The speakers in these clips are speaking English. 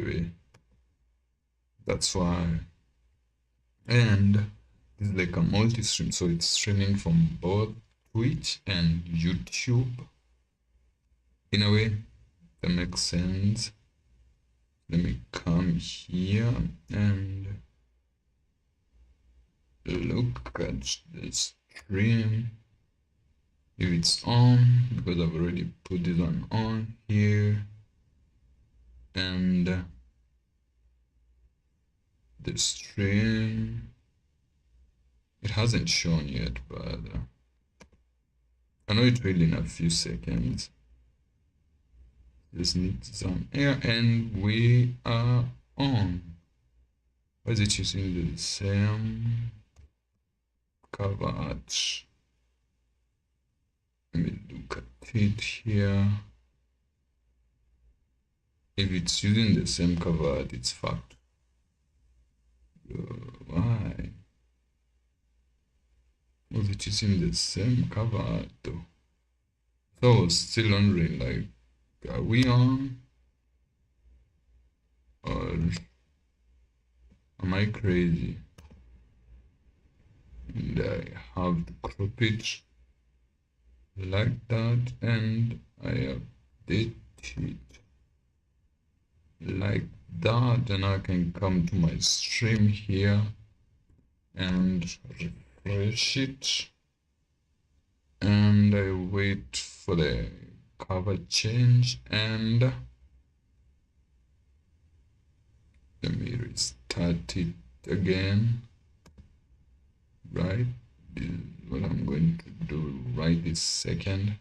way. That's why. And this is like a multi-stream, so it's streaming from both Twitch and YouTube. In a way, that makes sense. Let me come here and look at the stream. If it's on, because I've already put this one on here. And the stream, it hasn't shown yet, but I know it will in a few seconds. Just need some air, and we are on. Why is it using the same cover art? Let me look at it here. If it's using the same cover art, it's fucked. Why? Was it using the same cover art though? So I was still wondering, like, are we on? Or am I crazy? And I have to crop it like that, and I update it like that, and I can come to my stream here and refresh it, and I wait for the cover change, and let me restart it again. Right, this is what I'm going to do right this second.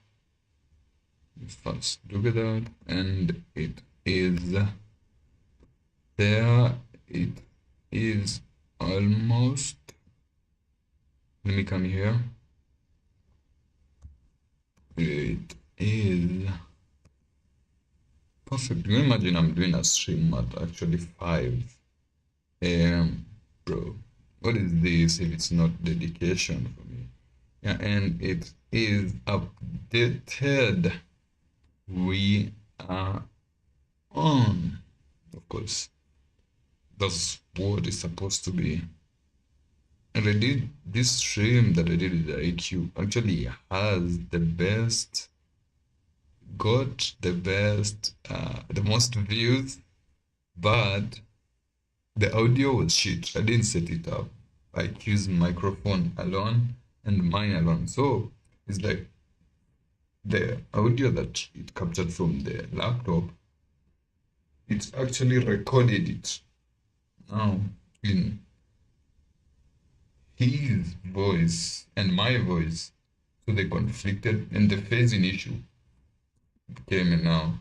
First look at that, and it is there. It is almost. Let me come here. It is perfect. You imagine I'm doing a stream at actually 5 a.m. Bro, what is this if it's not dedication for me? Yeah, and it is updated. We are on. Of course, that's what it's supposed to be. And I did this stream that I did with the IQ actually has the best, got the best, the most views, but the audio was shit. I didn't set it up. IQ's microphone alone and mine alone. So it's like the audio that it captured from the laptop, it's actually recorded it now in his voice and my voice. So they conflicted, and the phasing issue came in now.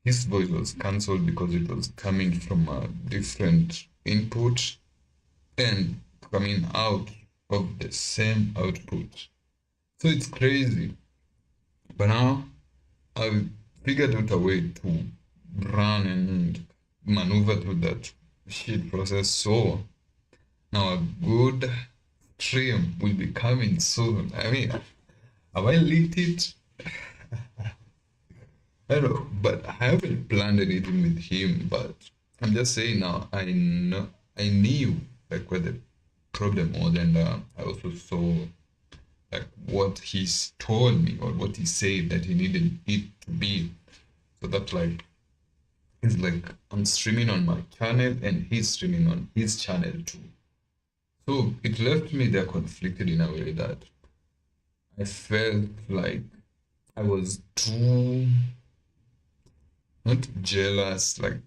His voice was cancelled because it was coming from a different input and coming out of the same output. So it's crazy. But now I've figured out a way to run and maneuver through that shit process. So now a good stream will be coming soon. I mean, have I leaked it? I don't know, but I haven't planned anything with him. But I'm just saying now, I knew like where the problem was, and I also saw like what he's told me or what he said that he needed it to be. So that like it's like I'm streaming on my channel and he's streaming on his channel too. So it left me there conflicted in a way that I felt like I was too not jealous, like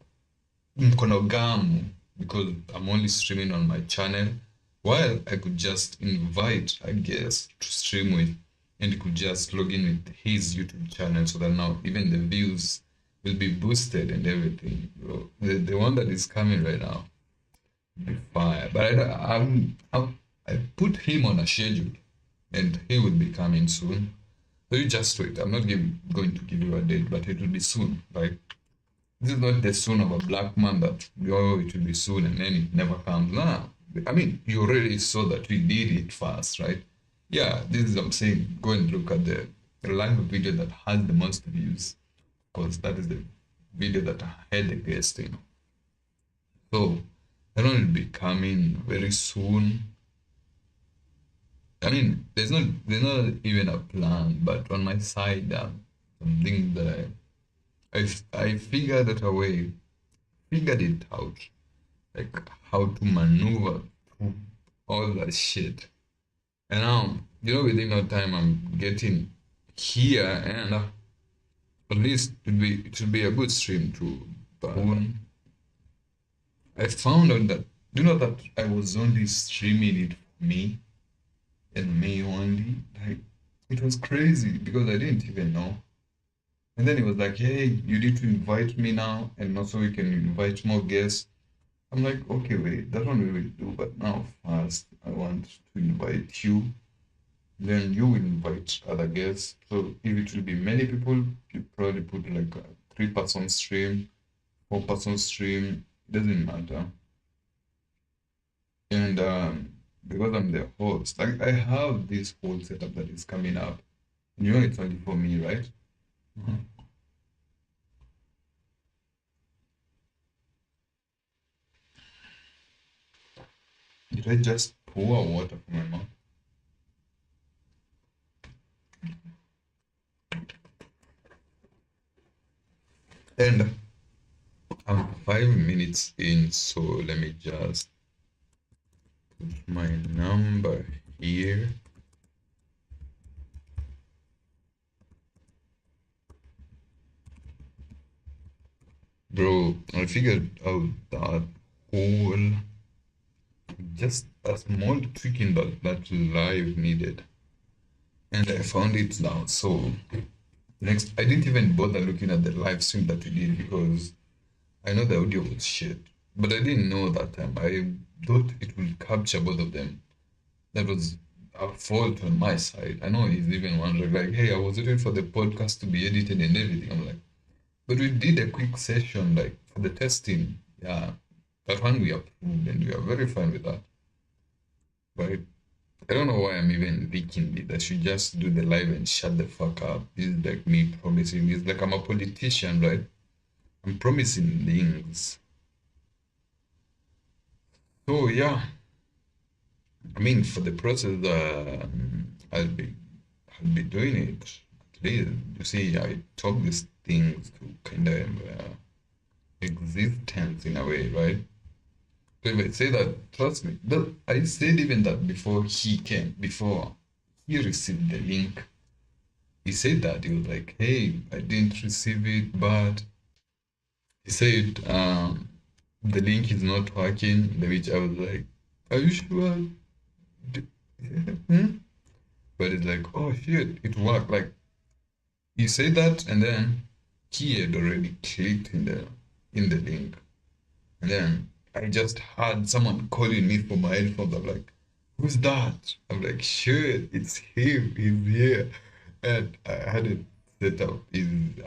mkonogamu, because I'm only streaming on my channel, while I could just invite a guest to stream with, and he could just log in with his YouTube channel, so that now even the views will be boosted and everything. Bro, the one that is coming right now will be fire. But I put him on a schedule, and he will be coming soon. So you just wait. I'm not going to give you a date, but it will be soon. Like, this is not the soon of a black man that, oh, it will be soon and then it never comes. Nah. I mean, you already saw that we did it fast, right? Yeah, this is what I'm saying. Go and look at the live video that has the most views, because that is the video that I had the guest, So that one will be coming very soon. I mean, there's not even a plan, but on my side, some things that I figured out a way, figured it out, like how to maneuver through all that shit. And now, within no time, I'm getting here, and at least it will be a good stream too. But I found out that that I was only streaming it for me and me only. Like it was crazy because I didn't even know. And then it was like, hey, you need to invite me now, and also we can invite more guests. I'm like, okay, wait, that one we will do, but now first I want to invite you. Then you will invite other guests. So if it will be many people, you probably put like a 3-person stream, 4-person stream. It doesn't matter. And because I'm the host, like I have this whole setup that is coming up. It's only for me, right? Mhm. Did I just pour water from my mouth? And I'm 5 minutes in, so let me just put my number here. Bro, I figured out that whole just a small tweak in that live needed. And I found it now. So next I didn't even bother looking at the live stream that we did because I know the audio was shit. But I didn't know that time. I thought it would capture both of them. That was a fault on my side. I know he's even wondering, like, hey, I was waiting for the podcast to be edited and everything. I'm like, but we did a quick session, like, for the testing. Yeah, that one we approved and we are very fine with that. But I don't know why I'm even thinking this. I should just do the live and shut the fuck up. This is like me promising. It's like I'm a politician, right? I'm promising things. So, yeah. I mean, for the process, I'll be I'll be doing it. At least, you see, I talk these things to kind of existence in a way, right? So if I say that, trust me, I said even that before he came, before he received the link. He said that he was like, "Hey, I didn't receive it, but," he said, "the link is not working." Which I was like, "Are you sure?" D- hmm? But it's like, "Oh shit, it worked!" Like he said that, and then he had already clicked in the link, and then I just had someone calling me from my headphones. I'm like, "Who's that?" I'm like, "Shit, it's him. He's here." And I had it set up in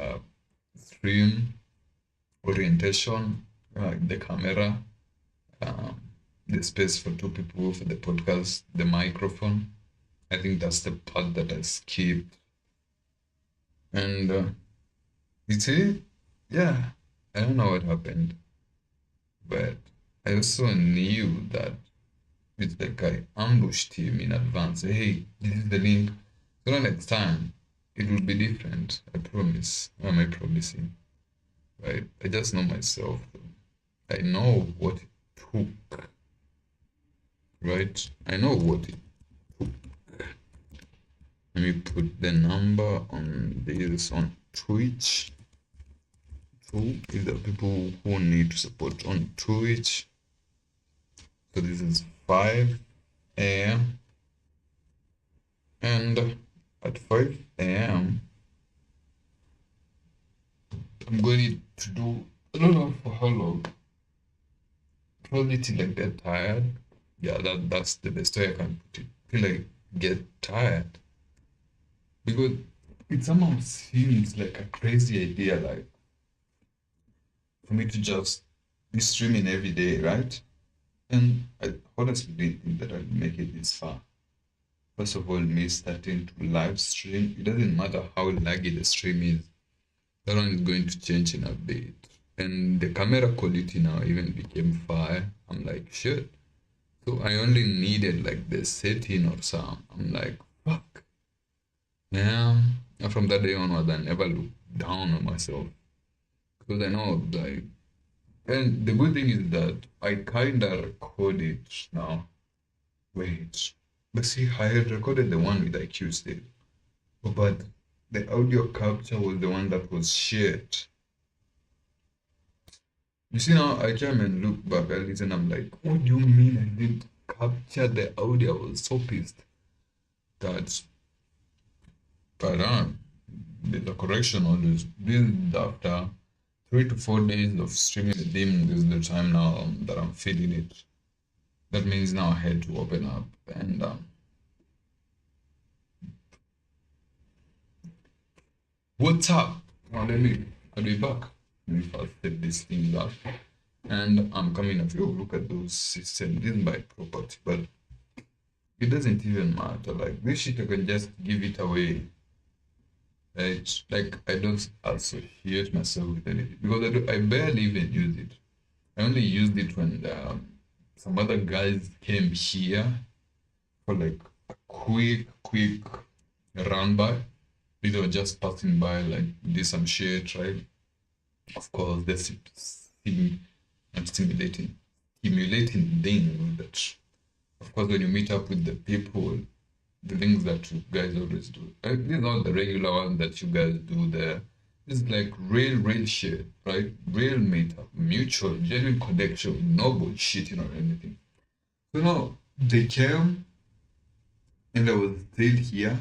stream orientation, the camera, um, the space for two people for the podcast, the microphone. I think that's the part that I skipped. And you see, yeah, I don't know what happened, but I also knew that it's like I ambushed him in advance. Hey, this is the link. So now next time it will be different. I promise. What am I promising? Right? I just know myself. I know what it took. Right? I know what it took. Let me put the number on this on Twitch. So if the people who need to support on Twitch. So this is 5 a.m. And at 5 a.m. I'm going to do, I don't know for how long. Probably till I get tired. Yeah, that's the best way I can put it. Till I get tired. Because it somehow seems like a crazy idea, like for me to just be streaming every day, right? And I honestly didn't think that I'd make it this far. First of all, me starting to live stream, it doesn't matter how laggy the stream is, that one is going to change in a bit. and the camera quality now even became fire. I'm like, shit. So I only needed like the setting or some. I'm like, fuck. Yeah. And from that day onwards, I never looked down on myself because I know like. And the good thing is that I kinda recorded now. Wait, but see, I had recorded the one with IQ still, but the audio capture was the one that was shit. You see now, I came and look back at it and I'm like, what do you mean I didn't capture the audio? I was so pissed. That, but there's a correction on this. This is after 3 to 4 days of streaming the demon. This is the time now that I'm feeling it. That means now I had to open up and what's up? Well, I'll be back. Let me first set these things up. And I'm coming at you. Look at those systems. This is my property, but it doesn't even matter. Like this shit, I can just give it away. It's like I don't associate myself with anything because I barely even use it. I only used it when some other guys came here for like a quick run by. They were just passing by, like did some shit, right? Of course, that's not stimulating things that, of course, when you meet up with the people, the things that you guys always do. These are not the regular ones that you guys do there. It's like real shit, right? Real meetup, mutual, genuine connection, no bullshitting or anything. So now they came and I was still here,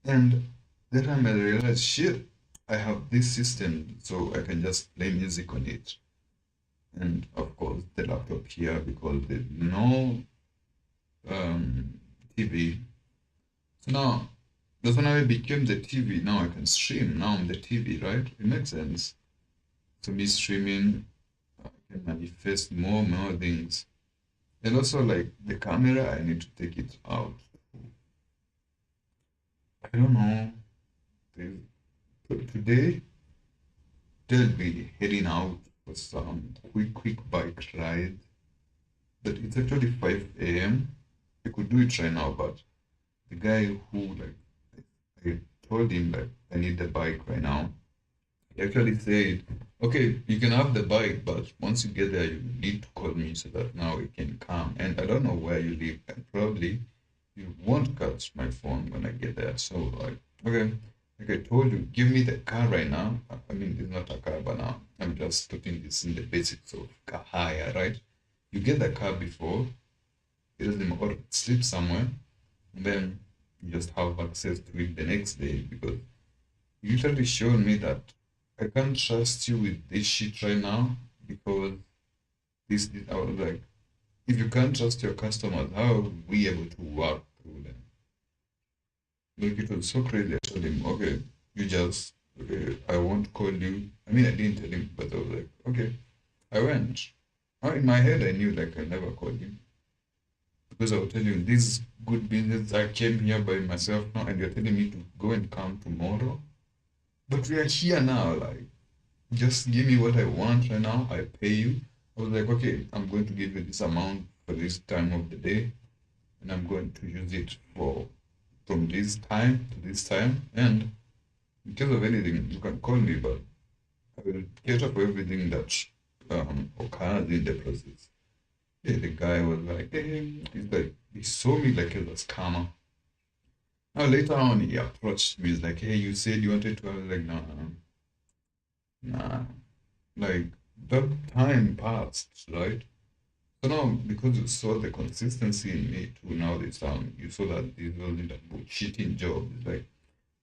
and then time I realized, shit, I have this system, so I can just play music on it. And of course, the laptop here because there's no TV. So now, that's when I became the TV. Now I can stream. Now I'm the TV, right? It makes sense. So me streaming, I can manifest more things. And also like the camera, I need to take it out. I don't know. Today, they'll be heading out for some quick bike ride. But it's actually 5 a.m. I could do it right now, but the guy who like I told him like I need the bike right now. He actually said, okay, you can have the bike, but once you get there, you need to call me so that now we can come. And I don't know where you live, and probably you won't catch my phone when I get there. So like, okay, like I told you, give me the car right now. I mean, it's not a car, but now I'm just putting this in the basics of car hire, right? You get the car before, it doesn't or sleep somewhere, and then you just have access to it the next day because you literally showed me that I can't trust you with this shit right now because this I was like, if you can't trust your customers, how are we able to work through them? Like it was so crazy. I told him, okay, you just okay, I won't call you. I mean, I didn't tell him, but I was like, okay, I went. In my head, I knew like I never called him because I was telling you this good business. I came here by myself now, and you're telling me to go and come tomorrow. But we are here now, like. Just give me what I want right now. I pay you. I was like, okay, I'm going to give you this amount for this time of the day, and I'm going to use it for from this time to this time. And in case of anything, you can call me, but I will cater for everything that occurs in the process. Yeah, the guy was like, hey, he's like, he saw me like as a scammer. Now later on, he approached me. He's like, hey, you said you wanted to. I was like, no, nah. Like that time passed, right? So now because you saw the consistency in me too, now this you saw that this wasn't a bullshitting job. It's like,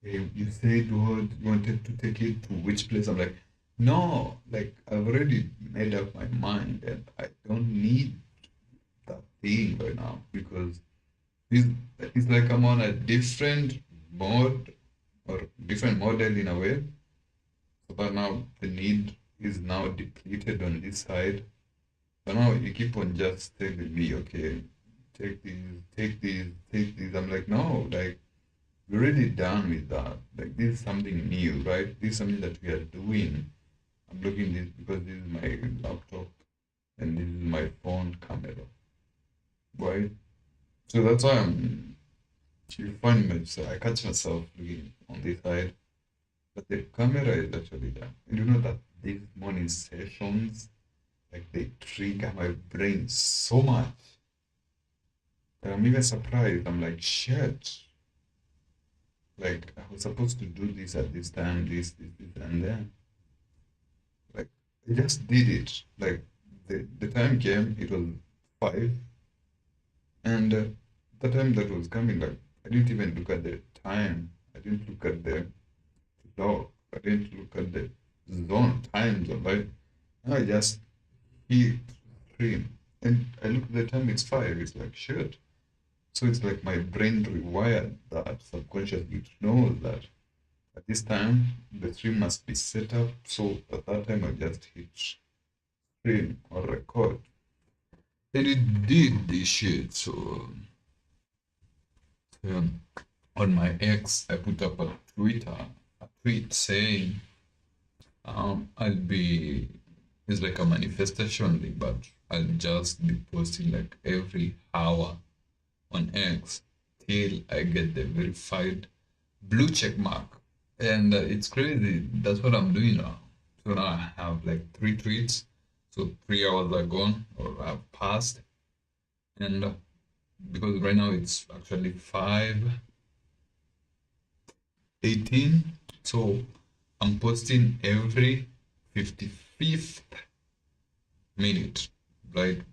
hey, you said what you wanted to take it to which place? I'm like, no, like I've already made up my mind and I don't need that thing right now because it's, it's like I'm on a different mode or different model in a way. So but now the need is now depleted on this side. But now you keep on just telling me, okay, take these, take these, take these. I'm like, no, like we're already done with that. Like this is something new, right? This is something that we are doing. I'm looking this because this is my laptop and this is my phone camera, right? So that's why you find me. So I catch myself looking on this side, but the camera is actually there. And you know that these morning sessions, like they trigger my brain so much that I'm even surprised. I'm like, shit. Like I was supposed to do this at this time, this, and then like I just did it. Like the time came, it was 5, and the time that was coming, like I didn't even look at the time. I didn't look at the clock. I didn't look at the zone time zone. Right? I just hit stream, and I look at the time. It's 5. It's like shit. So it's like my brain rewired that subconsciously to know that at this time the stream must be set up. So at that time I just hit stream or record. And it did this shit. So on my X I put up a tweet saying I'll be it's like a manifestation thing, but I'll just be posting like every hour on X till I get the verified blue check mark. And it's crazy. That's what I'm doing now. So now I have like 3 tweets. So 3 hours are gone or have passed. And because right now it's actually 5:18. So I'm posting every 55th minute. Right?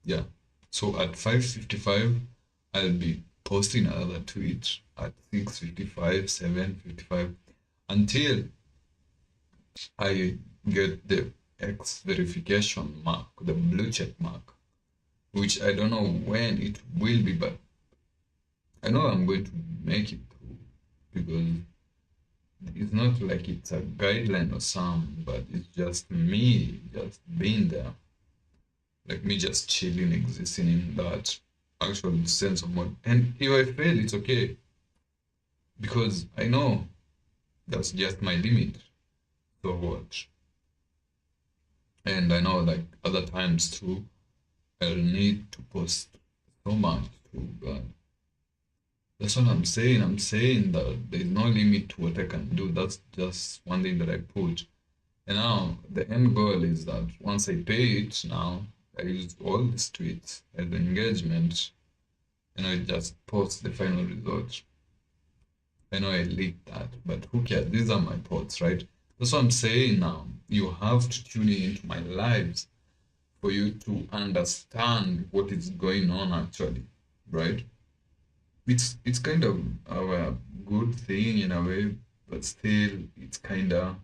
Yeah. So at 5:55, I'll be posting another tweet at 6:55, 7:55 until I get the X verification mark, the blue check mark, which I don't know when it will be, but I know I'm going to make it through because it's not like it's a guideline or something, but it's just me just being there, like me just chilling, existing in that actual sense of mode. And if I fail, it's okay because I know that's just my limit. So what? And I know like other times too, I'll need to post so much too, but that's what I'm saying. I'm saying that there's no limit to what I can do. That's just one thing that I put. And now the end goal is that once I pay it now, I use all the tweets as engagement and I just post the final result. I know I leaked that, but who cares? These are my thoughts, right? That's what I'm saying now. You have to tune in into my lives for you to understand what is going on actually, right? It's kind of a good thing in a way, but still it's kind of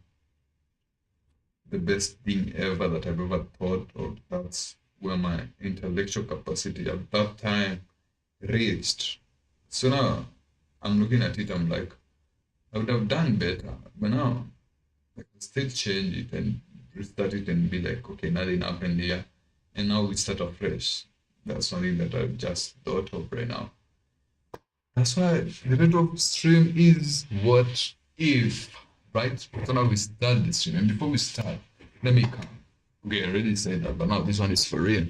the best thing ever that I've ever thought of. That's where my intellectual capacity at that time reached. So now I'm looking at it, I'm like, I would have done better, but now I can still change it and restart it and be like, okay, nothing happened here, and now we start afresh. That's something that I've just thought of right now. That's why the title of stream is what if, right? So now we start the stream, and before we start, let me come. Okay, I already said that, but now this one is for real.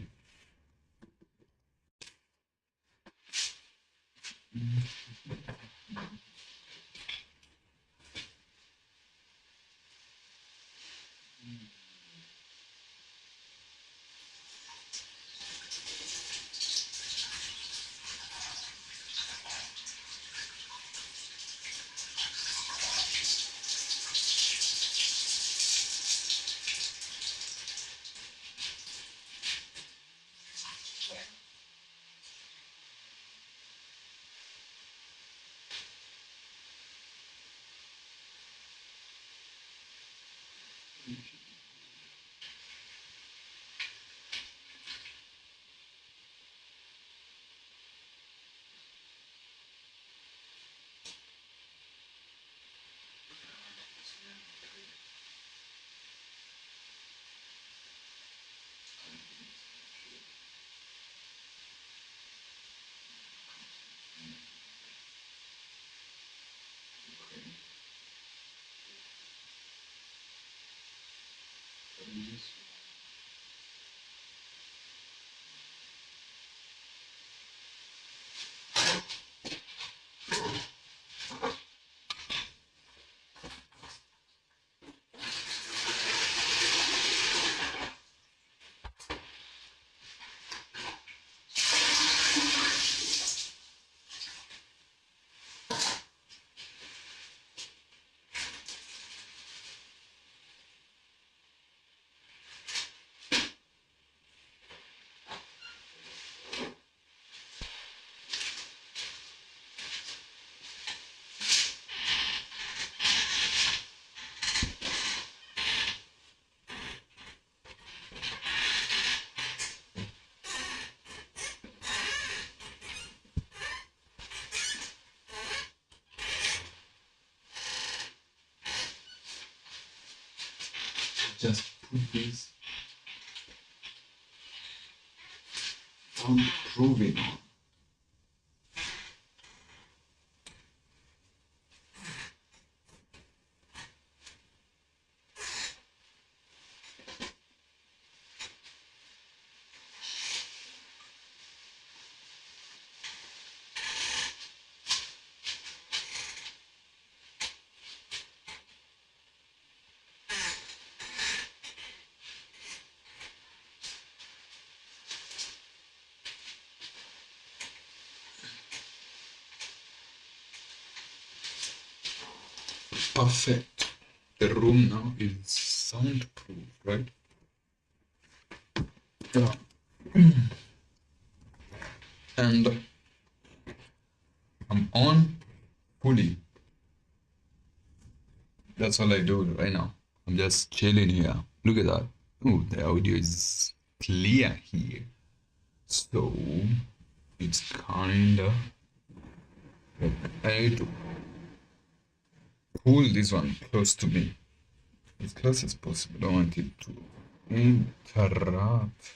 just put this soundproofing on. Perfect. The room now is soundproof, right? Yeah. And I'm on fully. That's all I do right now. I'm just chilling here. Look at that. Oh, the audio is clear here. So it's kinda like I need to pull this one close to me. As close as possible. I don't want it to interrupt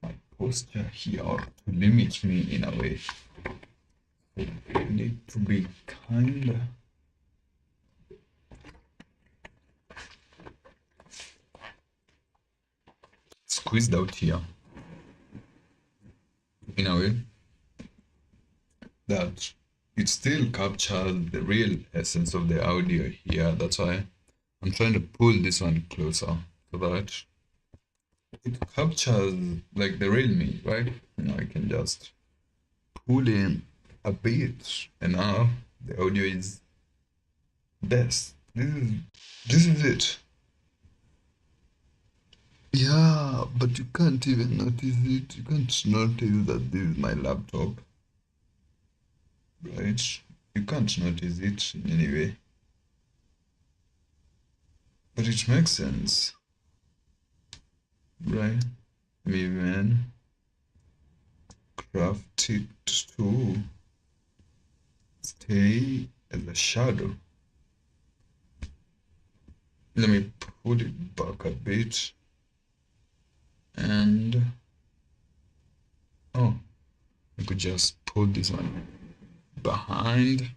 my posture here or to limit me in a way. So I need to be kinda squeezed out here in a way that it still captures the real essence of the audio here. That's why I'm trying to pull this one closer so that it captures like the real me, right? I can just pull in a bit and now the audio is best. This is it. Yeah, but you can't even notice it. You can't notice that this is my laptop, right? You can't notice it in any way. But it makes sense, right? Maybe craft it to stay as a shadow. Let me put it back a bit. And oh, I could just pull this one behind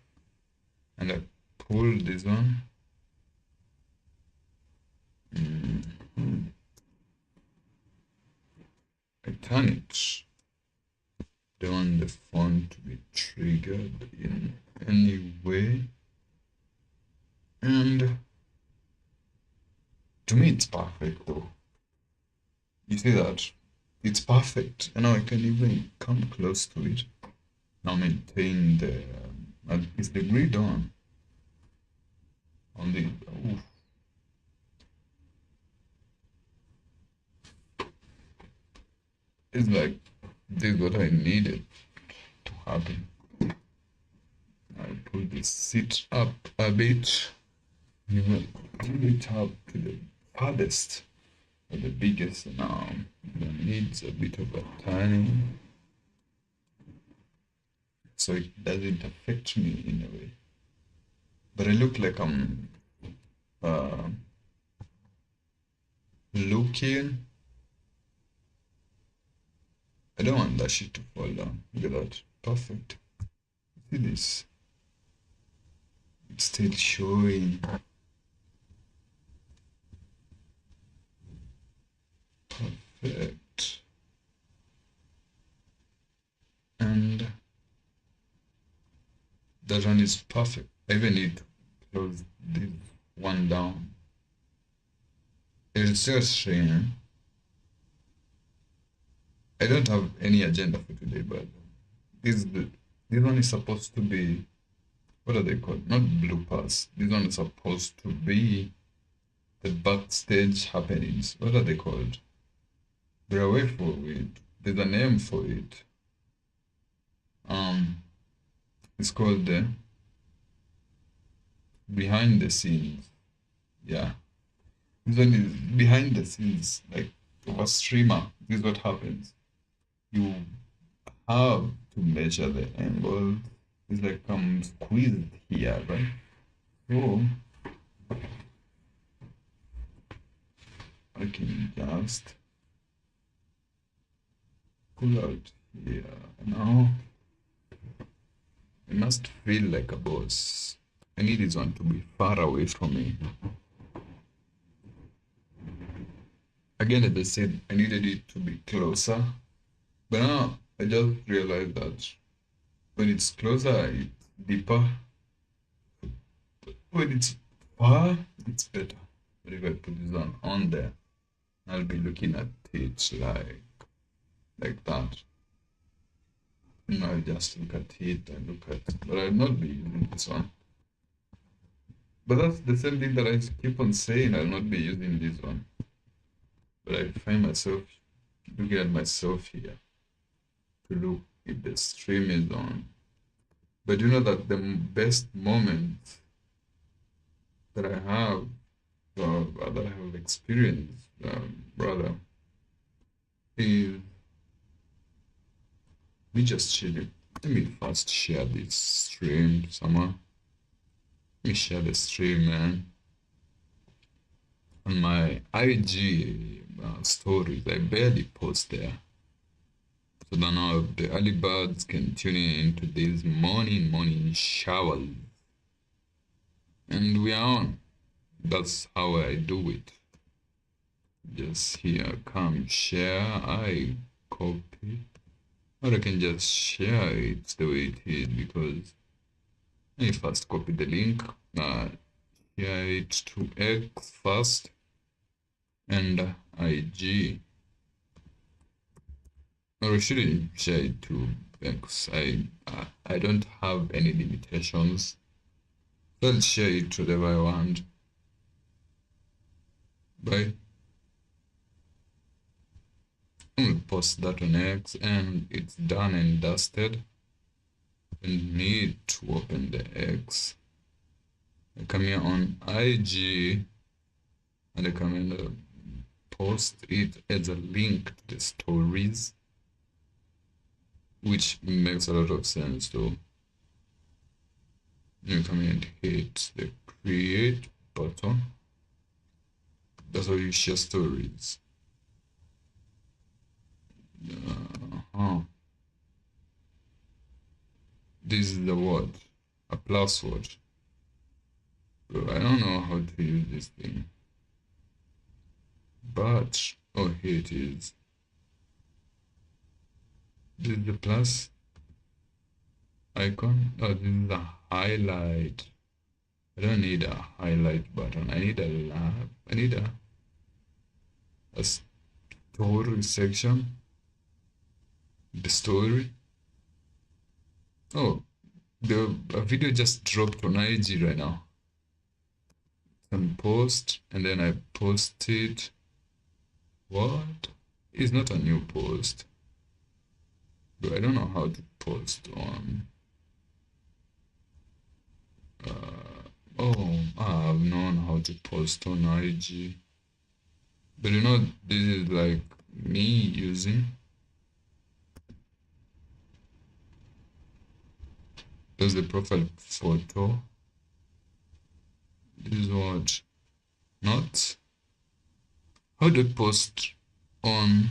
and I pull this one. I turn it. Don't want the font to be triggered in any way. And to me, it's perfect though. You see that? It's perfect. And now I can even come close to it. Now maintain the. Is the grid on? On the. Oof. It's like this is what I needed to happen. I put the seat up a bit. You will pull it up to the farthest or the biggest now. It needs a bit of a turning so it doesn't affect me in a way. But I look like I'm looking. I don't want that shit to fall down. Look at that. Perfect. See this? It's still showing. Perfect. And that one is perfect. I even need to close this one down. It's just saying I don't have any agenda for today, but this one is supposed to be, what are they called? Not bloopers. This one is supposed to be the backstage happenings. What are they called? There are a way for it. There's a name for it. It's called the behind the scenes. Yeah. This one is behind the scenes, like of a streamer. This is what happens. You have to measure the angle. It's like I'm squeezed here, right? So I can just pull out here now. I must feel like a boss. I need this one to be far away from me. Again, as I said, I needed it to be closer. But now I just realized that when it's closer, it's deeper. When it's far, it's better. But if I put this one on there, I'll be looking at it like that. And I'll just look at it and look at it. But I'll not be using this one. But that's the same thing that I keep on saying, I'll not be using this one. But I find myself looking at myself here to look if the stream is on. But you know that the best moment that I have, that I have experienced, rather, is me just chilling. Let me first share this stream somewhere. Let me share the stream, man. On my IG stories, I barely post there. So that now the early birds can tune in to these morning showers. And we are on. That's how I do it. Just here, come share, I copy. Or I can just share it the way it is, because I first copy the link, share it to X first, and IG. Or I shouldn't share it to X. I don't have any limitations. So I'll share it to whatever I want. Bye. I'm gonna post that on X, and it's done and dusted. I need to open the X. I come here on IG, and I come in post it as a link to the stories, which makes a lot of sense though. You come in and hit the create button. That's how you share stories. This is the word, a plus word. Bro, I don't know how to use this thing. But, oh, here it is. This is the plus icon. Oh, this is the highlight. I don't need a highlight button. I need a story section. The story. Oh, the video just dropped on IG right now. Some post, and then I posted. What? It's not a new post. But I don't know how to post on. I've known how to post on IG. But you know, this is like me using. There's the profile photo. This is what? Not. How do I post on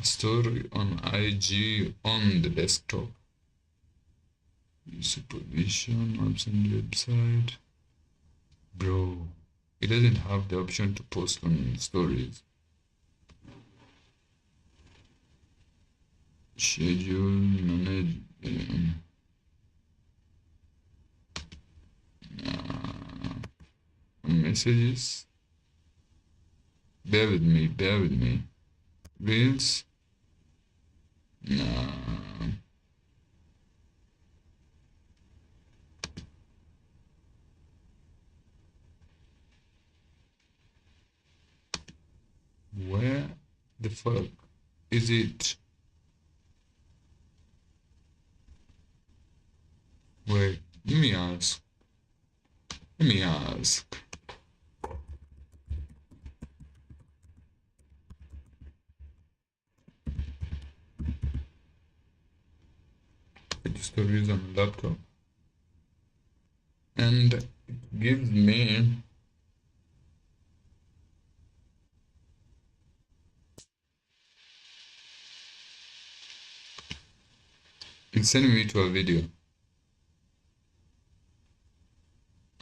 story on IG on the desktop? Supervision, apps and website. Bro, it doesn't have the option to post on stories. Schedule, manage, messages. Bear with me. Reels. Where the fuck is it? Wait, let me ask. The stories on laptop. And it gives me it's sending me to a video.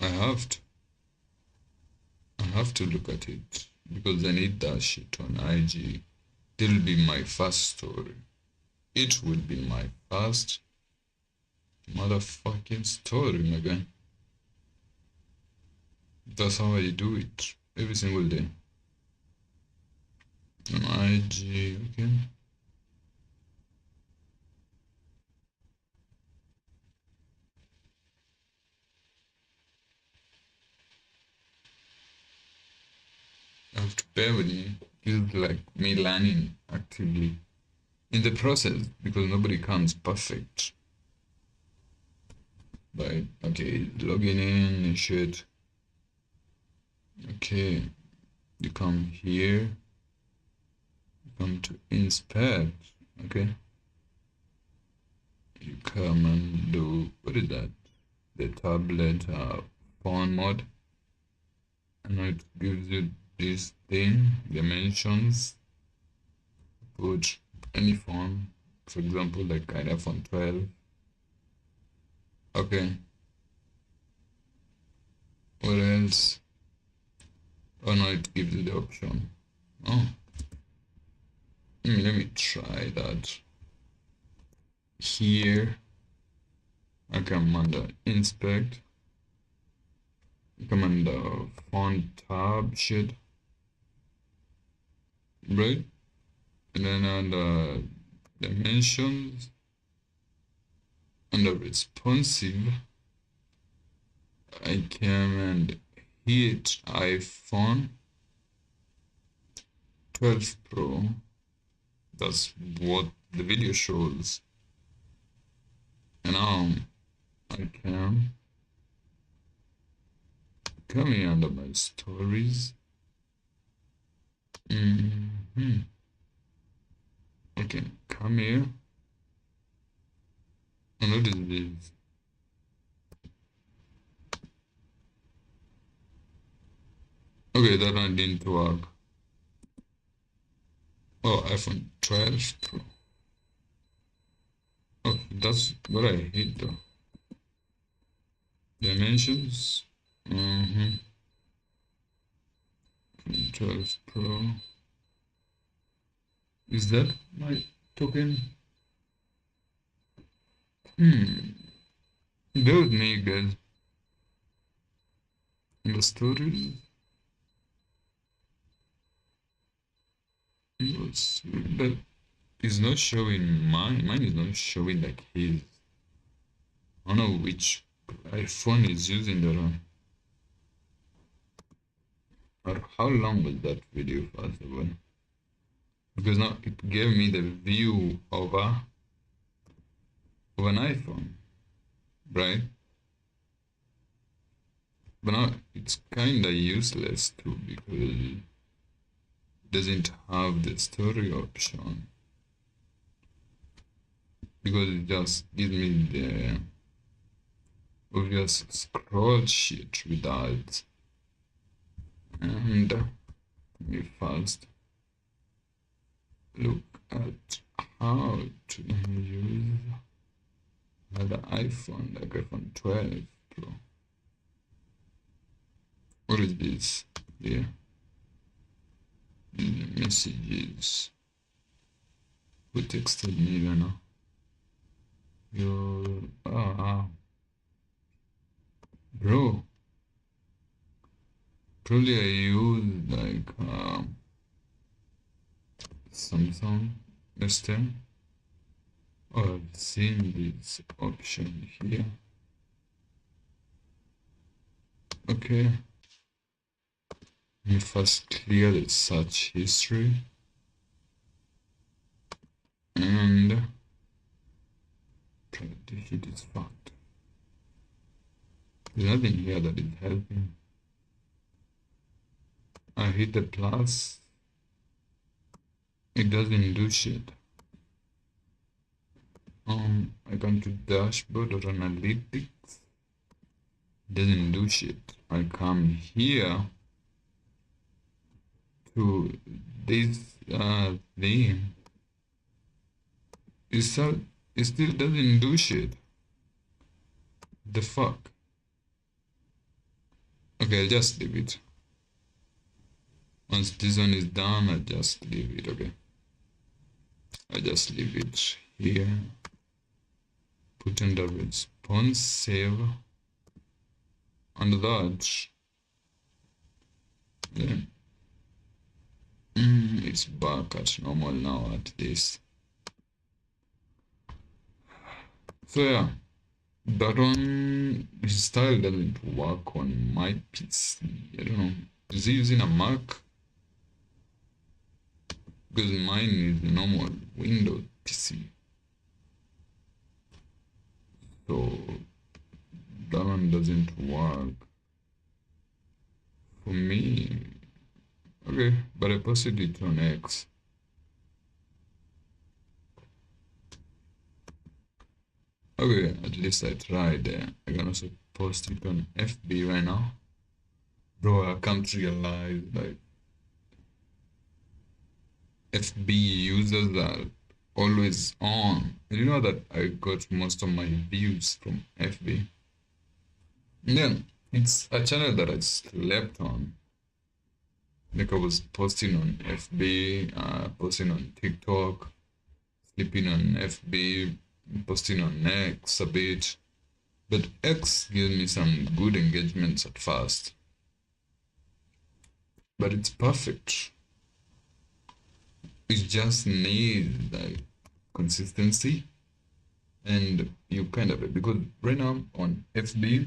I have to. I have to look at it because I need that shit on IG. It'll be my first story. It will be my first motherfucking story, my guy. That's how I do it every single day. On IG, okay. You have to bear with me. It's like me learning actively in the process because nobody comes perfect. But okay, logging in and shit. Okay, you come here, you come to inspect, okay. You come and do, what is that? The tablet font mode. And it gives you this thing, dimensions. Put any font, for example, like iPhone 12. Okay. What else? Oh no, it gives you the option. Oh. Let me try that. Here, I come under inspect. I come under font tab shit. Right? And then under dimensions, under responsive, I come and hit iPhone 12 Pro. That's what the video shows. And now I can come here under my stories. Okay, come here. And what is this? Okay, that one didn't work. Oh, iPhone 12 Pro. Oh, that's what I hit though. Dimensions. 12 Pro. Is that my token? Bear with me, guys. The stories. Yes, but it's not showing mine. Mine is not showing like his. I don't know which iPhone is using that one. Or how long was that video first of all? Because now it gave me the view of an iPhone, right? But now it's kinda useless too because it doesn't have the story option. Because it just gives me the obvious scroll shit with ads. And we first look at how to use the iPhone, like iPhone 12 Pro. What is this here? Messages. Who texted me, you know? Bro. Probably I use like Samsung S10. Oh, I've seen this option here. Okay. Let me first clear the search history. And the heat is fucked. There's nothing here that is helping. I hit the plus. It doesn't do shit. I come to dashboard or analytics. doesn't do shit. I come here to this thing. It still doesn't do shit. The fuck? Okay, I'll just leave it. Once this one is done, I'll just leave it, okay? I just leave it here. Put in the response, save. And that, then it's back at normal now at this. So yeah, that one, his style doesn't work on my PC. I don't know. Is he using a Mac? Because mine is a normal Windows PC. So that one doesn't work for me. Okay, but I posted it on X. Okay, at least I tried. I can also post it on FB right now. Bro, I come to realize like FB users are always on. You know that I got most of my views from FB. And then it's a channel that I slept on. Like I was posting on FB, posting on TikTok, sleeping on FB, posting on X a bit. But X gave me some good engagements at first. But it's perfect. It just needs like consistency, and you kind of, because right now on FB,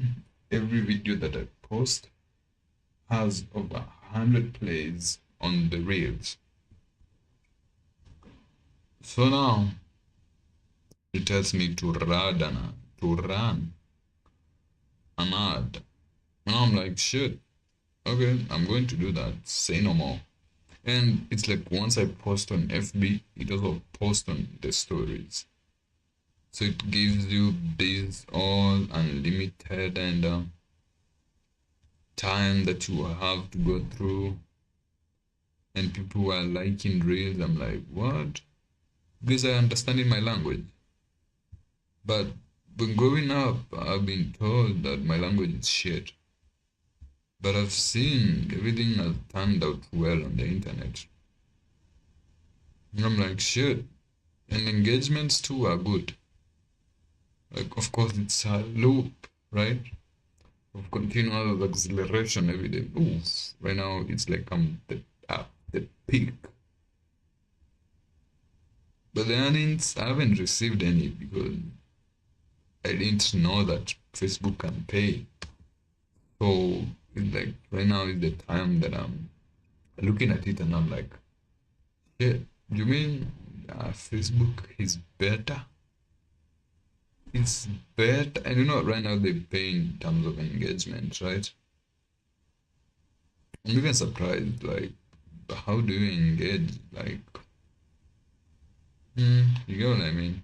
every video that I post has over 100 plays on the reels. So now it tells me to run an ad. And I'm like, shit, okay, I'm going to do that. Say no more. And it's like once I post on FB, it also posts on the stories. So it gives you this all unlimited and time that you have to go through. And people are liking reels. I'm like, what? Because I understand in my language. But when growing up, I've been told that my language is shit. But I've seen everything has turned out well on the internet. And I'm like, shit. And engagements too are good. Like, of course, it's a loop, right? Of continual acceleration every day. Oof. Right now, it's like I'm at the peak. But the earnings, I haven't received any because I didn't know that Facebook can pay. So it's like right now is the time that I'm looking at it and I'm like, yeah, you mean Facebook is better? It's better. And you know, right now they pay in terms of engagement, right? I'm even surprised, like, how do you engage? Like, you get what I mean?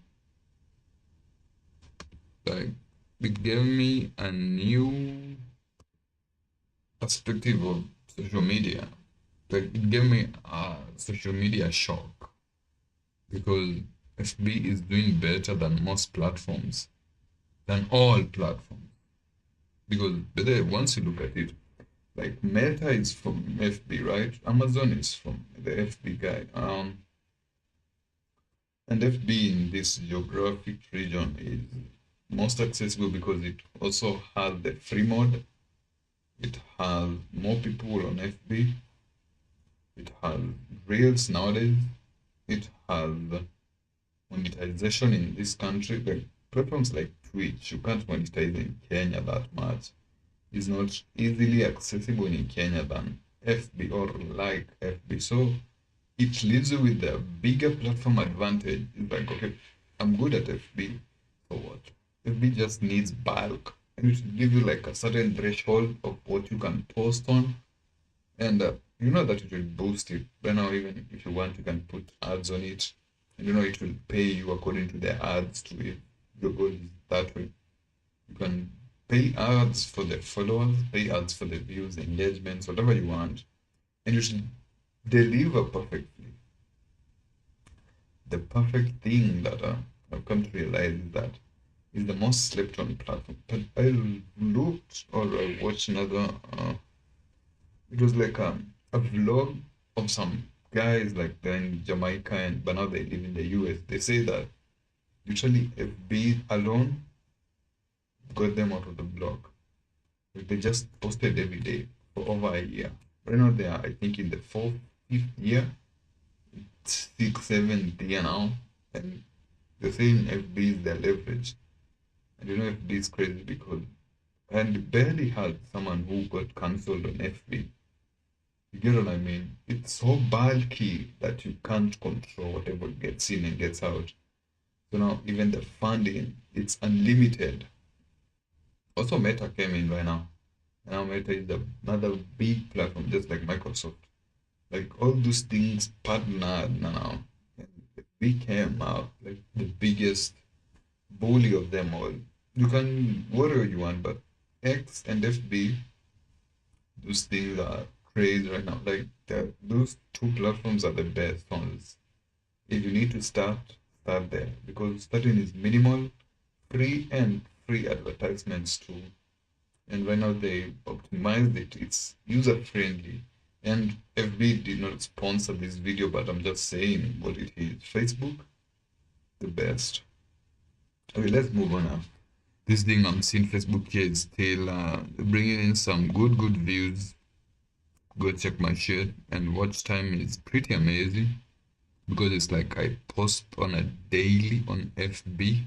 Like, it gave me a new perspective of social media. Like, it gave me a social media shock because FB is doing better than most platforms, than all platforms. Because once you look at it, like Meta is from FB, right? Amazon is from the FB guy. And FB in this geographic region is most accessible because it also has the free mode. It has more people on FB. It has Reels nowadays. It has monetization in this country. Like platforms like Twitch, you can't monetize in Kenya that much. It's not easily accessible in Kenya than FB or like FB. So it leaves you with a bigger platform advantage. It's like, okay, I'm good at FB. So what? FB just needs bulk. And it will give you like a certain threshold of what you can post on. And you know that it will boost it. Right now, even if you want, you can put ads on it. And you know it will pay you according to the ads to it. Your goal is that way. You can pay ads for the followers, pay ads for the views, engagements, whatever you want, and you should deliver perfectly. The perfect thing that I've come to realize is that is the most slept on platform. But I looked or I watched another. It was like a vlog of some guys like they're in Jamaica and but now they live in the US. They say that literally FB alone got them out of the block. Like they just posted every day for over a year. Right now they are, I think, in the fourth, fifth year, sixth, seventh year now, and they're saying FB is their leverage. And you know FB is crazy because and barely had someone who got cancelled on FB. You get what I mean? It's so bulky that you can't control whatever gets in and gets out. So now even the funding, it's unlimited. Also, Meta came in right now. Now Meta is another big platform, just like Microsoft. Like all those things partnered now. And we came out like the biggest bully of them all. You can whatever you want, but X and FB, those things are crazy right now. Like those two platforms are the best ones. If you need to start, start there because starting is minimal, free and free advertisements too. And right now they optimized it. It's user friendly. And FB did not sponsor this video, but I'm just saying what it is. Facebook, the best. Okay, let's move on now. This thing I'm seeing Facebook here is still bringing in some good views. Go check my shit, and watch time is pretty amazing because it's like I post on a daily on FB.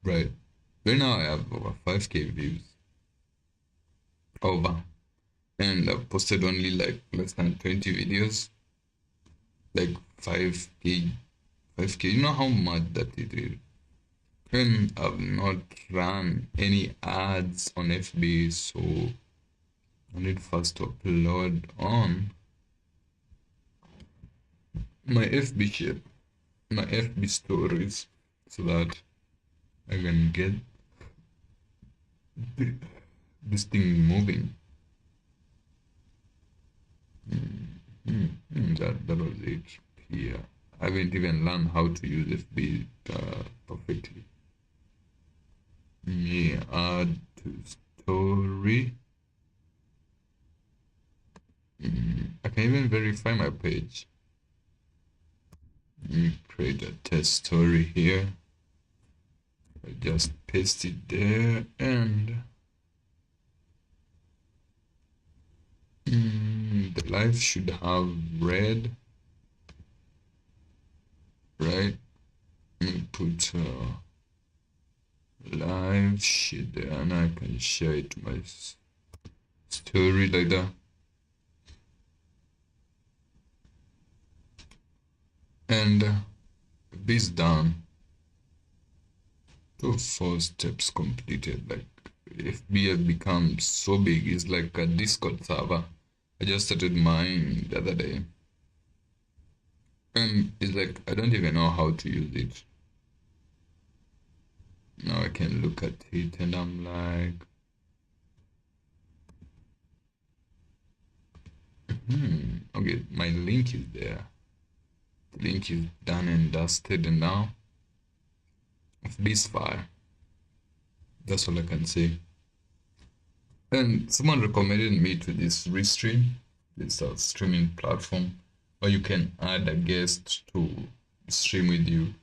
Right. Right now I have over 5k views. Over. And I've posted only like less than 20 videos. Like 5k. 5k. You know how much that it is? And I've not run any ads on FB, so I need first to upload on my FB shit, my FB stories, so that I can get this thing moving. That was it here. I haven't even learned how to use FB perfectly. Yeah, add to story. I can even verify my page. Create a test story here. I just paste it there and the live should have red, right? Put live shit there and I can share it to my story like that. And this done. 4 steps completed. Like FB has become so big, it's like a Discord server. I just started mine the other day. And it's like I don't even know how to use it. Now I can look at it and I'm like okay, my link is there. The link is done and dusted and now this fire. That's all I can say. And someone recommended me to this Restream. It's a streaming platform where you can add a guest to stream with you.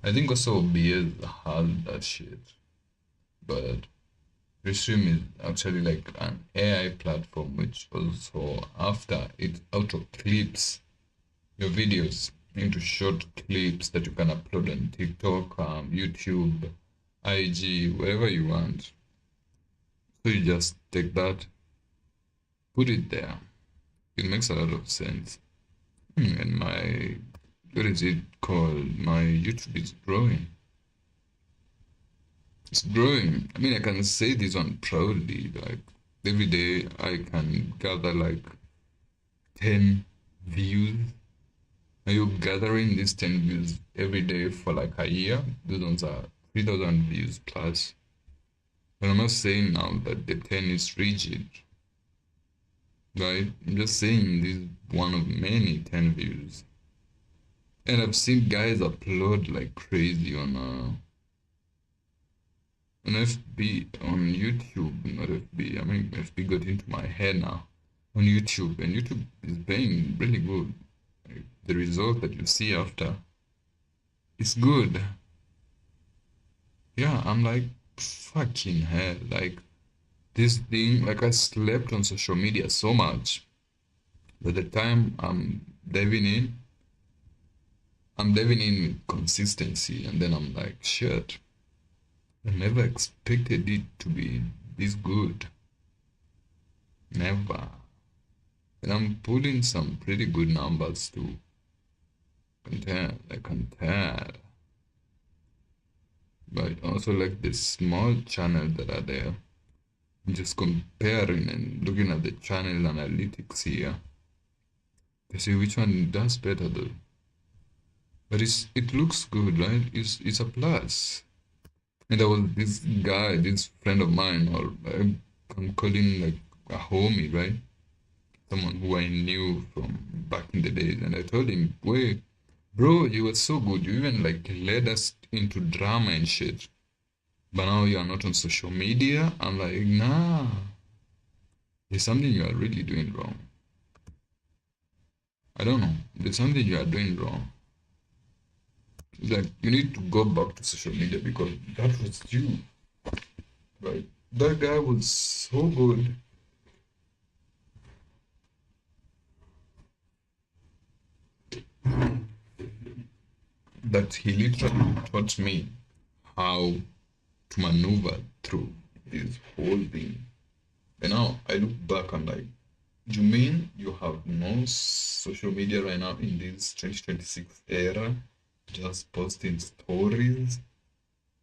I think also OBS has that shit. But Restream is actually like an AI platform which also after it auto clips your videos into short clips that you can upload on TikTok, YouTube, IG, wherever you want. So you just take that, put it there. It makes a lot of sense. And my, what is it called? My YouTube is growing. It's growing. I mean, I can say this one proudly. Like every day I can gather like 10 views. Are you gathering these 10 views every day for like a year? Those ones are 3,000 views plus. And I'm not saying now that the 10 is rigid, right? I'm just saying this is one of many 10 views. And I've seen guys upload like crazy on FB, on YouTube, not FB. I mean, FB got into my head now. On YouTube, and YouTube is paying really good. Like, the result that you see after is good. Yeah, I'm like, fucking hell. Like, this thing, like, I slept on social media so much. By the time I'm diving in with consistency, and then I'm like, shit, I never expected it to be this good. Never. And I'm putting some pretty good numbers too. I can tell. But also like the small channels that are there. I'm just comparing and looking at the channel analytics here to see which one does better though. But it looks good, right? It's a plus. And there was this guy, this friend of mine, or I'm calling like a homie, right? Someone who I knew from back in the days, and I told him, "Wait, bro, you were so good. You even like led us into drama and shit. But now you are not on social media." I'm like, nah, there's something you are really doing wrong. I don't know. There's something you are doing wrong. Like you need to go back to social media because that was you, right? That guy was so good. That he literally taught me how to maneuver through this whole thing. And now I look back and like, you mean you have no social media right now in this 2026 era? Just posting stories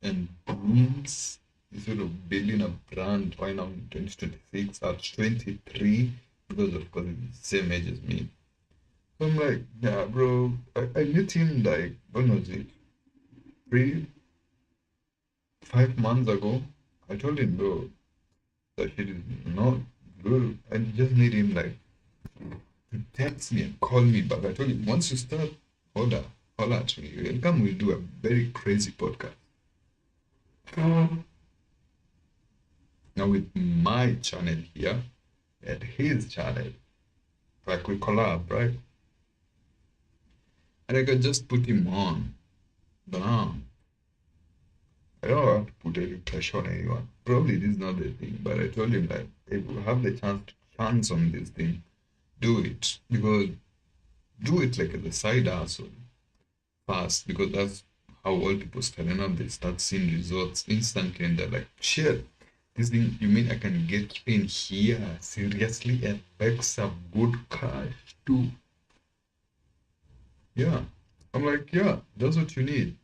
and memes instead of building a brand right now in 2026 at 23 because of course he's the same age as me. So I'm like, yeah, bro, I met him like, when was it? 5 months ago. I told him, bro, that shit is not good. I just need him like to text me and call me back. I told him, once you start, holler, holler at me. You'll come, we'll do a very crazy podcast. Now with my channel here and his channel, like we collab, right? And I can just put him on. But I don't want to put any pressure on anyone. Probably this is not the thing, but I told him like, if you have the chance on this thing, do it because do it like as a side hustle fast because that's how all people starting up. They start seeing results instantly and they're like, shit, this thing, you mean I can get in here seriously and make some good cash too? Yeah. I'm like, yeah, that's what you need.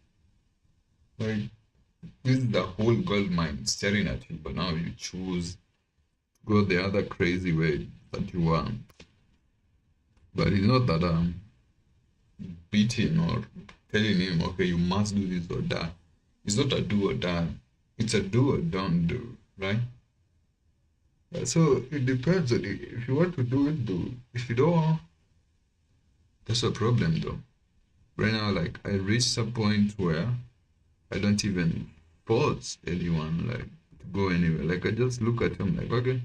Like, this is the whole gold mine staring at you, but now you choose go the other crazy way that you want. But it's not that I'm beating or telling him, okay, you must do this or that. It's not a do or die. It's a do or don't do, right? So it depends on it. If you want to do it, do it. If you don't, that's a problem though. Right now, like I reached a point where I don't even force anyone like to go anywhere. Like I just look at them like, okay,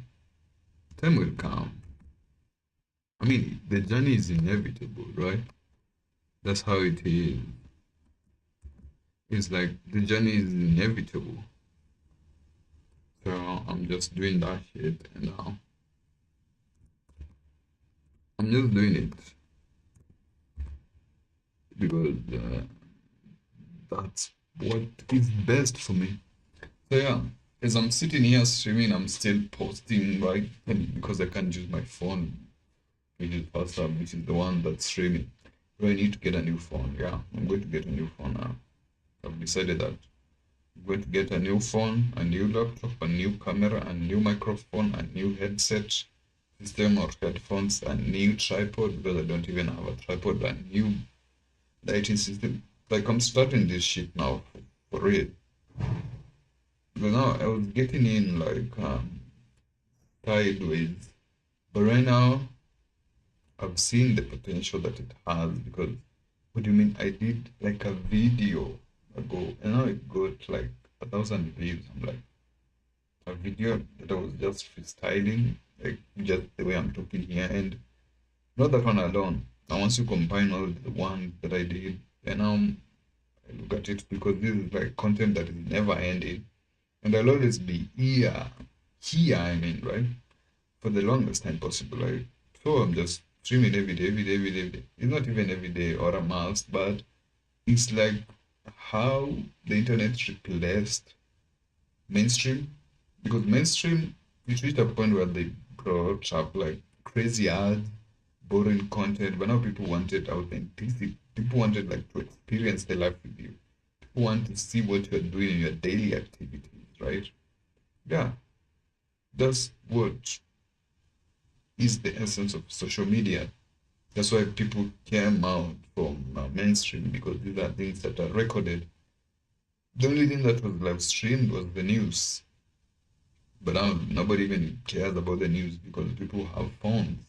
time will come. I mean, the journey is inevitable, right? That's how it is. It's like the journey is inevitable. So I'm just doing that shit and I'm just doing it because that's what is best for me. So yeah, as I'm sitting here streaming, I'm still posting, right? And because I can't use my phone, which is WhatsApp, which is the one that's streaming. So I need to get a new phone. Yeah, I'm going to get a new phone now. I've decided that I'm going to get a new phone, a new laptop, a new camera, a new microphone, a new headset system or headphones, a new tripod because I don't even have a tripod, a new lighting system. Like I'm starting this shit now for real. But now I was getting in like sideways. But right now I've seen the potential that it has because what do you mean? I did like a video ago and now it got like 1,000 views. I'm like a video that I was just freestyling, like just the way I'm talking here, and not that one alone. And once you combine all the ones that I did, and I look at it because this is like content that is never ending, and I'll always be here. I mean, right, for the longest time possible. Like, so I'm just streaming every day, every day, every day, every day. It's not even every day or a must, but it's like how the internet replaced mainstream, because mainstream it reached a point where they brought up like crazy ads, boring content, but now people wanted authenticity. People wanted like to experience the life with you. People want to see what you're doing in your daily activities, right? Yeah, that's what is the essence of social media. That's why people came out from mainstream, because these are things that are recorded. The only thing that was live streamed was the news. But now nobody even cares about the news because people have phones.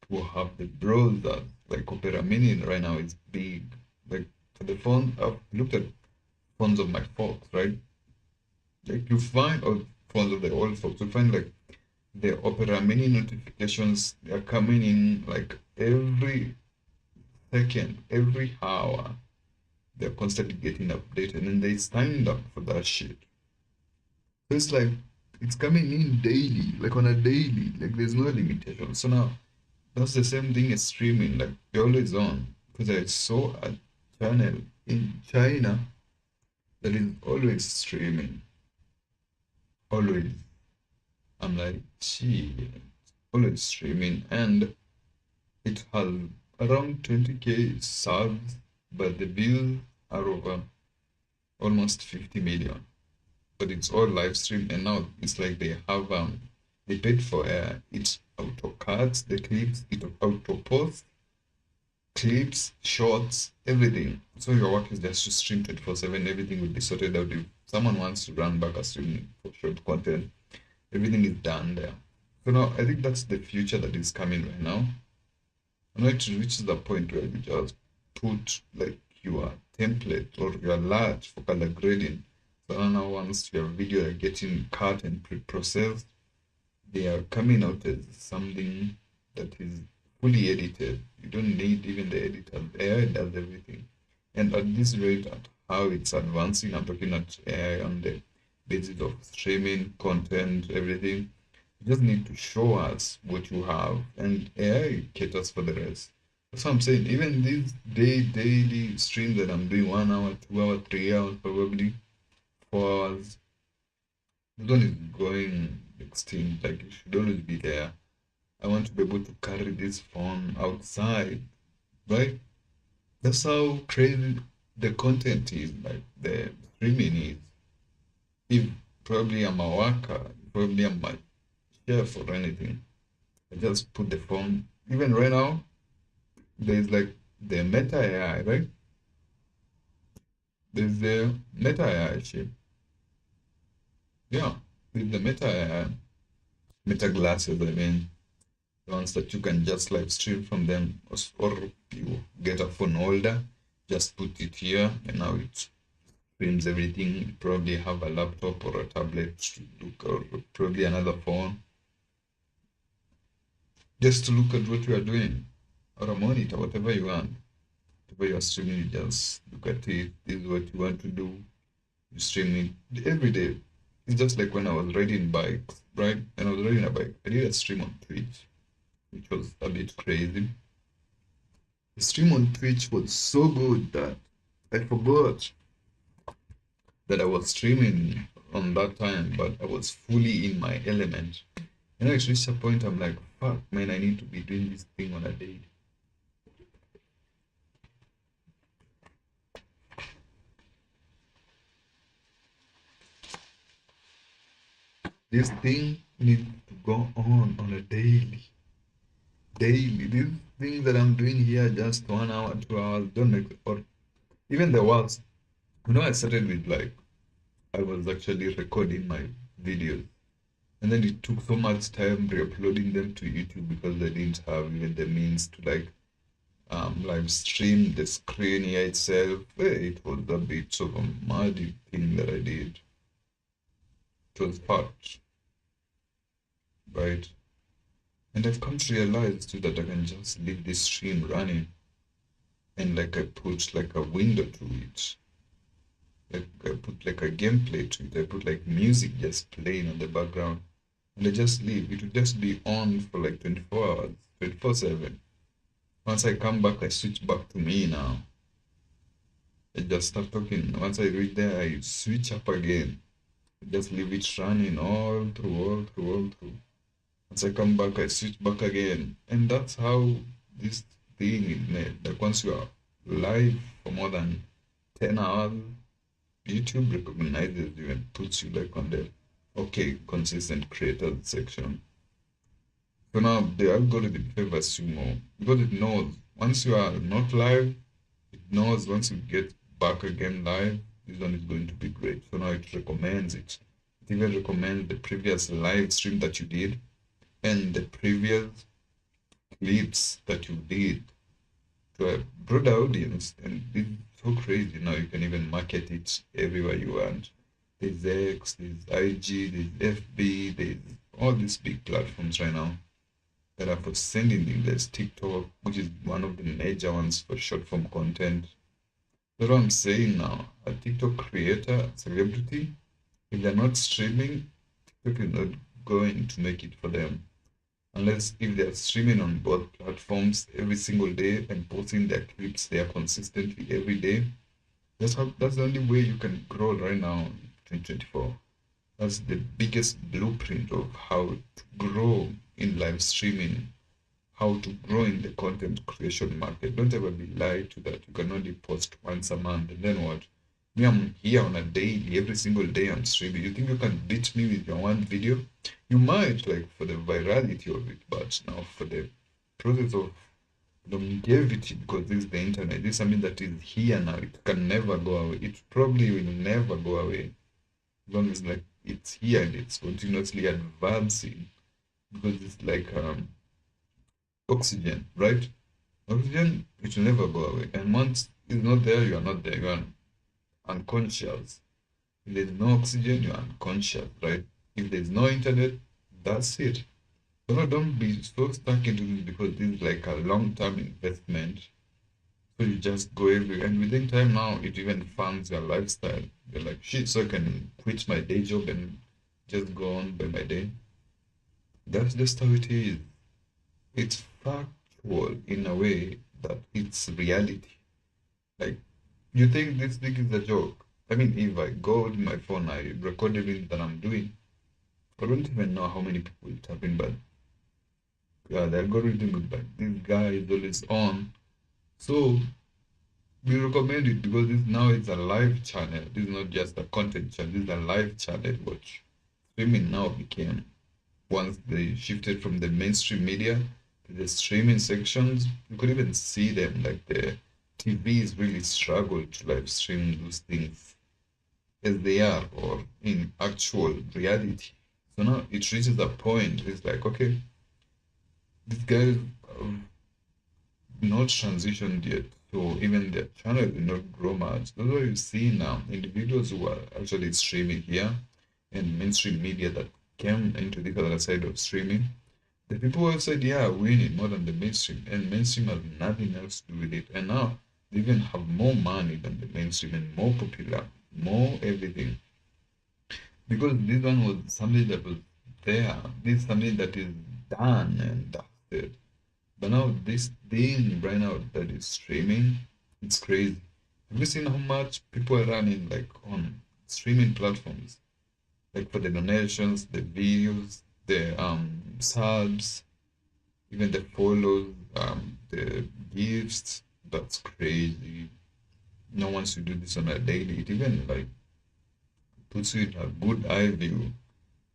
People have the browsers. Like Opera Mini right now is big. Like for the phone, I've looked at phones of my folks, right? Like you find, or phones of the old folks, you find like the Opera Mini notifications, they're coming in like every second, every hour. They're constantly getting updated and they signed up for that shit. So it's like it's coming in daily, like on a daily, like there's no limitation. So now that's the same thing as streaming, like you're always on. Because I saw a channel in China that is always streaming, always. I'm like, gee, always streaming, and it has around 20K subs, but the views are over almost 50 million. But it's all live stream, and now it's like they paid for it auto cuts the clips, it auto posts clips, shorts, everything. So your work is just to stream 24/7. Everything will be sorted out. If someone wants to run back a stream for short content, everything is done there. So now I think that's the future that is coming right now. And it reaches the point where you just put like your template or your large for color grading. So now once your video are getting cut and pre-processed, they are coming out as something that is fully edited. You don't need even the editor. AI does everything. And at this rate, at how it's advancing, I'm talking at AI on the basis of streaming, content, everything. You just need to show us what you have, and AI caters for the rest. That's what I'm saying. Even these daily streams that I'm doing, 1 hour, 2 hours, 3 hours, probably 4 hours, this one is going extinct. Like it should always be there. I want to be able to carry this phone outside, right? That's how crazy the content is, like the streaming is. If probably I'm a worker, probably I'm a chef or anything, I just put the phone. Even right now, there's like the Meta AI, right? There's the Meta AI shit. Yeah, there's the Meta AI, Meta glasses, I mean, the ones that you can just live stream from them, or you get a phone holder, just put it here, and now it streams everything. You probably have a laptop or a tablet to look, or probably another phone, just to look at what you are doing, or a monitor, whatever you want. Whatever you're streaming, you just look at it. This is what you want to do. You stream it every day. It's just like when I was riding bikes, right? When I was riding a bike, I did a stream on Twitch, which was a bit crazy. The stream on Twitch was so good that I forgot that I was streaming on that time, but I was fully in my element. And I reached a point I'm like, fuck, man, I need to be doing this thing on a daily. This thing needs to go on a daily. This thing that I'm doing here, just 1 hour, 2 hours, don't make, or even the worst. I started with like I was actually recording my videos. And then it took so much time re-uploading them to YouTube because they didn't have even the means to like live stream the screen here itself. It was a bit of a muddy thing that I did. It was hard, right? And I've come to realize too that I can just leave this stream running and like I put like a window to it. Like I put like a gameplay to it. I put like music just playing on the background. And I just leave. It will just be on for like 24 hours, 24/7. Once I come back, I switch back to me now. I just start talking. Once I reach there, I switch up again. I just leave it running all through, all through, all through. Once I come back, I switch back again. And that's how this thing is made. Like once you are live for more than 10 hours, YouTube recognizes you and puts you like on the okay, consistent creators section. So now the algorithm favors you more because it knows once you are not live, it knows once you get back again live, this one is going to be great. So now it recommends it. It even recommends the previous live stream that you did and the previous clips that you did to a broader audience. And this is so crazy. Now you can even market it everywhere you want. There's X, there's IG, there's FB, there's all these big platforms right now that are for sending things. There's TikTok, which is one of the major ones for short form content. That's what I'm saying now. A TikTok creator, celebrity, if they're not streaming, TikTok is not going to make it for them. Unless if they're streaming on both platforms every single day and posting their clips there consistently every day. That's the only way you can grow right now in 2024. That's the biggest blueprint of how to grow in live streaming, how to grow in the content creation market. Don't ever be lied to that you can only post once a month and then what? Me, I'm here on a daily, every single day I'm streaming. You think you can beat me with your one video? You might, like for the virality of it, but now for the process of longevity, because this is the internet, this is something that is here now. It can never go away. It probably will never go away. As long as like it's here and it's continuously advancing. Because it's like oxygen, right? Oxygen, it will never go away. And once it's not there, you are not there. You are unconscious. If there's no oxygen, you're unconscious, right? If there's no internet, that's it. So no, don't be so stuck into this because this is like a long-term investment. So you just go everywhere. And within time now, it even funds your lifestyle. You're like, shit, so I can quit my day job and just go on by my day. That's just how it is. It's factual in a way that it's reality. Like, you think this thing is a joke? I mean, if I go with my phone, I record everything that I'm doing. I don't even know how many people will tap in, but yeah, the algorithm is like this guy is always on. So we recommend it because this now it's a live channel. This is not just a content channel. This is a live channel. Watch streaming now became once they shifted from the mainstream media to the streaming sections. You could even see them like the TVs really struggle to live stream those things as they are or in actual reality. So now it reaches a point. It's like okay, these guys have not transitioned yet. So even their channel will not grow much. That's what you see now. Individuals who are actually streaming here and mainstream media that came into the other side of streaming. The people who said, yeah, we need more than the mainstream, and mainstream has nothing else to do with it. And now they even have more money than the mainstream and more popular, more everything. Because this one was something that was there. This is something that is done and dusted. But now this thing right now that is streaming, it's crazy. Have you seen how much people are running like on streaming platforms? Like for the donations, the videos, the subs, even the follows, the gifts. That's crazy. No one should do this on a daily. It even like puts you in a good eye view.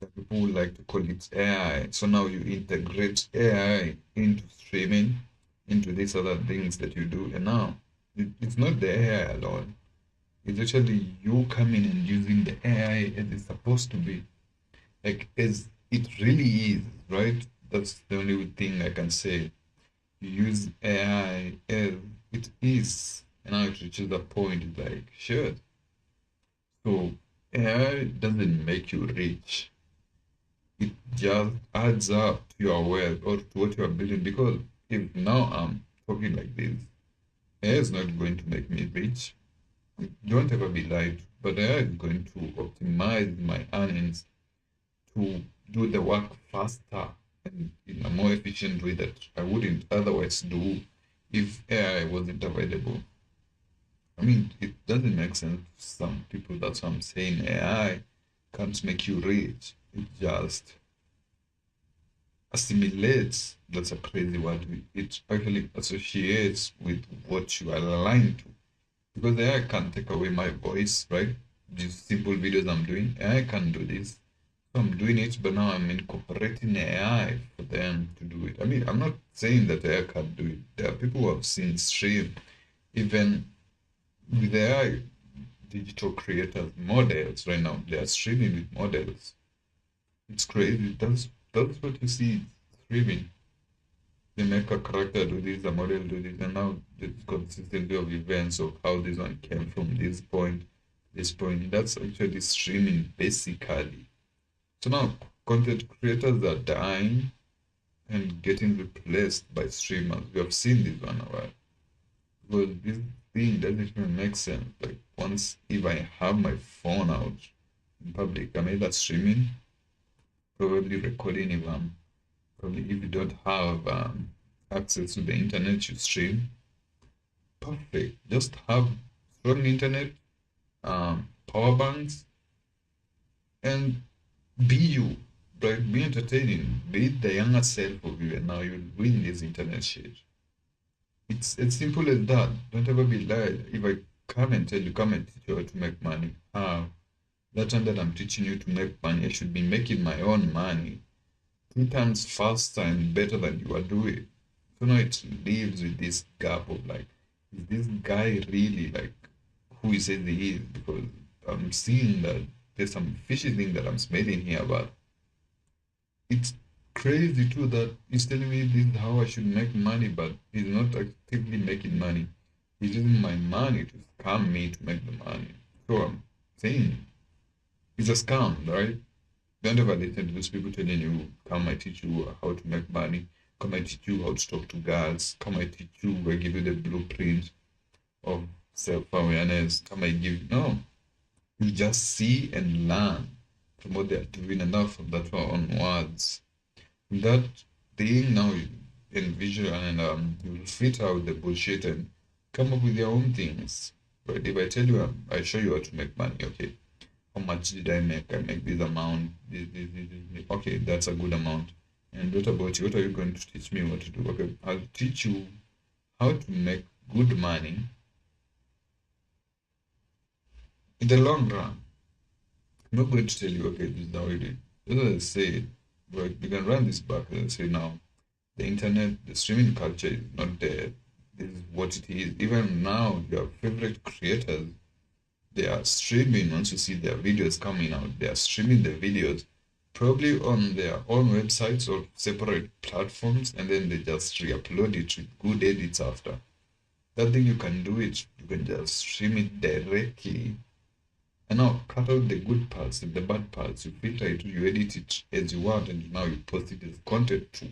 That people would like to call it AI. So now you integrate AI into streaming, into these other things that you do, and now it's not the AI alone. It's actually you coming and using the AI as it's supposed to be, like as it really is, right? That's the only thing I can say. You use AI as it is, and now it reaches a point like, sure. So AI doesn't make you rich. It just adds up to your wealth or to what you are building. Because if now I'm talking like this, AI is not going to make me rich. Don't ever be lied to, but AI is going to optimize my earnings to do the work faster and in a more efficient way that I wouldn't otherwise do if AI wasn't available. I mean, it doesn't make sense to some people. That's what I'm saying. AI can't make you rich. It just assimilates. That's a crazy word. It actually associates with what you are aligned to. Because AI can't take away my voice, right? These simple videos I'm doing, AI can do this. So I'm doing it, but now I'm incorporating AI for them to do it. I mean, I'm not saying that AI can't do it. There are people who have seen stream, even with AI digital creators, models right now. They are streaming with models. It's crazy. That's what you see streaming. They make a character do this, a model do this, and now the consistency of events of how this one came from this point. That's actually streaming basically. So now content creators are dying and getting replaced by streamers. We have seen this one a while. Because this thing doesn't even make sense. Like once if I have my phone out in public, I'm either streaming, probably recording if I'm probably if you don't have access to the internet, you stream. Perfect. Just have strong internet, power banks, and be you, right? Be entertaining. Be the younger self of you, and now you'll win this internet shit. It's as simple as that. Don't ever be lied. If I come and tell you, come and teach you how to make money, how? That time that I'm teaching you to make money, I should be making my own money 3 times faster and better than you are doing. So now it leaves with this gap of like, is this guy really like who he says he is? Because I'm seeing that there's some fishy thing that I'm smelling here, but it's crazy too that he's telling me this is how I should make money, but he's not actively making money. He's using my money to scam me to make the money. So I'm saying it's a scam, right? Don't ever listen to those people telling you, come I teach you how to make money, come I teach you how to talk to girls, come I teach you, I give you the blueprint of self-awareness, come I give no. You just see and learn from what they're doing and now from that one onwards. That thing now you envision and you fit out the bullshit and come up with your own things. But if I tell you, I show you how to make money, okay. How much did I make? I make this amount. This. Okay, that's a good amount. And what about you? What are you going to teach me what to do? Okay, I'll teach you how to make good money in the long run. I'm not going to tell you, okay, this is how you do it. Just as I say, but you can run this back and say now, the internet, the streaming culture is not dead. This is what it is. Even now, your favorite creators, they are streaming. Once you see their videos coming out, they are streaming the videos probably on their own websites or separate platforms, and then they just re-upload it with good edits after. That thing you can do it, you can just stream it directly. And now cut out the good parts and the bad parts. You filter it, you edit it as you want, and now you post it as content too.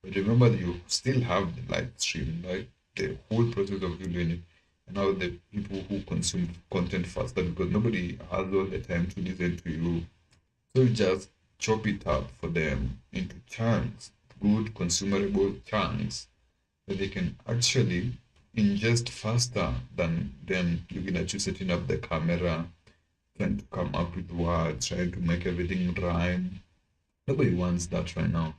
But remember that you still have the live stream, right? The whole process of you doing it. And now the people who consume content faster because nobody has all the time to listen to you. So you just chop it up for them into chunks, good consumable chunks that they can actually ingest faster than them looking at you setting up the camera, trying to come up with words, trying to make everything rhyme. Nobody wants that right now.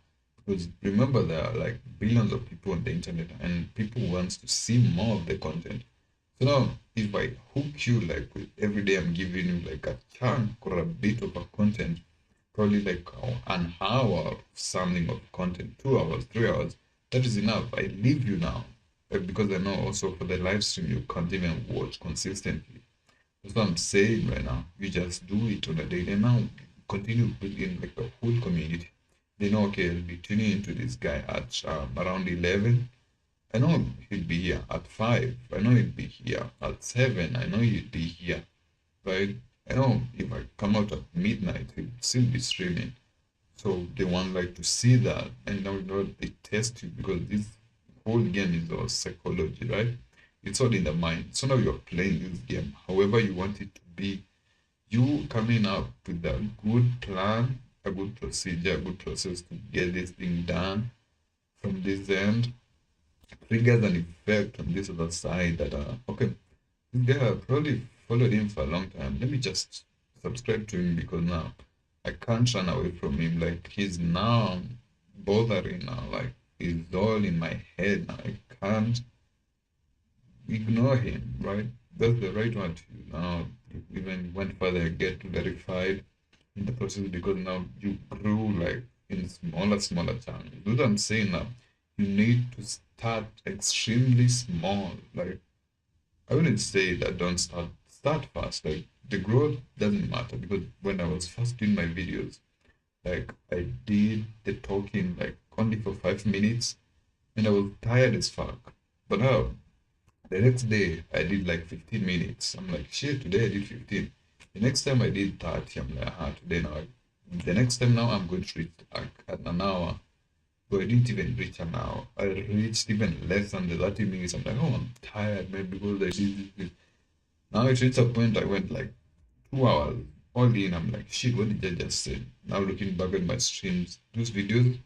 Because remember, there are like billions of people on the internet and people wants to see more of the content. So now, if I hook you like with every day I'm giving you like a chunk or a bit of a content, probably like an hour of something of content, 2 hours, 3 hours, that is enough. I leave you now. Because I know also for the live stream you can't even watch consistently. That's what I'm saying right now. You just do it on a daily. And now continue building like a whole community. They know, okay, I'll be tuning into this guy at around 11. I know he'll be here at 5. I know he'll be here at 7. I know he'll be here, right? I know if I come out at midnight, he'll still be streaming. So they want like to see that, and now they test you because this whole game is all psychology, right? It's all in the mind. So now you're playing this game however you want it to be. You coming up with a good plan, a good procedure, a good process to get this thing done from this end triggers an effect on this other side that okay, this guy have probably followed him for a long time. Let me just subscribe to him because now I can't run away from him. Like he's now bothering now. Like he's all in my head now. I can't ignore him, right? That's the right one to you now. You even went further, get verified in the process because now you grew like in smaller channels. Do what I'm saying now. You need to start extremely small. Like I wouldn't say that don't start fast. Like the growth doesn't matter because when I was first doing my videos, like I did the talking like only for 5 minutes and I was tired as fuck. But now the next day I did like 15 minutes. I'm like, shit, today I did 15. The next time I did 30. I'm like, today now. The next time now I'm going to reach like an hour. But I didn't even reach an hour. I reached even less than the 30 minutes. I'm like, oh, I'm tired, man, because I did this. Now it reached a point I went like 2 hours all in. I'm like, shit, what did I just say? Now looking back at my streams, those videos,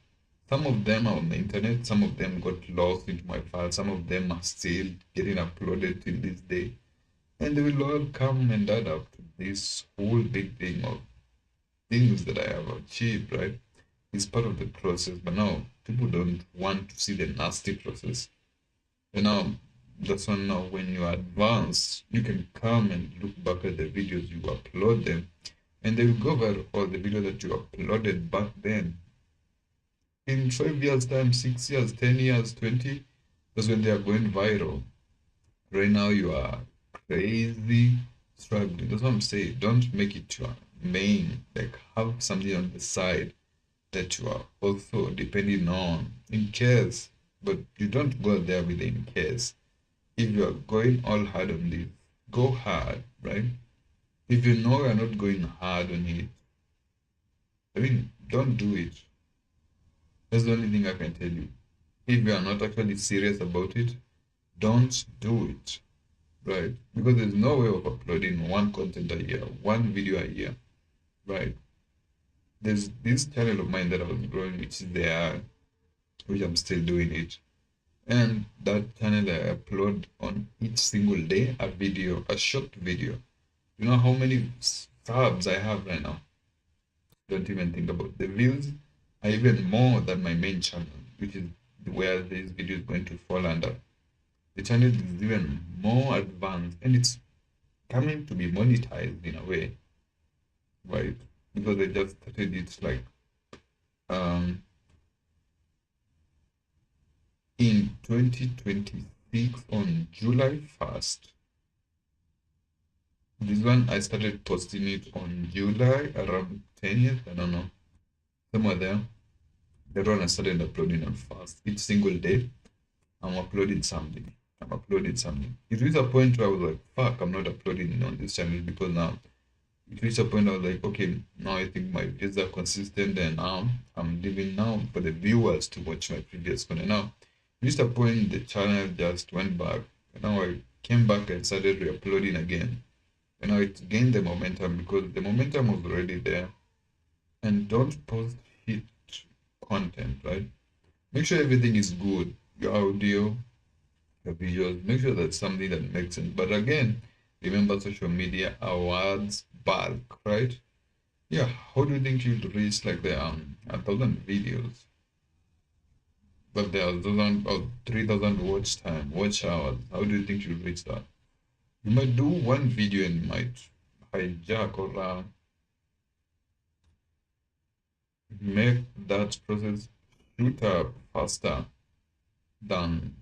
some of them are on the internet, some of them got lost into my file, some of them are still getting uploaded till this day. And they will all come and add up to this whole big thing of things that I have achieved, right? It's part of the process, but now people don't want to see the nasty process. And now that's when now when you advance, you can come and look back at the videos you upload them, and they will go over all the videos that you uploaded back then. In 5 years' time, 6 years, 10 years, 20, that's when they are going viral. Right now you are crazy struggling. That's what I'm saying. Don't make it your main. Like have something on the side that you are also depending on in case, but you don't go there with in case. If you are going all hard on this, go hard, right? If you know you're not going hard on it, I mean, don't do it. That's the only thing I can tell you. If you are not actually serious about it, don't do it, right? Because there's no way of uploading one content a year, one video a year, right? There's this channel of mine that I was growing, which is there, which I'm still doing it. And that channel I upload on each single day a video, a short video. You know how many subs I have right now? Don't even think about the views are even more than my main channel, which is where this video is going to fall under. The channel is even more advanced and it's coming to be monetized in a way, right? Because I just started it like um in 2026 on July 1st. This one I started posting it on July around 10th, I don't know, somewhere there. That one I started uploading on fast. Each single day, I'm uploading something. I'm uploading something. It reached a point where I was like, fuck, I'm not uploading on this channel because now it reached a point I was like, okay, now I think my videos are consistent and now I'm leaving now for the viewers to watch my previous content. Now, it reached a point the channel just went back. And now I came back and started re-uploading again. And now it gained the momentum because the momentum was already there. And don't post hit content, right? Make sure everything is good. Your audio, your visuals, make sure that's something that makes sense. But again, remember social media awards bulk, right? Yeah, how do you think you'll reach like the 1,000 videos? But there are 1,000 or 3,000 watch hours. How do you think you'll reach that? You might do one video and might hijack or make that process shoot up faster than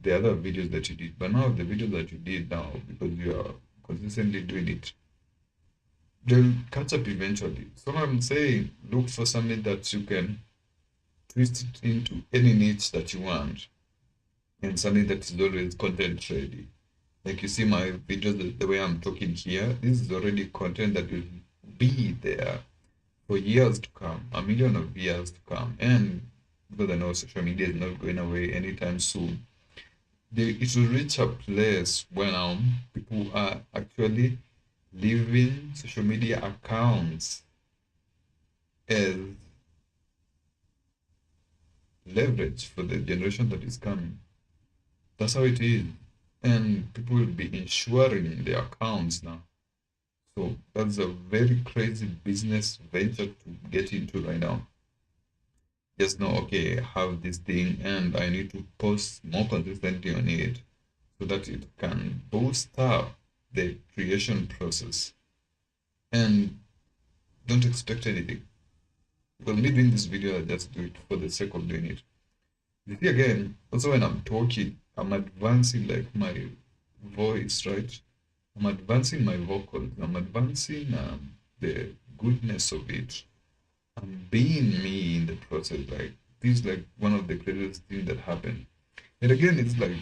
the other videos that you did. But now the videos that you did now, because you are consistently doing it, they'll catch up eventually. So I'm saying look for something that you can twist it into any niche that you want, and something that is always content ready. Like you see my videos, the way I'm talking here, this is already content that will be there for years to come, a million of years to come. And because I know social media is not going away anytime soon, it will reach a place where people are actually leaving social media accounts as leverage for the generation that is coming. That's how it is. And people will be insuring their accounts now. So that's a very crazy business venture to get into right now. Just know, okay, I have this thing and I need to post more consistently on it so that it can boost up the creation process. And don't expect anything. Because me doing this video, I just do it for the sake of doing it. You see, again, also when I'm talking, I'm advancing like my voice, right? I'm advancing my vocals. I'm advancing the goodness of it. I'm being me in the process. Like this is like one of the craziest things that happened. And again, it's like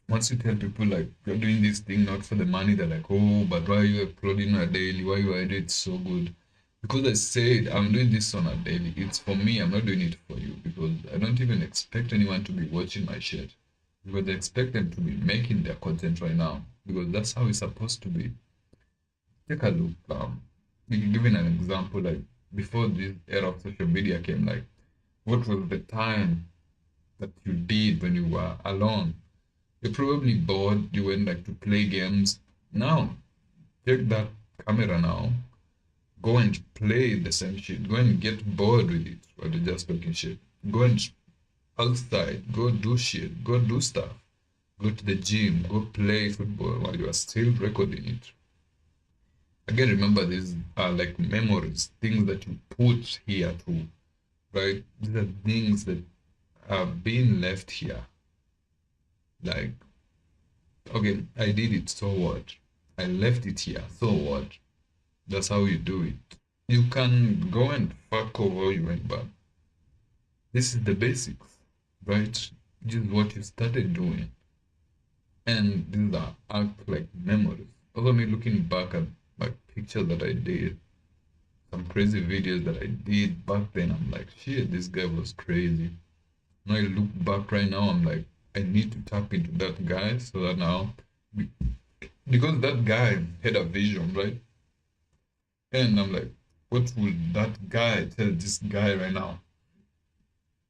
once you tell people like you're doing this thing not for the money, they're like, oh, but why are you uploading on a daily? Why you are doing it so good? Because I said I'm doing this on a daily. It's for me. I'm not doing it for you because I don't even expect anyone to be watching my shit. Because I expect them to be making their content right now. Because that's how it's supposed to be. Take a look. Giving an example, like before this era of social media came, like what was the time that you did when you were alone? You're probably bored. You went like to play games. Now, take that camera now. Go and play the same shit. Go and get bored with it while you're just talking shit. Go and outside. Go do shit. Go do stuff. Go to the gym. Go play football while you are still recording it. Again, remember these are like memories, things that you put here too, right? These are things that are being left here. Like, okay, I did it, so what? I left it here, so what? That's how you do it. You can go and fuck over you went back. This is the basics, right? This is what you started doing. And these are act like memories. Also, me looking back at my pictures that I did, some crazy videos that I did back then, I'm like, shit, this guy was crazy. Now I look back right now, I'm like, I need to tap into that guy so that now, because that guy had a vision, right? And I'm like, what would that guy tell this guy right now?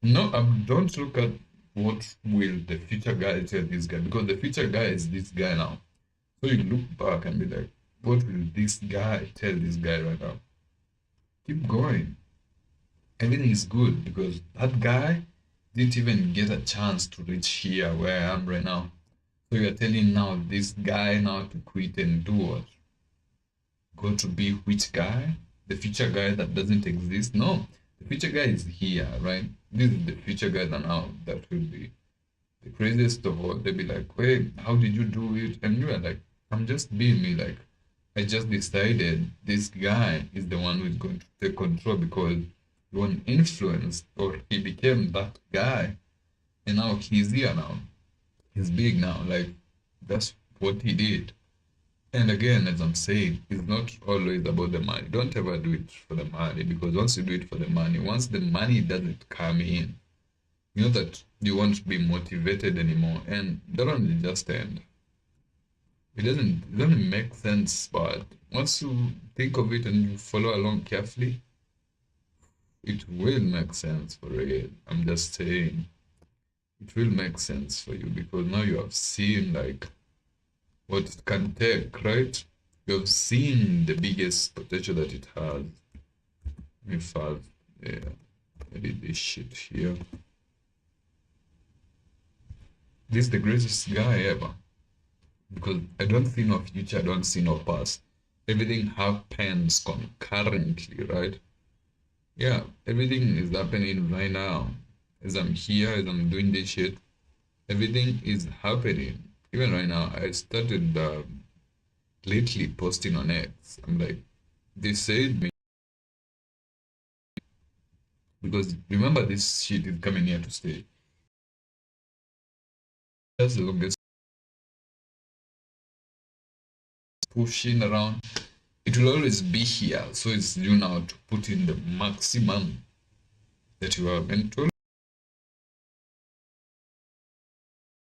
No, don't look at what will the future guy tell this guy, because the future guy is this guy now. So you look back and be like, what will this guy tell this guy right now? Keep going. Everything is good because that guy didn't even get a chance to reach here where I am right now. So you're telling now this guy now to quit and do what? Go to be which guy? The future guy that doesn't exist? No, the future guy is here, right? This is the future guy that now that will be the craziest of all. They'll be like, wait, how did you do it? And you are like, I'm just being me. Like, I just decided this guy is the one who is going to take control because he was influenced or he became that guy. And now he's here now. He's big now. Like, that's what he did. And again, as I'm saying, it's not always about the money. Don't ever do it for the money because once you do it for the money, once the money doesn't come in, you know that you won't be motivated anymore, and that will just end. It doesn't make sense, but once you think of it and you follow along carefully, it will make sense for real. I'm just saying, it will make sense for you because now you have seen like what it can take, right? You have seen the biggest potential that it has. In fact, yeah, I did this shit here. This is the greatest guy ever. Because I don't see no future, I don't see no past. Everything happens concurrently, right? Yeah, everything is happening right now. As I'm here, as I'm doing this shit, everything is happening. Even right now, I started lately posting on X. I'm like, they said me because remember this shit is coming here to stay. That's the longest pushing around. It will always be here. So it's you now to put in the maximum that you are meant to.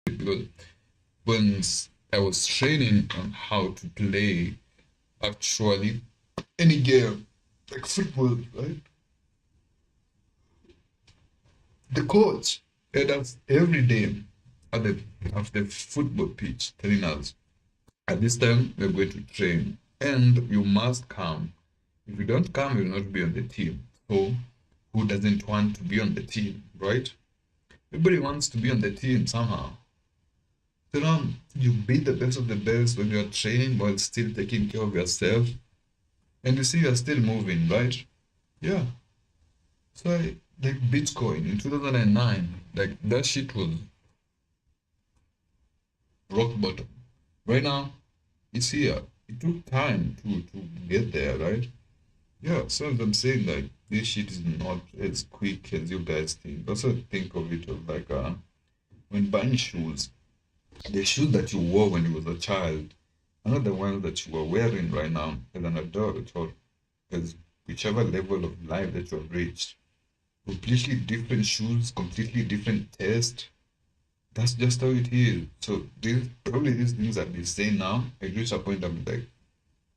Because when I was training on how to play actually any game like football, right? The coach had us every day at the football pitch telling us at this time we're going to train and you must come. If you don't come, you'll not be on the team. So who doesn't want to be on the team, right? Everybody wants to be on the team somehow. So now you beat the best of the best when you're training while still taking care of yourself. And you see you're still moving, right? Yeah. So like Bitcoin in 2009, like that shit was rock bottom. Right now, it's here. It took time to get there, right? Yeah, so I'm saying like this shit is not as quick as you guys think. Also think of it as like when buying shoes, the shoes that you wore when you was a child are not the ones that you are wearing right now as an adult or as whichever level of life that you have reached. Completely different shoes, completely different taste. That's just how it is. So these things that they say now, I reach a point I'm like,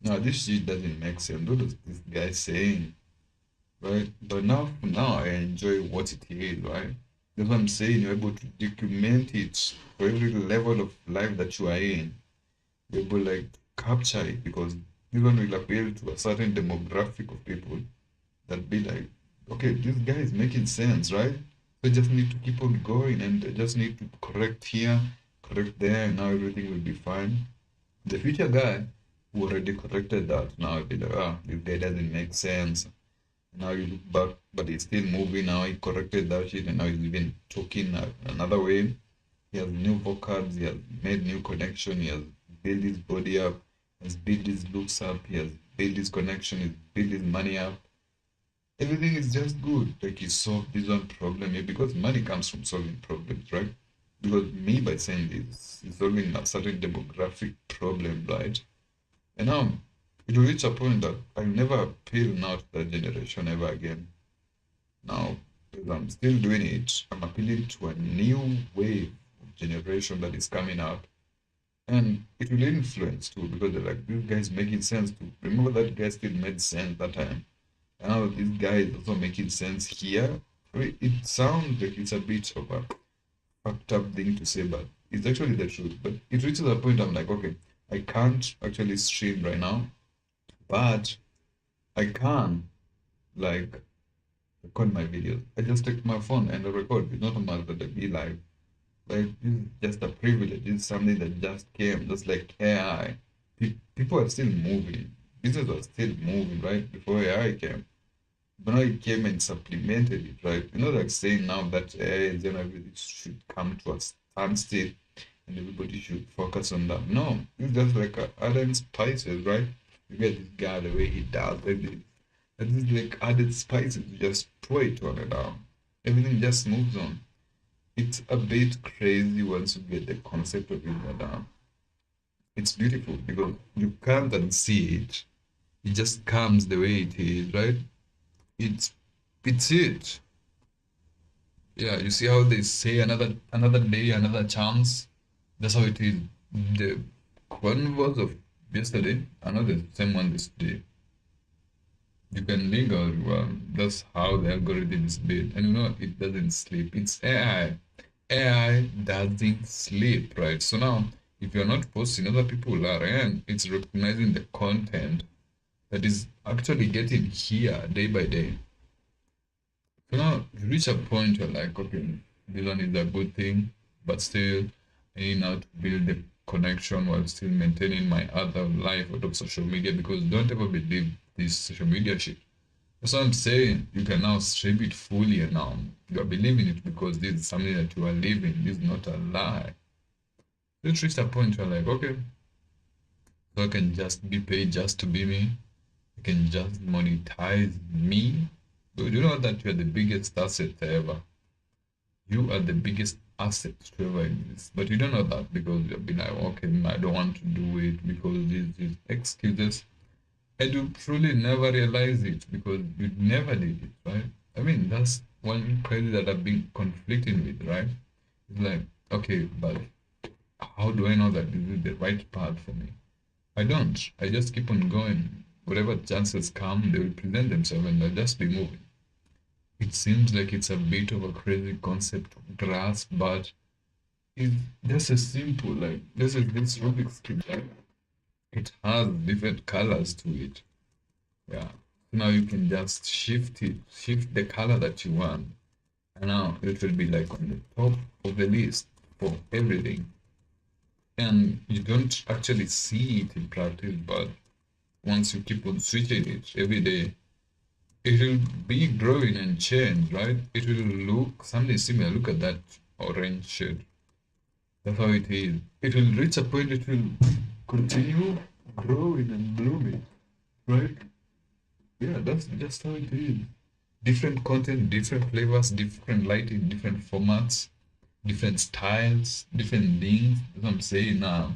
no, this shit doesn't make sense. What is this guy saying? Right? But now I enjoy what it is, right? That's what I'm saying. You're able to document it for every level of life that you are in. You're able like capture it because this one will appeal to a certain demographic of people that be like, okay, this guy is making sense, right? So I just need to keep on going and I just need to correct here, correct there, and now everything will be fine. The future guy who already corrected that now will be like, this guy doesn't make sense. Now you look back, but he's still moving now. He corrected that shit and now he's even talking another way. He has new vocabs, he has made new connection, he has built his body up, he has built his looks up, he has built his connection, he's built his money up. Everything is just good. Like he solved this one problem here because money comes from solving problems, right? Because me by saying this is solving a certain demographic problem, right? And now it will reach a point that I never appeal now to that generation ever again. Now, because I'm still doing it, I'm appealing to a new wave of generation that is coming out. And it will influence too, because they're like, this guy's making sense too. Remember that guy still made sense that time. And now this guy is also making sense here. I mean, it sounds like it's a bit of a fucked up thing to say, but it's actually the truth. But it reaches a point I'm like, okay, I can't actually stream right now, but I can like record my videos. I just take my phone and I record. It's not a matter that I be live. Like this is just a privilege. This is something that just came, just like AI. People are still moving. Business was still moving right before AI came. But now it came and supplemented it, right? You know, like saying now that AI is everything should come to a standstill and everybody should focus on that. No, it's just like adding spices, right? You get this guy the way he does it. And it's like added spices, you just pour it on it down. Everything just moves on. It's a bit crazy once you get the concept of it, but it's beautiful because you can't unsee it. It just comes the way it is, right? It's it's it. Yeah, you see how they say another day, another chance. That's how it is. The one was of yesterday, another same one this day. You can link or that's how the algorithm is built. And you know it doesn't sleep. It's AI. AI doesn't sleep, right? So now if you're not posting, other people are, and it's recognizing the content that is actually getting here day by day. So now you reach a point where like, okay, this one is a good thing, but still I need now to build the connection while still maintaining my other life out of social media because don't ever believe this social media shit. That's what I'm saying. You can now stream it fully and now you are believing it because this is something that you are living. This is not a lie. You reach a point where like, okay, So I can just be paid just to be me. I can just monetize me. But you know that you are the biggest asset ever. You are the biggest asset to ever exist. But you don't know that because you've been like, okay, I don't want to do it because these excuses. And you truly never realize it because you never did it, right? I mean, that's one crazy that I've been conflicting with, right? It's like, okay, but how do I know that this is the right path for me? I don't. I just keep on going. Whatever chances come, they will present themselves and I'll just be moving. It seems like it's a bit of a crazy concept to grasp, but it's just a simple, like, this is this Rubik's Cube, right? It has different colors to it. Yeah. Now you can just shift the color that you want. And now it will be like on the top of the list for everything. And you don't actually see it in practice, but once you keep on switching it every day, it will be growing and change, right? It will look something similar. Look at that orange shade. That's how it is. It will reach a point, it will continue growing and blooming, right? Yeah, that's just how it is. Different content, different flavors, different lighting, different formats, different styles, different things. As I'm saying now,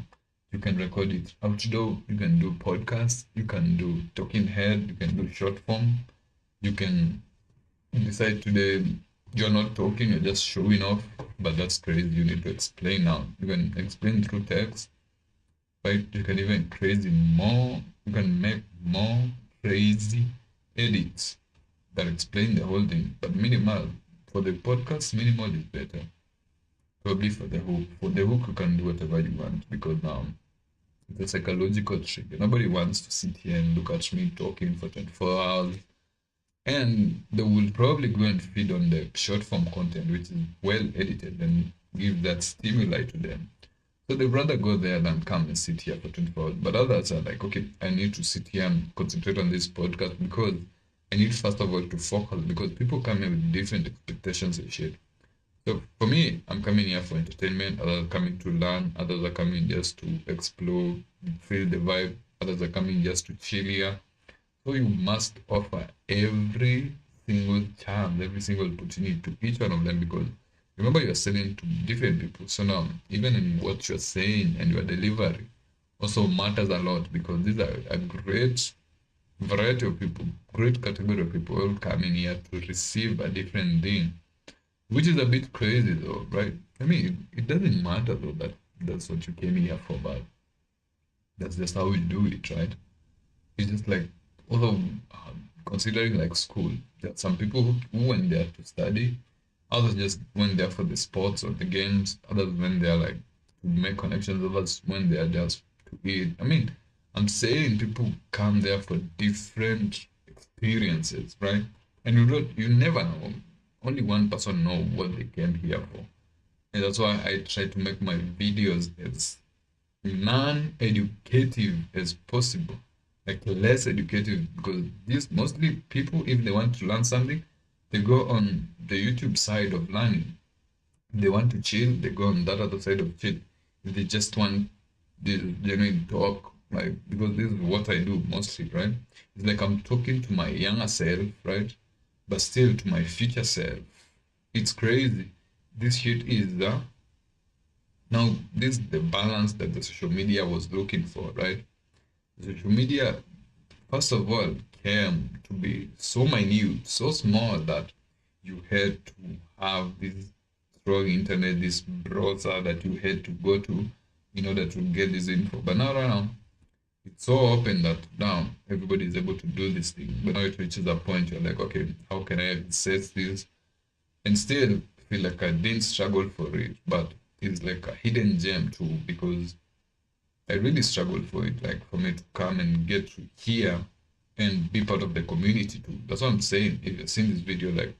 you can record it outdoor, you can do podcasts, you can do talking head, you can do short form, you can decide today you're not talking, you're just showing off, but that's crazy. You need to explain now. You can explain through text, right? You can even crazy more, you can make more crazy edits that explain the whole thing. But minimal for the podcast, minimal is better. Probably for the hook. For the hook, you can do whatever you want because now it's a psychological trigger. Nobody wants to sit here and look at me talking for 24 hours. And they will probably go and feed on the short form content, which is well edited and give that stimuli to them. So they'd rather go there than come and sit here for 24 hours. But others are like, okay, I need to sit here and concentrate on this podcast because I need, first of all, to focus because people come in with different expectations and shit. So for me, I'm coming here for entertainment. Others are coming to learn. Others are coming just to explore, feel the vibe. Others are coming just to chill here. So you must offer every single chance, every single opportunity to each one of them because remember you're selling to different people. So now even in what you're saying and your delivery also matters a lot because these are a great variety of people, great category of people all coming here to receive a different thing. Which is a bit crazy though, right? I mean it doesn't matter though that that's what you came here for, but that's just how we do it, right? It's just like although considering like school, there are some people who went there to study, others just went there for the sports or the games, others went there like to make connections, others went there just to eat. I mean, I'm saying people come there for different experiences, right? And you never know. Only one person know what they came here for. And that's why I try to make my videos as non-educative as possible, like less educative, because these mostly people, if they want to learn something, they go on the YouTube side of learning. If they want to chill, they go on that other side of chill. If they just want the genuine talk, like because this is what I do mostly, right? It's like I'm talking to my younger self, right? But still to my future self. It's crazy. This shit is now this is the balance that the social media was looking for, right? Social media, first of all, came to be so minute, so small that you had to have this strong internet, this browser that you had to go to in order to get this info. But now, right now, it's so open that now everybody is able to do this thing. But now it reaches a point you're like, okay, how can I access this? And still feel like I didn't struggle for it, but it's like a hidden gem too because I really struggled for it, like for me to come and get to here and be part of the community too. That's what I'm saying. If you've seen this video, like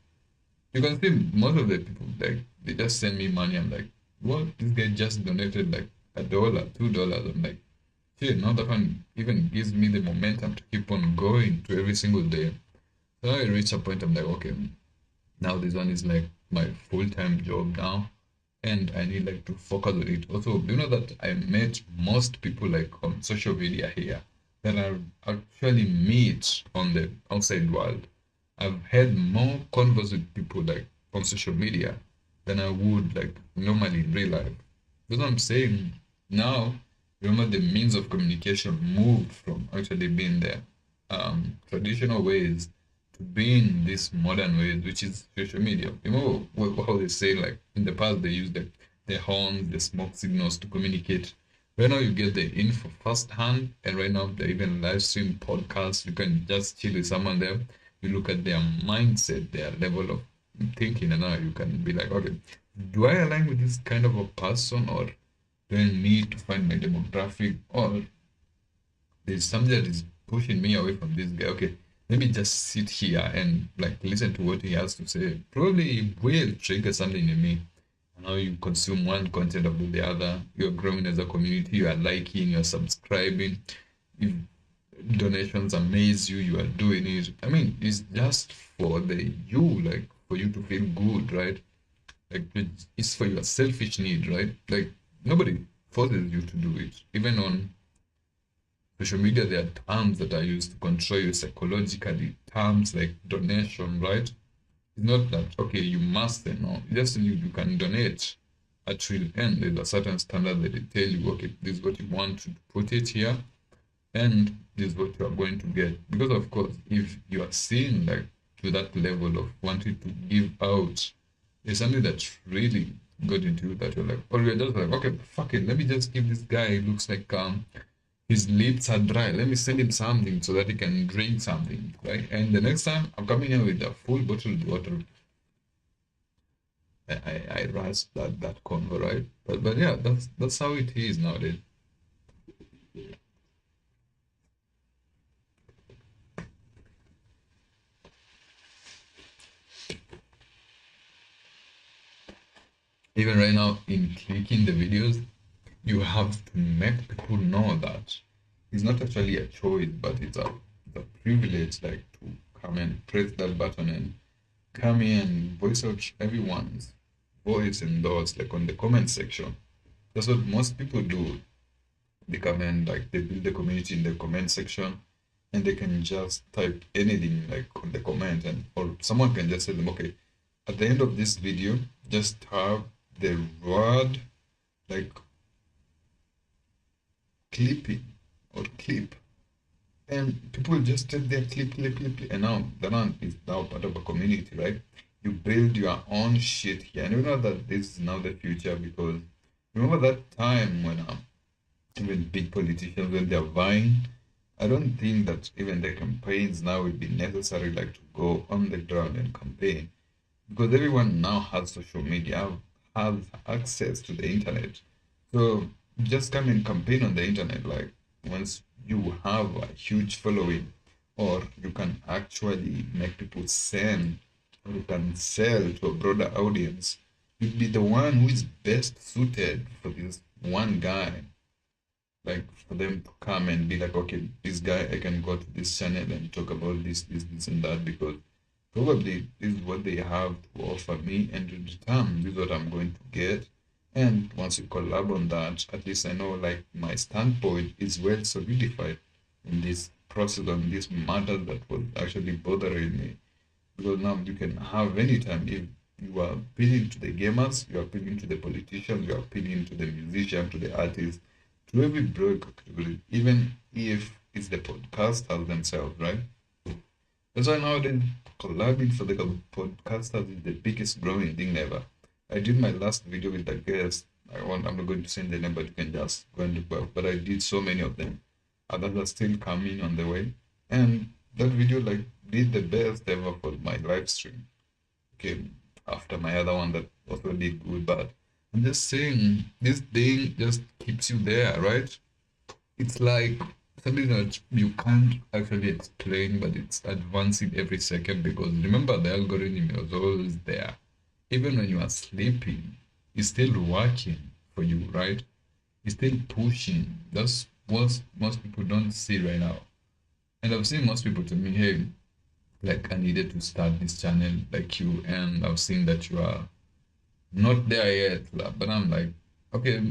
you can see most of the people like they just send me money. I'm like, what? This guy just donated like $1, $2. I'm like, shit, now that one even gives me the momentum to keep on going to every single day. So I reach a point I'm like, okay, now this one is like my full-time job now. and I need like to focus on it. Also, do you know that I met most people like on social media here that I actually meet on the outside world. I've had more converse with people like on social media than I would like normally in real life. That's what I'm saying. Now, remember the means of communication moved from actually being the traditional ways to being these modern ways, which is social media. You know how they say like in the past they used the horns, the smoke signals to communicate. Right now you get the info firsthand, and right now they even live stream podcasts. You can just chill with someone there. You look at their mindset, their level of thinking, and now you can be like, okay, do I align with this kind of a person, or do I need to find my demographic, or there's something that is pushing me away from this guy? Okay, let me just sit here and like listen to what he has to say. Probably it will trigger something in me. Now you consume one content after the other. You're growing as a community. You are liking. You are subscribing. If donations amaze you, you are doing it. I mean, it's just for the you, like for you to feel good, right? Like it's for your selfish need, right? Like nobody forces you to do it. Even on social media, there are terms that are used to control you psychologically. Terms like donation, right? It's not that okay, you must say no. Just you can donate at will end. There's a certain standard that they tell you, okay, this is what you want to put it here, and this is what you are going to get. Because of course, if you are seeing like to that level of wanting to give out, there's something that really got into you that you're like, or you're just like, okay, fuck it, let me just give this guy looks like his lips are dry. Let me send him something so that he can drink something, right? And the next time I'm coming in with a full bottle of water, I rush that convo, right? But yeah, that's how it is nowadays. Even right now, in clicking the videos, you have to make people know that it's not actually a choice, but it's a privilege, like to come and press that button and come in and voice out everyone's voice and thoughts, like on the comment section. That's what most people do. They come and like they build the community in the comment section, and they can just type anything like on the comment, and or someone can just tell them, okay, at the end of this video, just have the word like clipping or clip, and people just take their clip, and now that one is now part of a community, right? You build your own shit here, and you know that this is now the future, because remember that time when even big politicians when they're vying, I don't think that even the campaigns now would be necessary like to go on the ground and campaign, because everyone now has social media, has access to the internet. So just come and campaign on the internet. Like once you have a huge following, or you can actually make people send, or you can sell to a broader audience, you'd be the one who is best suited for this one guy, like for them to come and be like, okay, this guy, I can go to this channel and talk about this, and that, because probably this is what they have to offer me, and in return, this is what I'm going to get. And once you collab on that, at least I know like my standpoint is well solidified in this process, on this matter that was actually bothering me. Because now you can have anytime, if you are appealing to the gamers, you are appealing to the politicians, you are appealing to the musician, to the artist, to every broad category, even if it's the podcasters themselves, right? That's why nowadays collabing for the podcasters is the biggest growing thing ever. I did my last video with the guest. I'm not going to send the name, but you can just go and look back. But I did so many of them. Others are still coming on the way. And that video like did the best ever for my live stream. Okay, after my other one that also did good, but I'm just saying this thing just keeps you there, right? It's like something that you can't actually explain, but it's advancing every second, because remember the algorithm is always there. Even when you are sleeping, it's still working for you, right? It's still pushing. That's what most people don't see right now. And I've seen most people to me, hey, like I needed to start this channel like you, and I've seen that you are not there yet, but I'm like, okay,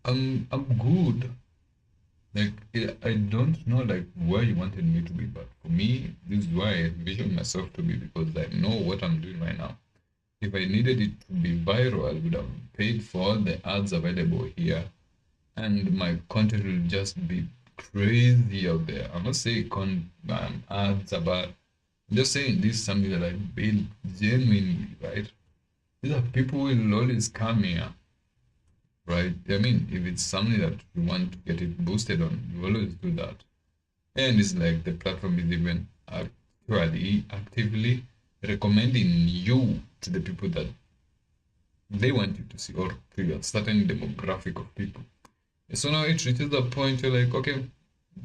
I'm good. Like I don't know like where you wanted me to be, but for me, this is where I envision myself to be because I know what I'm doing right now. If I needed it to be viral, I would have paid for all the ads available here, and my content will just be crazy out there. I'm not saying ads about. I'm just saying this is something that I build genuinely, right? These are people who will always come here, right? I mean, if it's something that you want to get it boosted on, you always do that. And it's like the platform is even actually actively recommending you to the people that they want you to see or to a certain demographic of people. So now it reaches the point you're like, okay,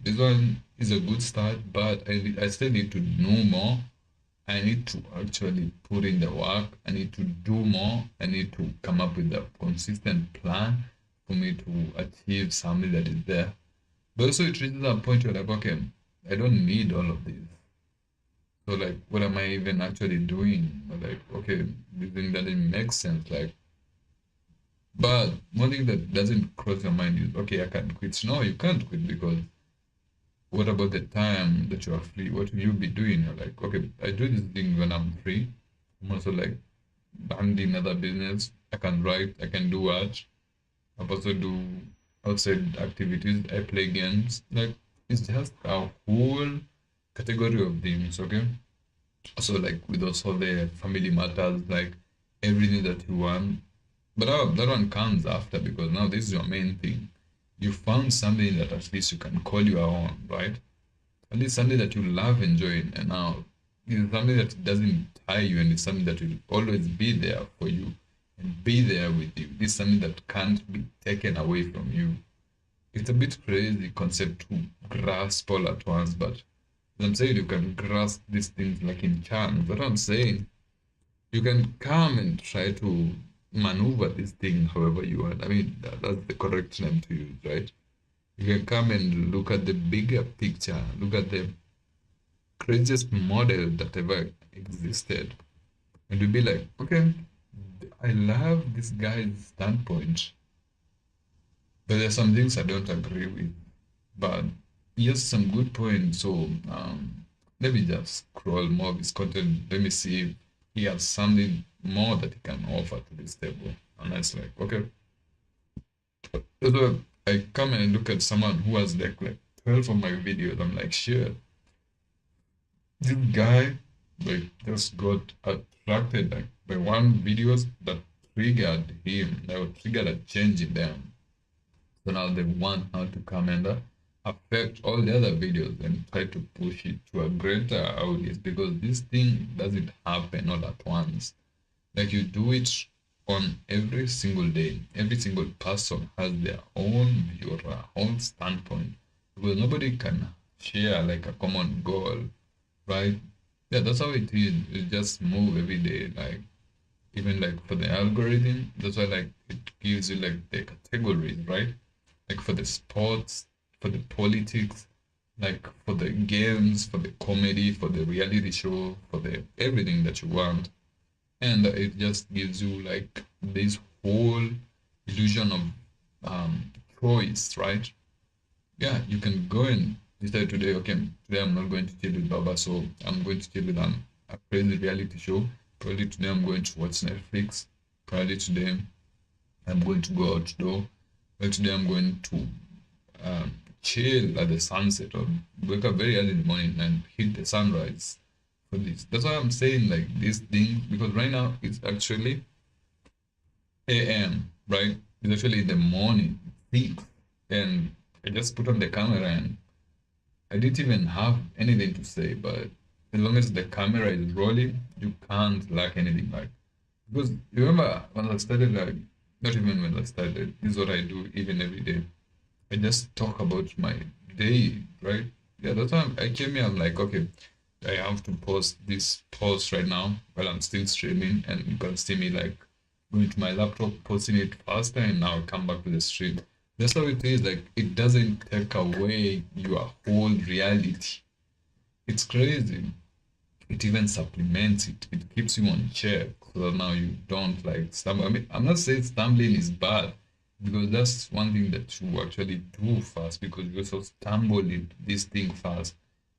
this one is a good start, but I still need to know more. I need to actually put in the work. I need to do more. I need to come up with a consistent plan for me to achieve something that is there. But also it reaches a point you're like, okay, I don't need all of this. So like, what am I even actually doing? Or like, okay, this thing doesn't make sense. Like, but one thing that doesn't cross your mind is, okay, I can quit. No, you can't quit because what about the time that you are free? What will you be doing? You're like, okay, I do this thing when I'm free. I'm also like handling another business. I can write, I can do art. I also do outside activities. I play games. Like it's just a whole category of things, okay? So like with also the family matters, like everything that you want. But that one comes after because now this is your main thing. You found something that at least you can call your own, right? At least something that you love enjoying, and now it's something that doesn't tie you, and it's something that will always be there for you and be there with you. This is something that can't be taken away from you. It's a bit crazy concept to grasp all at once, but I'm saying you can grasp these things like in chance. What I'm saying, you can come and try to maneuver this thing however you want. I mean, that's the correct name to use, right? You can come and look at the bigger picture, look at the craziest model that ever existed, and you'll be like, okay, I love this guy's standpoint, but there's some things I don't agree with. But he has some good points, so let me just scroll more of his content. Let me see if he has something more that he can offer to this table. And it's like, okay. So I come and look at someone who has like 12 of my videos. I'm like, shit, this guy like just got attracted like by one videos that triggered him, that would trigger a change in them. So now they want now to come and affect all the other videos and try to push it to a greater audience because this thing doesn't happen all at once. Like you do it on every single day. Every single person has their own view or own standpoint because nobody can share like a common goal, right? Yeah, that's how it is. It just move every day. Like even like for the algorithm, that's why like it gives you like the categories, right? Like for the sports, for the politics, like for the games, for the comedy, for the reality show, for the everything that you want. And it just gives you like this whole illusion of choice, right? Yeah, you can go and decide today, okay, today I'm not going to chill with Baba, so I'm going to chill with a crazy reality show. Probably today I'm going to watch Netflix. Probably today I'm going to go outdoor. But today I'm going to chill at the sunset or wake up very early in the morning and hit the sunrise for this. That's why I'm saying like this thing because right now it's actually AM, right? It's actually in the morning, 6, and I just put on the camera and I didn't even have anything to say, but as long as the camera is rolling, you can't lack anything. Like because you remember when I started, like not even when I started, this is what I do even every day. I just talk about my day, right? Yeah, that's why I came here. I'm like, okay, I have to post this post right now while I'm still streaming, and you can see me like going to my laptop, posting it faster, and now come back to the stream. That's how it is. Like, it doesn't take away your whole reality. It's crazy. It even supplements it. It keeps you on check. so that now you don't like stumble. I mean, I'm not saying stumbling is bad, because that's one thing that you actually do fast, because you also stumble into this thing fast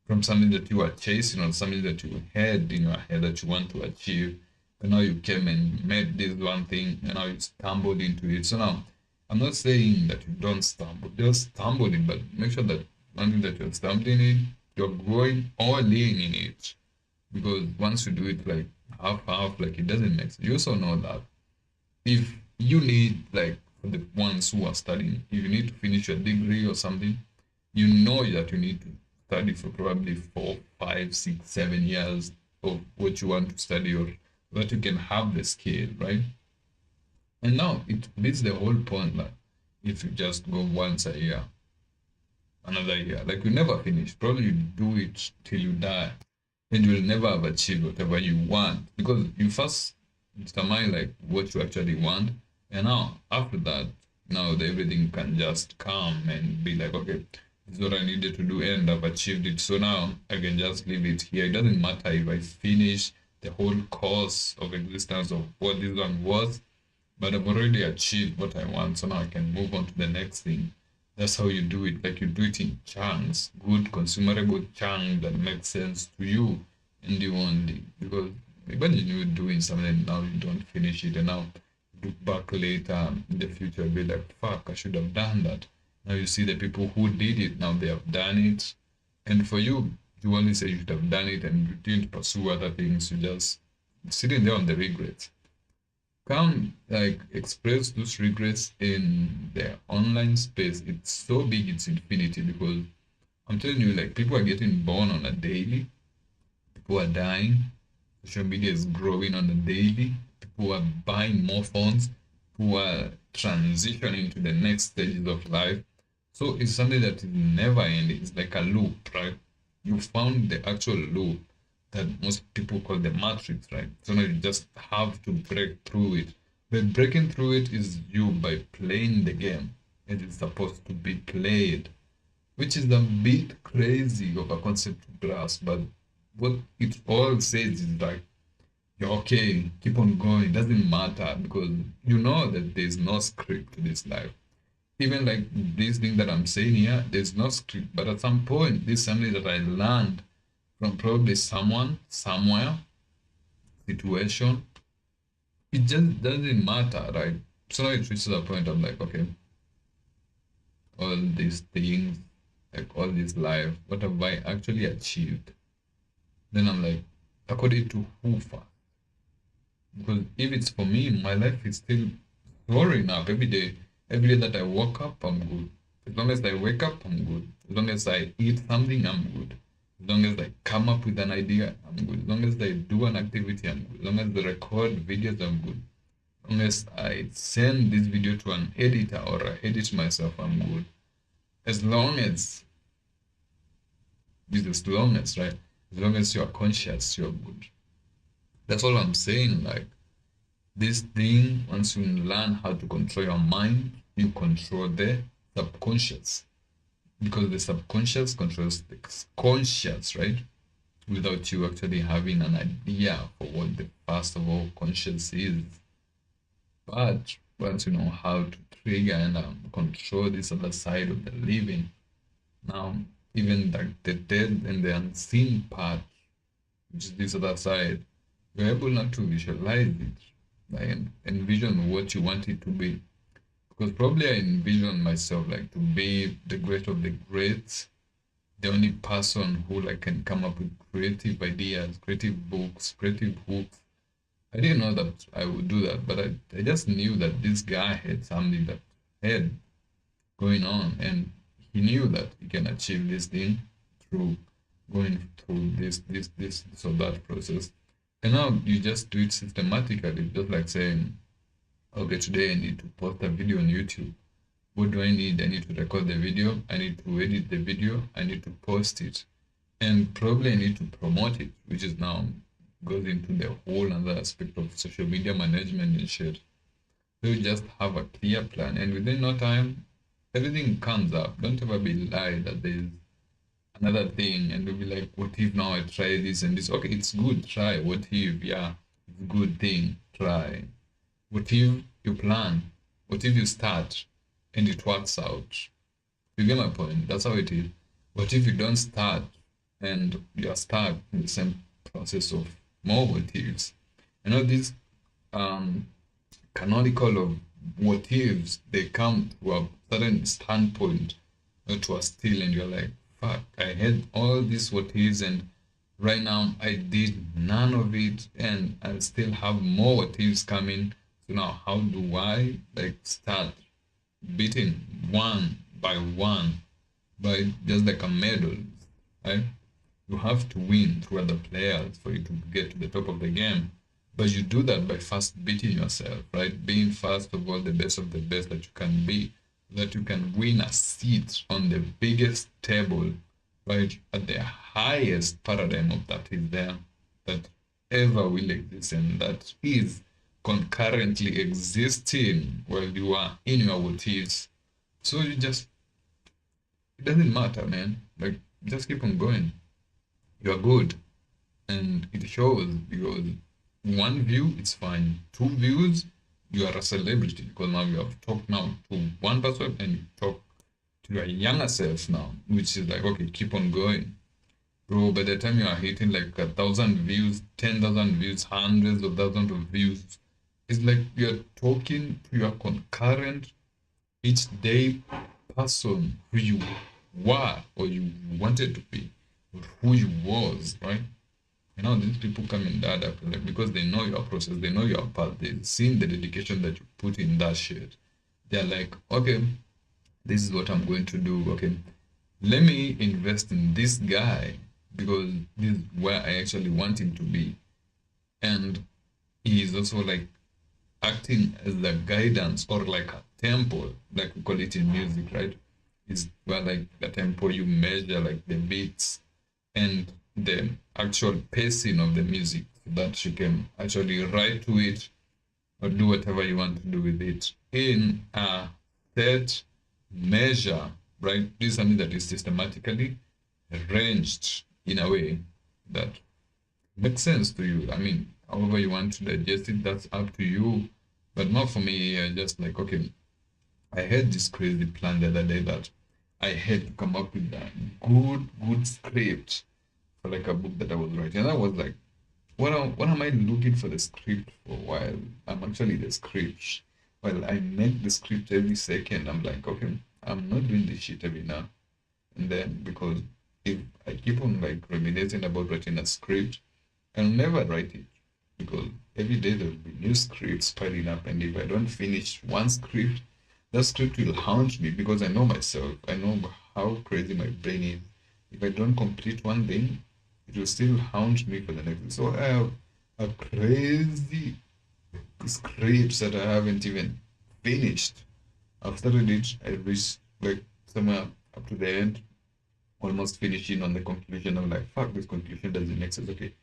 from something that you are chasing or something that you had in your head that you want to achieve. And now you came and made this one thing and now you stumbled into it. So now I'm not saying that you don't stumble, just stumble in, but make sure that one thing that you're stumbling in, you're going all in it. Because once you do it like half, like it doesn't make sense. You also know that if you need, like, for the ones who are studying, if you need to finish your degree or something, you know that you need to study for probably 4, 5, 6, 7 years of what you want to study, or that you can have the skill, right? And now it beats the whole point, like if you just go once a year, another year, like you never finish. Probably you do it till you die, and you will never have achieved whatever you want, because you first determine like what you actually want, and now after that, now everything can just come and be like, okay, this is what I needed to do, and I've achieved it. So now I can just leave it here. It doesn't matter if I finish the whole course of existence of what this one was, but I've already achieved what I want, so now I can move on to the next thing. That's how you do it. Like you do it in chunks, good consumable chunk that makes sense to you and you only. Because imagine you doing something and now you don't finish it, and now look back later in the future, be like, fuck, I should have done that. Now you see the people who did it, now they have done it. And for you, you only say you should have done it and you didn't pursue other things. You just sitting there on the regrets. Come like express those regrets in the online space. It's so big, it's infinity, because I'm telling you, like, people are getting born on a daily, people are dying, social media is growing on a daily, people are buying more phones, people are transitioning to the next stages of life. So it's something that is never ending. It's like a loop, right? You found the actual loop that most people call the matrix, right? So now you just have to break through it. But breaking through it is you by playing the game. It is supposed to be played, which is a bit crazy of a concept to grasp. But what it all says is like, you're okay, keep on going. It doesn't matter, because you know that there's no script to this life. Even like this thing that I'm saying here, there's no script. But at some point, this is something that I learned from probably someone, somewhere, situation. It just doesn't matter, right? So now it reaches a point I'm like, okay, all these things, like all this life, what have I actually achieved? Then I'm like, according to who first? Because if it's for me, my life is still roaring up every day. Every day that I wake up, I'm good. As long as I wake up, I'm good. As long as I eat something, I'm good. As long as I come up with an idea, I'm good. As long as I do an activity, I'm good. As long as I record videos, I'm good. As long as I send this video to an editor or I edit myself, I'm good. As long as, as long as, right? As long as you're conscious, you're good. That's all I'm saying. Like, this thing, once you learn how to control your mind, you control the subconscious. Because the subconscious controls the conscious, right? Without you actually having an idea for what the first of all conscious is. But once you know how to trigger and control this other side of the living, now even like the dead and the unseen part, which is this other side, you're able not to visualize it, like envision what you want it to be. Because probably I envision myself like to be the great of the greats, the only person who like can come up with creative ideas, creative books, creative hooks. I didn't know that I would do that, but I just knew that this guy had something that had going on, and he knew that he can achieve this thing through going through this or that process. And now you just do it systematically, just like saying, okay, today I need to post a video on YouTube. What do I need? I need to record the video, I need to edit the video, I need to post it, and probably I need to promote it, which is now goes into the whole other aspect of social media management and shit. So you just have a clear plan, and within no time, everything comes up. Don't ever be lied that there's another thing, and you'll be like, what if now I try this and this? Okay, it's good, try. What if, yeah. It's a good thing. Try. What if you plan? What if you start and it works out? You get my point? That's how it is. What if you don't start and you're stuck in the same process of more what ifs? You know, this um canonical of what ifs, they come to a certain standpoint, to a still, and you're like, fuck, I had all these what ifs, and right now I did none of it, and I still have more what ifs coming. So now, how do I like start beating one by one by just like a medal, right? You have to win through other players for you to get to the top of the game. But you do that by first beating yourself, right? Being first of all the best of the best that you can be, that you can win a seat on the biggest table, right? At the highest paradigm of that is there, that ever will exist, and that is concurrently existing while you are in your what ifs. So you just, it doesn't matter, man. Like, just keep on going. You're good. And it shows because one view, it's fine. Two views, you are a celebrity because now you have talked now to one person and you talk to your younger self now, which is like, okay, keep on going. Bro, by the time you are hitting like 1,000 views, 10,000 views, hundreds of thousands of views, it's like you're talking to your concurrent each day person who you were or you wanted to be, or who you was, right? You know, these people come in that up, like, because they know your process, they know your path, they've seen the dedication that you put in that shit. They're like, okay, this is what I'm going to do. Okay, let me invest in this guy because this is where I actually want him to be. And he is also like acting as the guidance or like a tempo, like we call it in music, right? Is where like the tempo you measure like the beats and the actual pacing of the music so that you can actually write to it or do whatever you want to do with it in a set measure, right? This is something that is systematically arranged in a way that makes sense to you. I mean, however you want to digest it, that's up to you. But not for me. I just like, okay, I had this crazy plan the other day that I had to come up with a good script for like a book that I was writing. And I was like, what am I looking for the script for while I'm actually the script? Well, I make the script every second. I'm like, okay, I'm not doing this shit every now and then because if I keep on like reminiscing about writing a script, I'll never write it because every day there'll be new scripts piling up, and if I don't finish one script, that script will haunt me because I know myself. I know how crazy my brain is. If I don't complete one thing, it will still haunt me for the next. So I have a crazy scripts that I haven't even finished. I've started it. I reached like somewhere up to the end, almost finishing on the conclusion. I'm like, fuck, this conclusion doesn't make sense. Okay,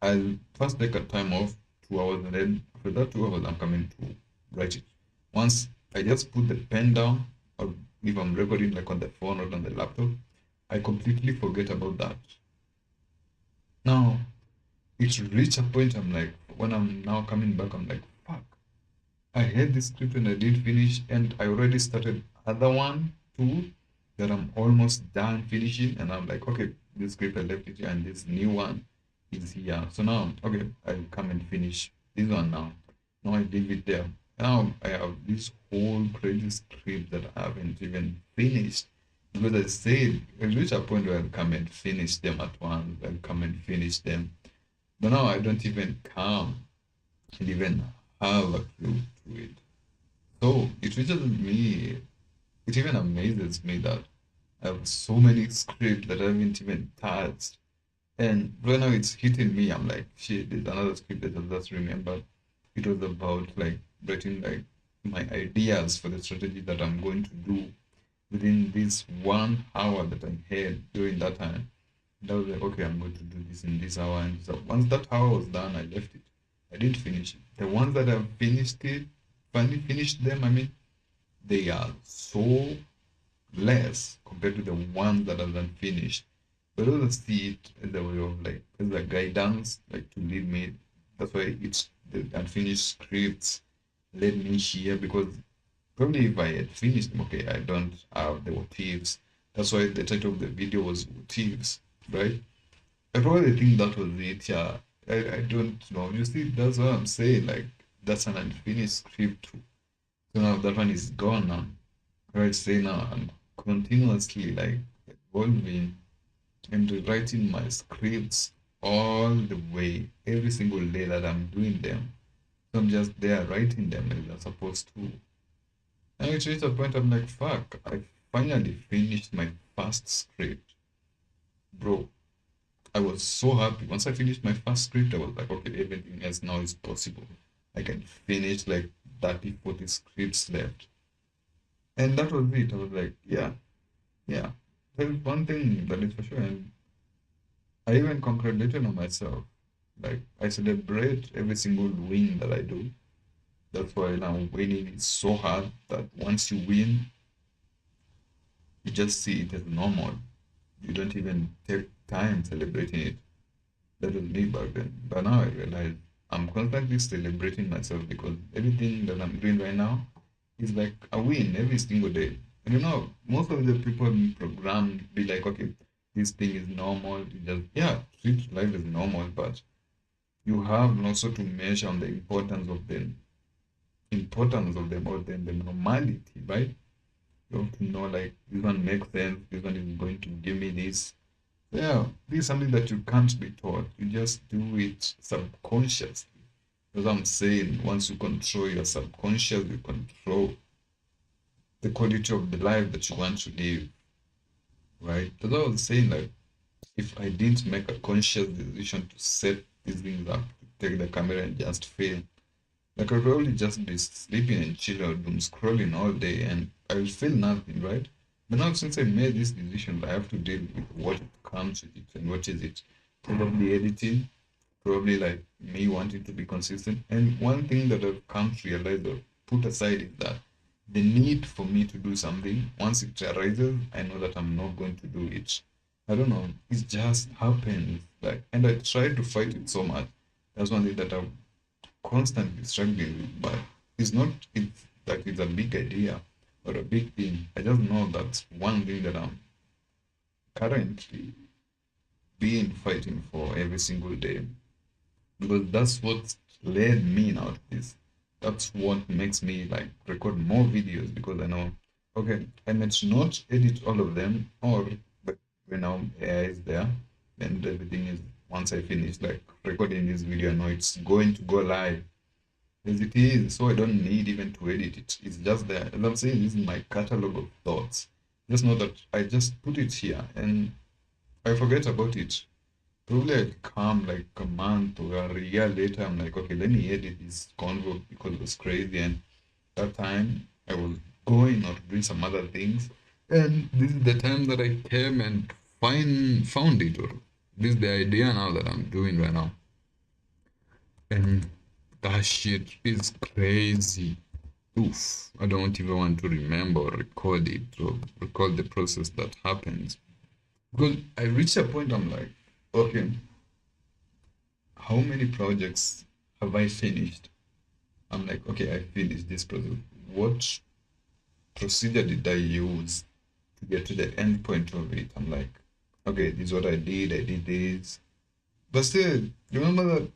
I'll first take a time off 2 hours, and then after that 2 hours, I'm coming to write it. Once I just put the pen down, or if I'm recording like on the phone or on the laptop, I completely forget about that. Now, it's reached a point I'm like, when I'm now coming back, I'm like, fuck, I had this script and I didn't finish, and I already started other one too that I'm almost done finishing, and I'm like, okay, this script I left it here, and this new one is here. So now, okay, I'll come and finish this one now. Now I leave it there. Now I have this whole crazy script that I haven't even finished. Because I said, I reach a point where I'll come and finish them at once. I'll come and finish them. But now I don't even come and even have a clue to it. So it reaches me, it even amazes me that I have so many scripts that I haven't even touched. And right now it's hitting me. I'm like, shit, there's another script that I just remembered. It was about like writing like my ideas for the strategy that I'm going to do within this 1 hour that I had during that time. And I was like, okay, I'm going to do this in this hour. And so once that hour was done, I left it. I didn't finish it. The ones that have finished it, finally finished them, I mean, they are so less compared to the ones that have been finished. But I also see it as a way of like as a guidance, like to lead me That's why it's the unfinished scripts led me here, because probably if I had finished them, okay, I don't have the what ifs. That's why the title of the video was what ifs, right? I probably think that was it. Yeah, I don't know. You see, that's what I'm saying. Like, that's an unfinished script. So now that one is gone now. Right, say now I'm continuously like evolving and rewriting my scripts all the way, every single day that I'm doing them. So I'm just there writing them as I'm supposed to. And it reached a point I'm like, fuck, I finally finished my first script. Bro, I was so happy. Once I finished my first script, I was like, okay, everything else now is possible. I can finish like 30, 40 scripts left. And that was it. I was like, yeah, yeah. There's one thing that is for sure. And I even congratulated on myself. Like, I celebrate every single win that I do. That's why now winning is so hard that once you win, you just see it as normal. You don't even take time celebrating it. That was me back then. But now I realize I'm constantly celebrating myself because everything that I'm doing right now is like a win every single day. And you know, most of the people in program be like, okay, this thing is normal. You just, yeah, treat life as normal, but you have also to measure on the importance of them, or the normality, right? You have to know like this one makes sense, this one is going to give me this. Yeah, this is something that you can't be taught. You just do it subconsciously. As I'm saying, once you control your subconscious, you control the quality of the life that you want to live, right? That's what I was saying. Like, if I didn't make a conscious decision to set these things up, to take the camera and just film, like I'd probably just be sleeping and chilling or doom scrolling all day, and I will feel nothing, right? But now since I made this decision, I have to deal with what comes with it. And what is it? Probably editing, probably like me wanting to be consistent. And one thing that I've come to realize or put aside is that the need for me to do something, once it arises, I know that I'm not going to do it. I don't know. It just happens. Like, and I try to fight it so much. That's one thing that I've constantly struggling with. But it's not it's like it's a big idea or a big thing. I just know that's one thing that I'm currently being fighting for every single day, because that's what led me now to this. That's what makes me like record more videos, because I know, okay, I might not edit all of them, or but when now AI is there, then everything is, once I finish like recording this video, I know it's going to go live as it is, so I don't need even to edit it. It's just there. As I'm saying, this is my catalog of thoughts. Just know that I just put it here and I forget about it. Probably I'd come like a month or a year later. I'm like, okay, let me edit this convo because it was crazy. And that time I was going or doing some other things. And this is the time that I came and found it. Or this is the idea now that I'm doing right now. And that shit is crazy. Oof. I don't even want to remember or record it or record the process that happens. Because I reached a point I'm like, okay, how many projects have I finished? I'm like, okay, I finished this project. What procedure did I use to get to the end point of it? I'm like, okay, this is what I did. I did this. But still, remember that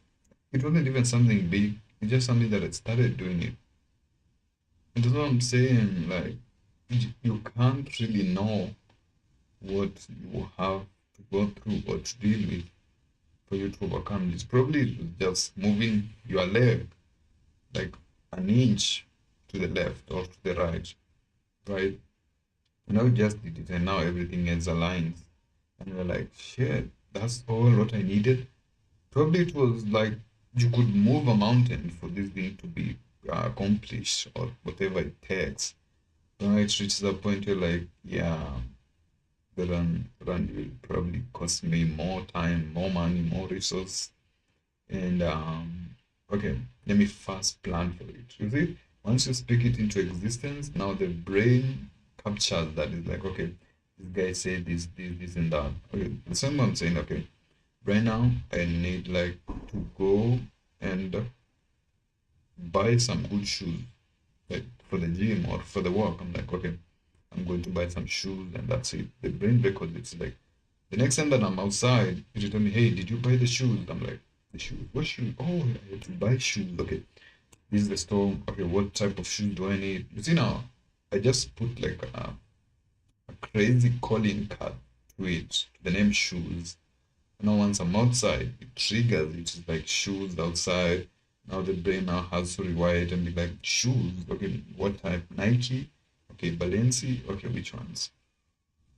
it wasn't even something big. It's just something that I started doing it. And that's what I'm saying. Like, you can't really know what you have to go through or to deal with for you to overcome this. Probably just moving your leg like an inch to the left or to the right, right? You know, just did it, and now everything is aligned. And you're like, shit, that's all what I needed. Probably it was like you could move a mountain for this thing to be accomplished or whatever it takes. Then it reaches a point you're like, yeah, the run will probably cost me more time, more money, more resource. And okay, let me first plan for it. You see, once you speak it into existence, now the brain captures that. Is like, okay, this guy said this, and that. Okay, the same I'm saying, okay, right now I need like to go and buy some good shoes, like for the gym or for the work. I'm like, okay, I'm going to buy some shoes and that's it. The brain records it's like the next time that I'm outside, you tell me, hey, did you buy the shoes? I'm like, the shoes? What shoes? Oh, I had to buy shoes. Okay, this is the store. Okay, what type of shoes do I need? You see now, I just put like a crazy calling card to it, to the name shoes. Now once I'm outside, it triggers. It's like shoes outside. Now the brain now has to rewire it and be like shoes. Okay, what type? Nike. Okay, Balenci. Okay, which ones?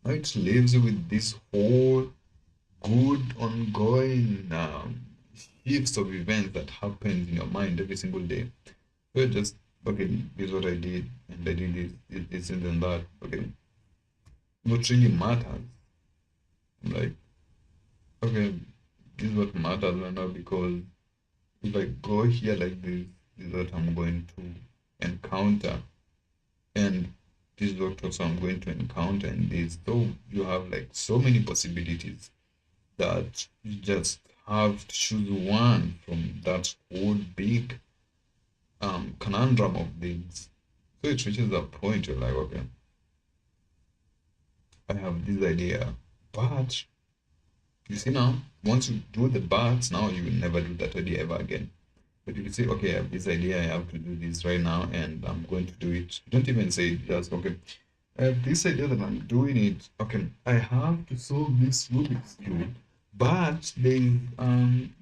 Now it leaves you with this whole good ongoing shifts of events that happens in your mind every single day. So you just okay, this is what I did, and I did this and that. Okay, what really matters? I'm like, okay, this is what matters right now because if I go here like this is what I'm going to encounter, and this is what also I'm going to encounter in this. So you have like so many possibilities that you just have to choose one from that whole big conundrum of things. So it reaches a point you're like, okay, I have this idea, but you see now, once you do the but, now you will never do that idea ever again. But if you say, okay, I have this idea, I have to do this right now, and I'm going to do it. Don't even say it, just okay. I have this idea that I'm doing it. Okay, I have to solve this Rubik's cube, but there's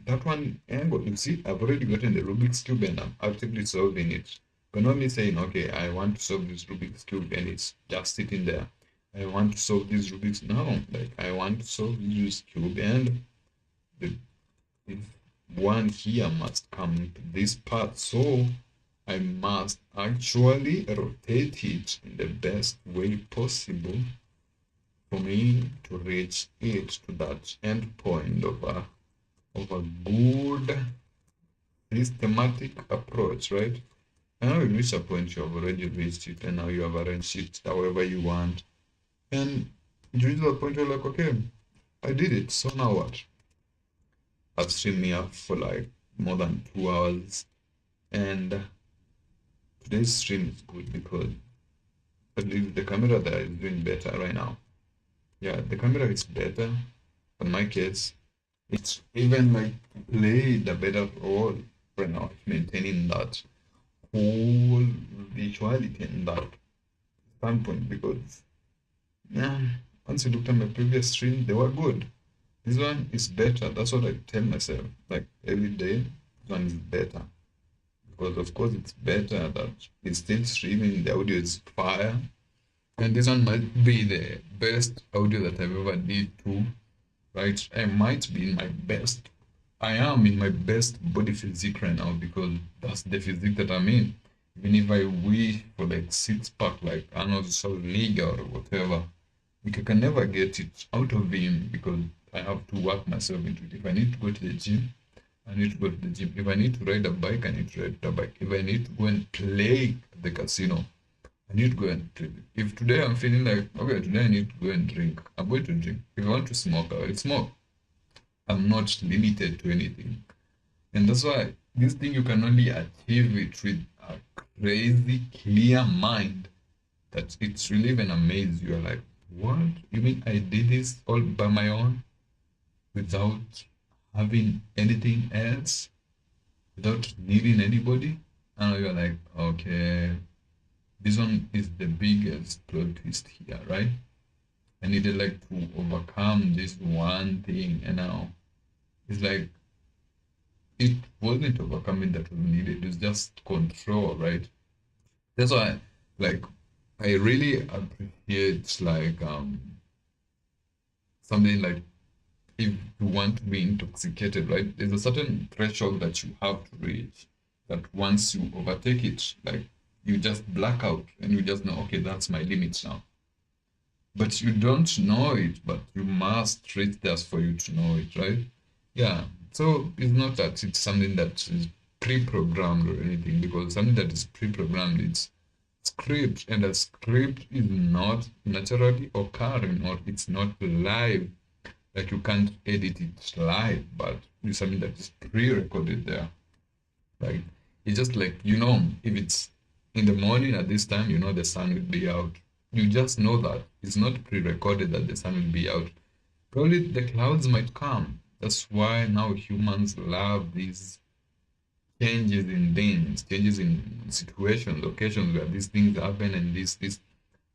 that one angle. You see, I've already gotten the Rubik's cube and I'm actively solving it. But not me saying, okay, I want to solve this Rubik's cube and it's just sitting there. I want to solve this Rubik's no, like I want to solve this cube and the one here must come to this part, so I must actually rotate it in the best way possible for me to reach it to that end point of a good systematic approach, right? And now you reach a point you have already reached it, and now you have arranged it however you want. And you reach the point where you're like, okay, I did it, so now what? I've streamed here for like more than 2 hours, and today's stream is good because at least the camera there is doing better right now. Yeah, the camera is better. In my case, it's even like played a better role right now, maintaining that whole visuality and that standpoint because yeah, once you looked at my previous stream, they were good. This one is better. That's what I tell myself. Like every day, this one is better. Because of course it's better that it's still streaming, the audio is fire. And this one might be the best audio that I've ever did too. Right? I might be in my best. I am in my best body physique right now because that's the physique that I'm in. Even if I wish for like six pack like Arnold Schwarzenegger or whatever, like I can never get it out of him because I have to work myself into it. If I need to go to the gym, I need to go to the gym. If I need to ride a bike, I need to ride a bike. If I need to go and play at the casino, I need to go and drink. If today I'm feeling like, okay, today I need to go and drink, I'm going to drink. If I want to smoke, I will smoke. I'm not limited to anything. And that's why this thing you can only achieve it with a crazy clear mind that it's really even amazed you. You're like, what? You mean I did this all by my own without having anything else, without needing anybody? And you're like, okay, this one is the biggest plot twist here, right? I needed like to overcome this one thing, and now it's like it wasn't overcoming that was needed, it was just control, right? That's why like I really appreciate like something like if you want to be intoxicated, right? There's a certain threshold that you have to reach that once you overtake it, like you just black out and you just know, okay, that's my limit now. But you don't know it, but you must reach there for you to know it, right? Yeah. So it's not that it's something that is pre-programmed or anything, because something that is pre-programmed, it's script, and a script is not naturally occurring or it's not live. Like you can't edit it live, but it's something that is pre-recorded there. Like it's just like you know, if it's in the morning at this time, you know the sun will be out. You just know that it's not pre-recorded that the sun will be out. Probably the clouds might come. That's why now humans love these changes in things, changes in situations, locations where these things happen and this.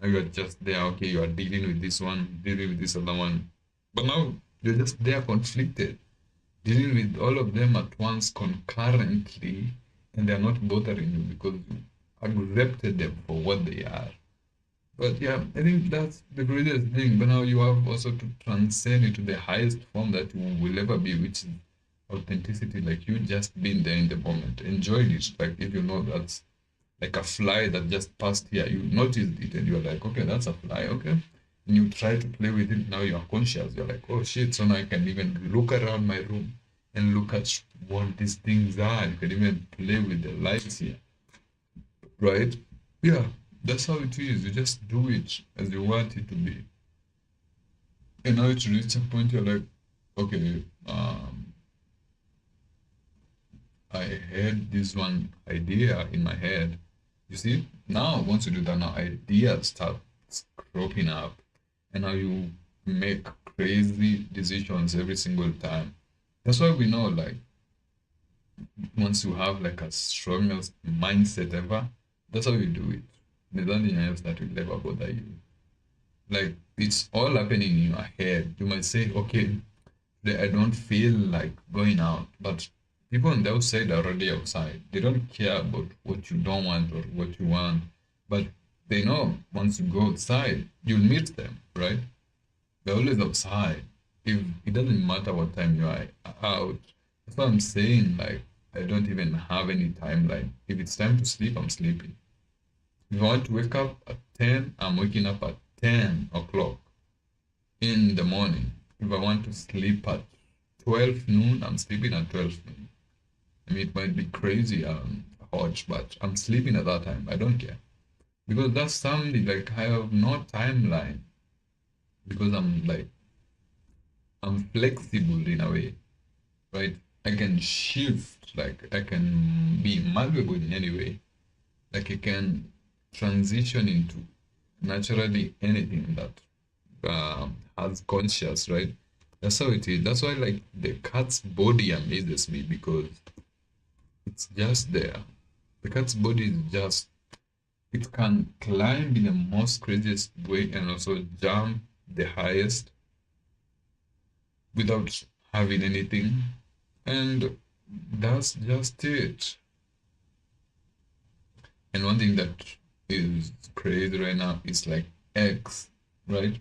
Now you're just there, okay, you are dealing with this one, dealing with this other one. But now you're just there conflicted, dealing with all of them at once concurrently, and they're not bothering you because you accepted them for what they are. But yeah, I think that's the greatest thing. But now you have also to transcend into the highest form that you will ever be, which is authenticity. Like you just being there in the moment, enjoyed it. Like if you know that's like a fly that just passed here, you noticed it and you're like, okay, that's a fly, okay. And you try to play with it. Now you're conscious. You're like, oh shit! So now I can even look around my room and look at what these things are. You can even play with the lights here, right? Yeah, that's how it is. You just do it as you want it to be. And now to reach a point you're like, okay, I had this one idea in my head. You see, now once you do that, now ideas start cropping up, and now you make crazy decisions every single time. That's why we know, like, once you have like a strongest mindset ever, that's how you do it. There's nothing else that will ever bother you. Like it's all happening in your head. You might say, okay, I don't feel like going out, but people on the outside are already outside. They don't care about what you don't want or what you want, but they know once you go outside, you'll meet them, right? They're always outside. If it doesn't matter what time you are out, that's what I'm saying. Like I don't even have any timeline. If it's time to sleep, I'm sleeping. If I want to wake up at 10, I'm waking up at 10 o'clock in the morning. If I want to sleep at 12 noon, I'm sleeping at 12 noon. I mean, it might be crazy, hot, but I'm sleeping at that time. I don't care. Because that's something like I have no timeline. Because I'm flexible in a way, right? I can shift, like, I can be malleable in any way. Like, I can transition into naturally anything that has conscious, right? That's how it is. That's why like the cat's body amazes me because it's just there. The cat's body is just it can climb in the most craziest way and also jump the highest without having anything. And that's just it. And one thing that is crazy right now is like X, right?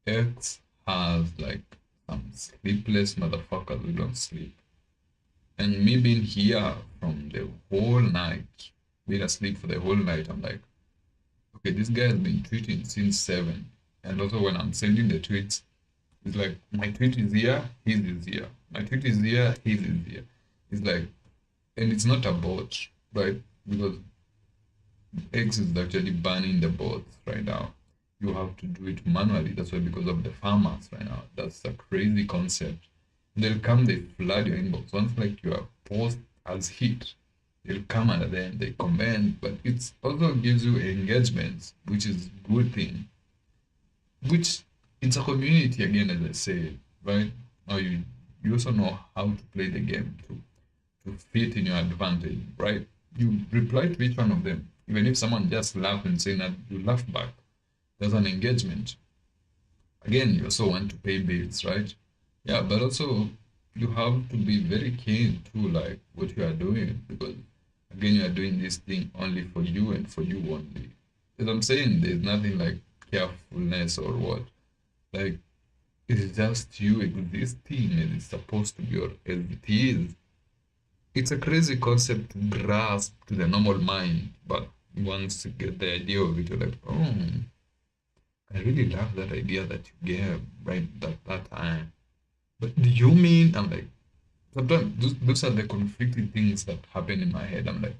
X has like some sleepless motherfuckers who don't sleep. And me being here from the whole night, being asleep for the whole night, I'm like, okay, this guy has been tweeting since 7. And also when I'm sending the tweets, it's like my tweet is here, his is here. My tweet is here, his is here. It's like, and it's not a bot, right? Because X is actually banning the bots right now. You have to do it manually. That's why because of the farmers right now. That's a crazy concept. They'll come, they flood your inbox. Once like your post has hit, they'll come and then they comment. But it also gives you engagement, which is good thing. Which it's a community again, as I said, right? Now you also know how to play the game to fit in your advantage, right? You reply to each one of them. Even if someone just laughs and saying that, you laugh back. There's an engagement. Again, you also want to pay bills, right? Yeah, but also you have to be very keen to like what you are doing because again you are doing this thing only for you and for you only. As I'm saying, there's nothing like carefulness or what. Like it's just you existing and it's supposed to be or as it is. It's a crazy concept to grasp to the normal mind, but once you get the idea of it, you're like, oh, I really love that idea that you gave right that time. But do you mean? I'm like, sometimes those are the conflicting things that happen in my head. I'm like,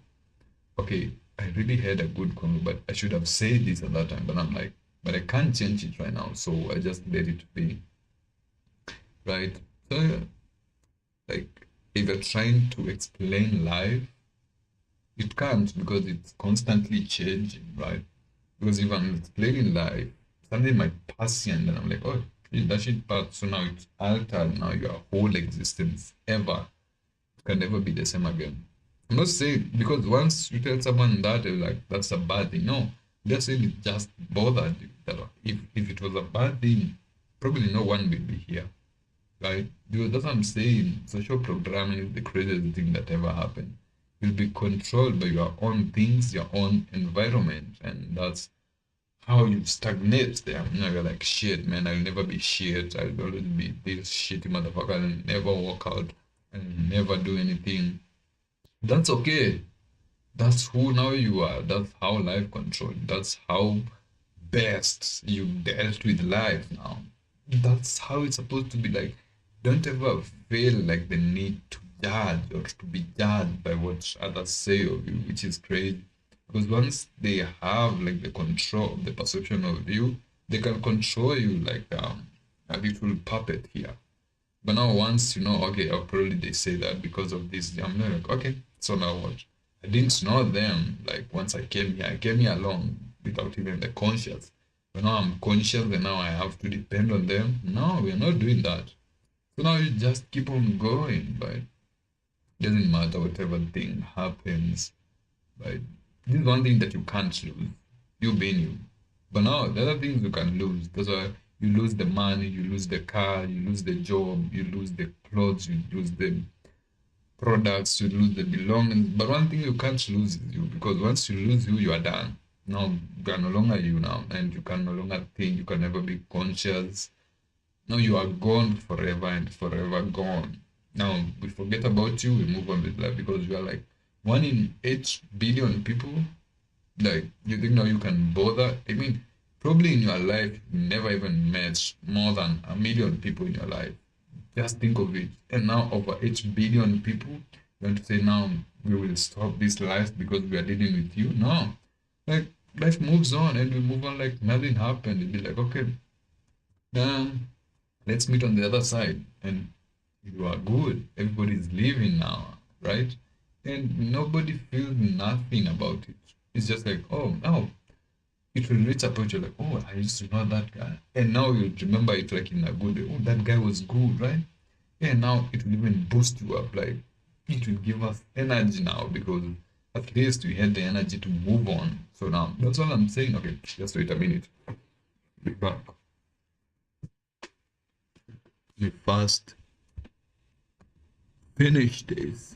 okay, I really had a good convo, but I should have said this at that time. But I'm like, but I can't change it right now, so I just let it be, right? So, yeah, like, if you're trying to explain life, It can't because it's constantly changing, right? Because if I'm explaining life, something might pass you and then I'm like, oh, that shit passed. So now it's altered. Now your whole existence ever can never be the same again. I'm not saying because once you tell someone that they're like that's a bad thing. No, they're saying it just bothered you. That if it was a bad thing, probably no one will be here. Right? Because that's what I'm saying. Social programming is the craziest thing that ever happened. You'll be controlled by your own things, your own environment, and that's how you stagnate there. You know, you're like, shit, man, I'll never be shit. I'll always be this shitty motherfucker. I'll never work out. I'll never do anything. That's okay. That's who now you are. That's how life controlled. That's how best you dealt with life now. That's how it's supposed to be like. Don't ever feel like the need to judge or to be judged by what others say of you, which is crazy. Because once they have like the control of the perception of you, they can control you like a little puppet here. But now once you know, okay, oh, probably they say that because of this, I'm like, okay, so now what? I didn't know them. Like once I came here alone without even the conscious. But now I'm conscious and now I have to depend on them. No, we're not doing that. So now you just keep on going, but it doesn't matter whatever thing happens. But this is one thing that you can't lose. You being you. But now the other things you can lose. That's why you lose the money, you lose the car, you lose the job, you lose the clothes, you lose the products, you lose the belongings. But one thing you can't lose is you, because once you lose you, you are done. Now you are no longer you now, and you can no longer think. You can never be conscious. Now you are gone forever and forever gone. Now we forget about you. We move on with life because you are like 1 in 8 billion people. Like you think now you can bother? I mean, probably in your life you never even met more than 1 million people in your life. Just think of it. And now over 8 billion people, you want to say now we will stop this life because we are dealing with you? No. Like life moves on and we move on like nothing happened. It'd be like, okay, um, let's meet on the other side. And you are good. Everybody's living now, right? And nobody feels nothing about it. It's just like, oh, now it will reach a point you're like, oh, I used to know that guy. And now you remember it like in a good way. Oh, that guy was good, right? And now it will even boost you up. Like it will give us energy now because at least we had the energy to move on. So now that's all I'm saying. Okay, just wait a minute. Be back. We fast finish this.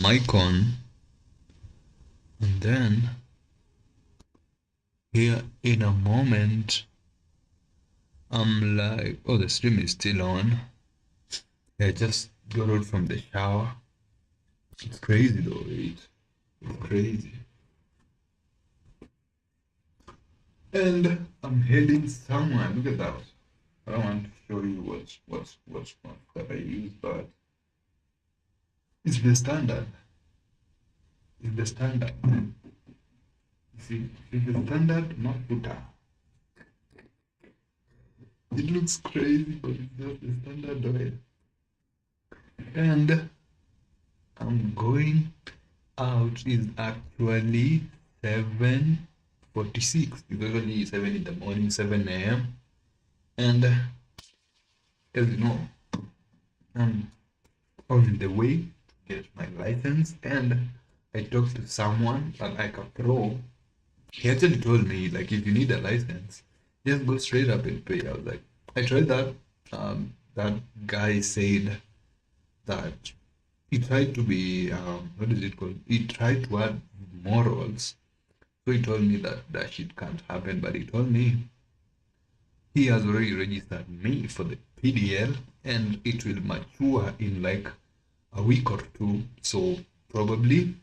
mic on, and then here in a moment, I'm like, oh, the stream is still on. I just got out from the shower. It's crazy though, it's crazy. And I'm heading somewhere. Look at that. I don't want to show you what's that I use, but it's the standard. It's the standard. You see, it's the standard Mafuta. It looks crazy, but it's just the standard oil. And I'm going out is actually 7:46. It's usually 7 in the morning, 7 a.m. And as you know, I'm on the way to get my license, and I talked to someone like a pro. He actually told me, like, if you need a license, just go straight up and pay. I was like, I tried that. That guy said that he tried to be, what is it called? He tried to add morals. So he told me that that shit can't happen, but he told me he has already registered me for the PDL and it will mature in like a week or two. So probably,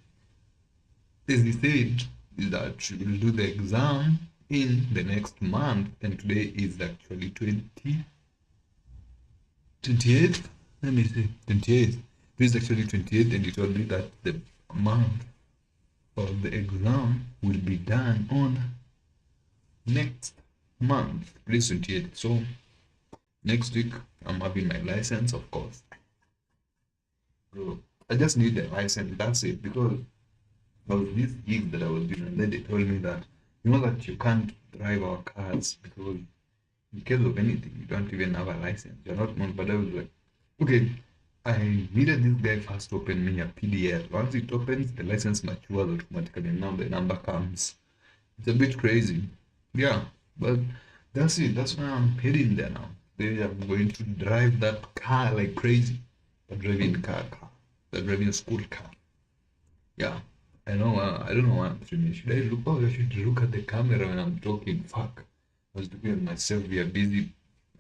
as he said, is that we will do the exam in the next month, and today is actually 28th. Let me see, 28th. Today is actually 28th, and he told me that the month of the exam will be done on next month. Please 28th. So next week I'm having my license, of course. So I just need the license. That's it. Because there was this gig that I was doing, and then they told me that you know that you can't drive our cars because in case of anything, you don't even have a license. You're not known. But I was like, okay, I needed this guy first to open me a PDL. Once it opens, the license matures automatically, and now the number comes. It's a bit crazy. Yeah, but that's it. That's why I'm heading there now. Today I'm going to drive that car like crazy. The driving car. The driving school car. Yeah. I know. I don't know why I'm streaming. Should I look? Oh, I should look at the camera when I'm talking. Fuck. I was looking at myself. We are busy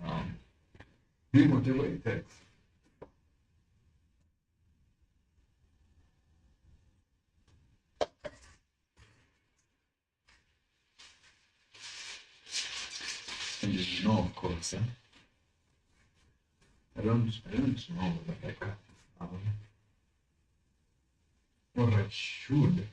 um, doing whatever it takes. And you know, of course, I don't know that I can. Or I should.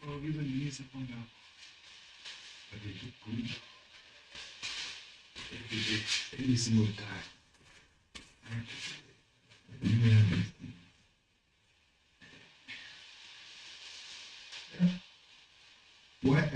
Oh, even music on that. But they look good every single time. Why?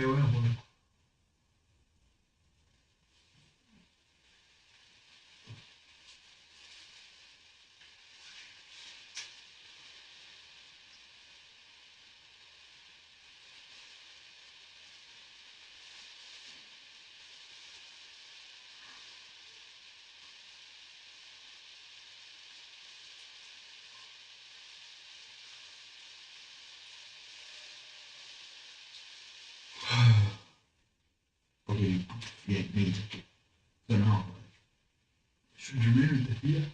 Okay, yeah, me. So now, should you remain with the here?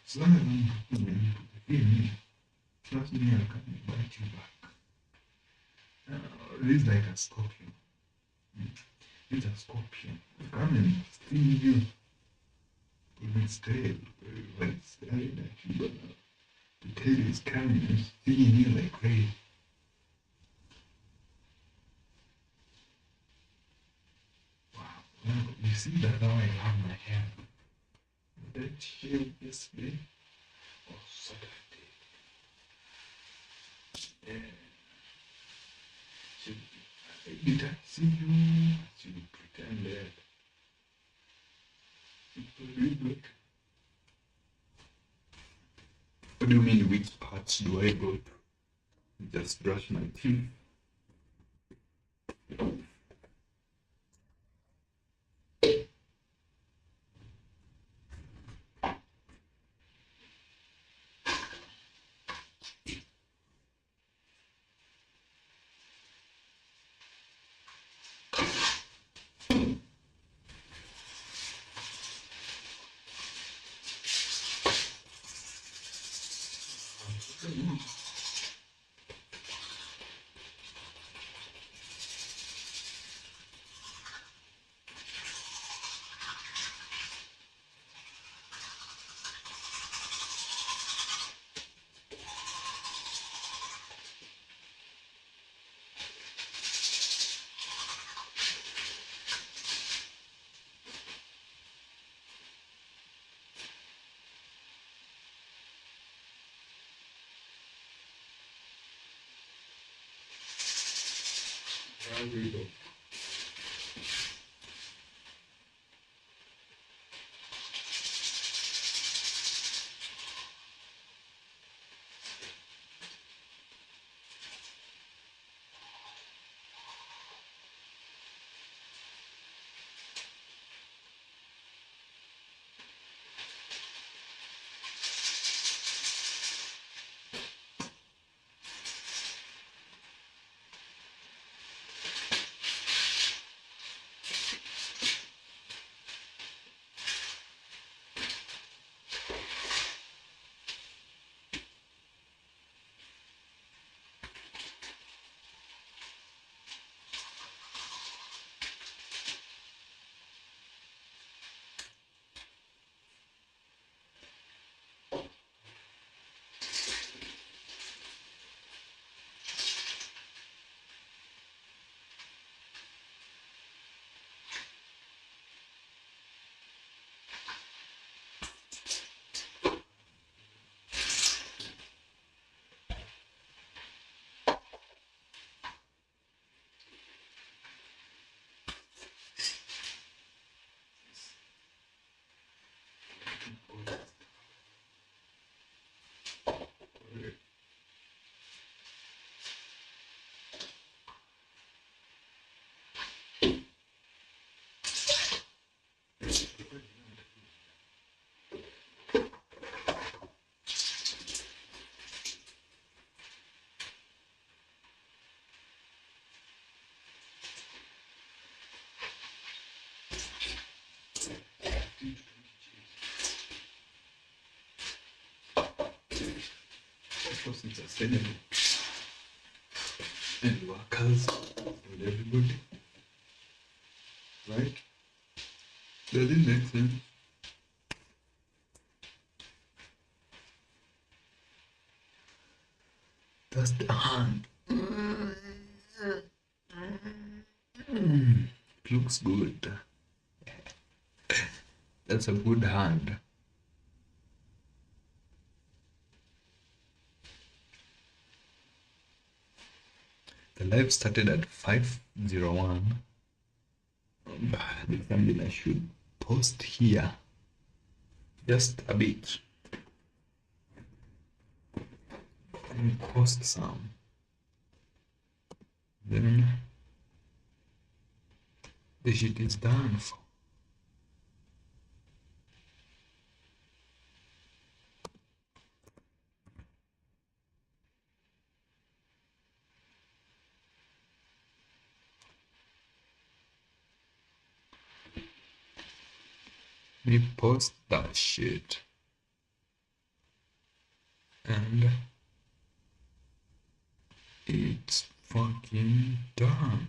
So long as I'm put the fear in, trust me, I can invite you back. It is like a scorpion. It's a scorpion. Come and sting you. Even stay when it's staring at you, but the tail is coming and stinging you like crazy. see that how I have my hair. That shave yesterday or Saturday. Yeah. Did I see you? Should pretend that people look. What do you mean? Which parts do I go to? Just brush my teeth. There we go. Of course, it's sustainable. And workers and everybody. Right? Does it make sense? That's the hand. It looks good. That's a good hand. The live started at 5:01. There's something I should post here. Just a bit. Let me post some. Then the shit is done for. Let me post that shit. And it's fucking done.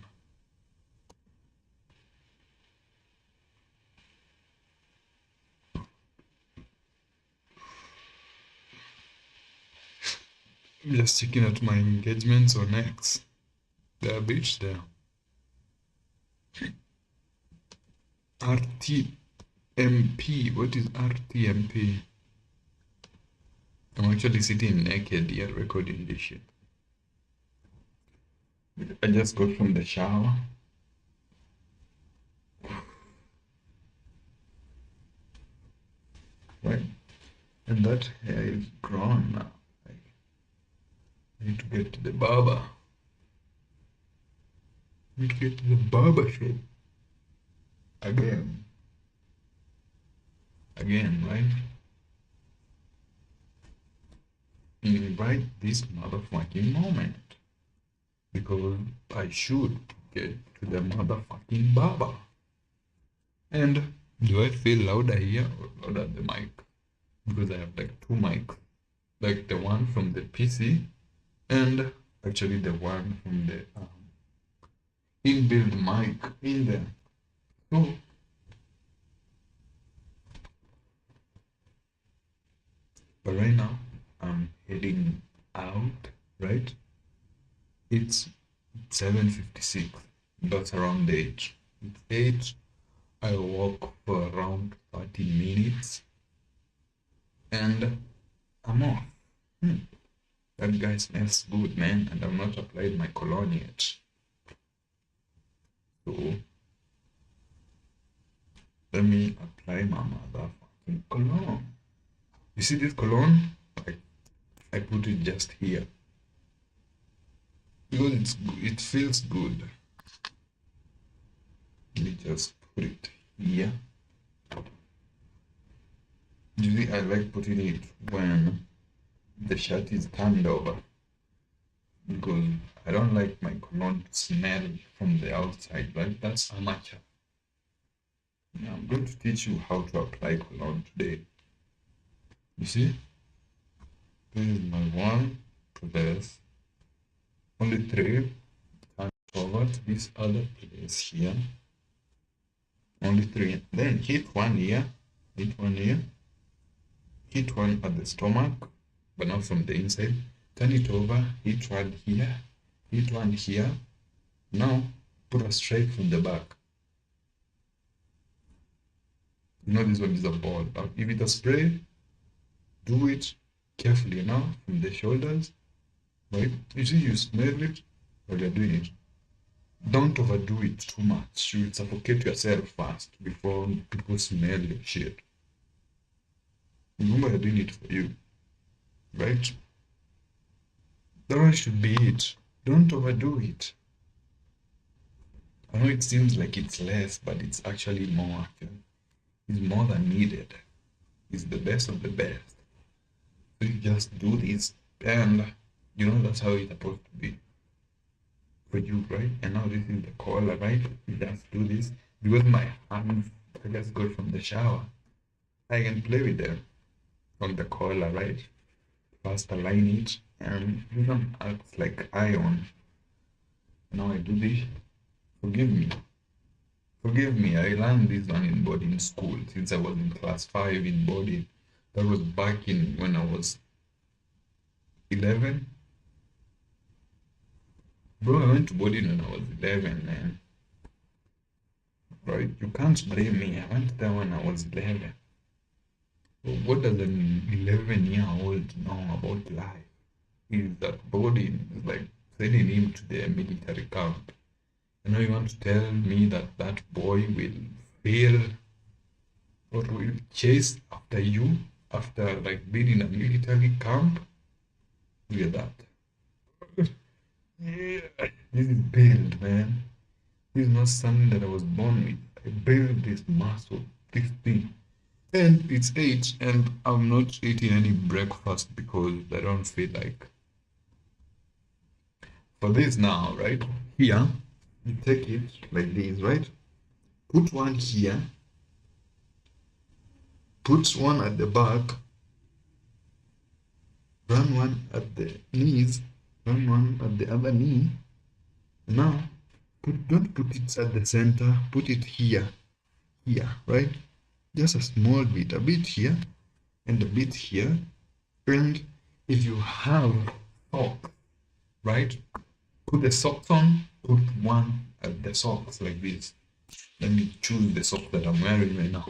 I'm just checking out my engagements on X. There are bits there. RTMP. What is RTMP? I'm actually sitting naked here recording this shit. I just got from the shower. Right? And that hair is grown now. I need to get to the barber. I need to get to the barber shop. Again. Again, right? Right this motherfucking moment. Because I should get to the motherfucking barber. And do I feel louder here or louder at the mic? Because I have like two mics. Like the one from the PC and actually the one from the inbuilt mic in there. So but right now I'm heading out, right? It's 7:56. That's around 8. It's 8. I walk for around 30 minutes and I'm off. That guy smells good, man, and I've not applied my cologne yet. So let me apply my motherfucking cologne. You see this cologne? I put it just here because it feels good. Let me just put it here. Usually I like putting it when the shirt is turned over because I don't like my cologne to smell from the outside. Like that's amateur. Now I'm going to teach you how to apply cologne today. You see? This is my one place. Only 3. Turn over to this other place here. Only 3. Then hit one here. Hit one here. Hit one at the stomach, but not from the inside. Turn it over. Hit one here. Hit one here. Now put a stripe from the back. You know this one is a ball. Now if it's a spray, do it carefully now from the shoulders. Right? You see, you smell it while you're doing it. Don't overdo it too much. You will suffocate yourself first before people smell your shit. Remember, you're doing it for you. Right? That one should be it. Don't overdo it. I know it seems like it's less, but it's actually more. It's more than needed. It's the best of the best. So you just do this, and you know that's how it's supposed to be for you, right? And now this is the collar, right? You just do this because my hands I just got from the shower. I can play with them on the collar, right? First align it, and this one acts like iron. Now I do this. Forgive me. Forgive me, I learned this one in boarding school since I was in class 5 in boarding. That was back in when I was 11. Bro, I went to boarding when I was 11, man. Right? You can't blame me. I went there when I was 11. But what does an 11-year-old know about life? Is that boarding is like sending him to the military camp. You know, you want to tell me that that boy will fail or will chase after you after like being in a military camp? Look at that. Yeah, this is build, man. This is not something that I was born with. I built this muscle, this thing. And it's 8, and I'm not eating any breakfast because I don't feel like. For this now, right? Here, you take it like this, right? Put one here. Put one at the back. Run one at the knees. Run one at the other knee. Now, don't put it at the center. Put it here. Here, right? Just a small bit. A bit here. And a bit here. And if you have socks, right? Put the socks on. Put one at the socks like this. Let me choose the sock that I'm wearing right now.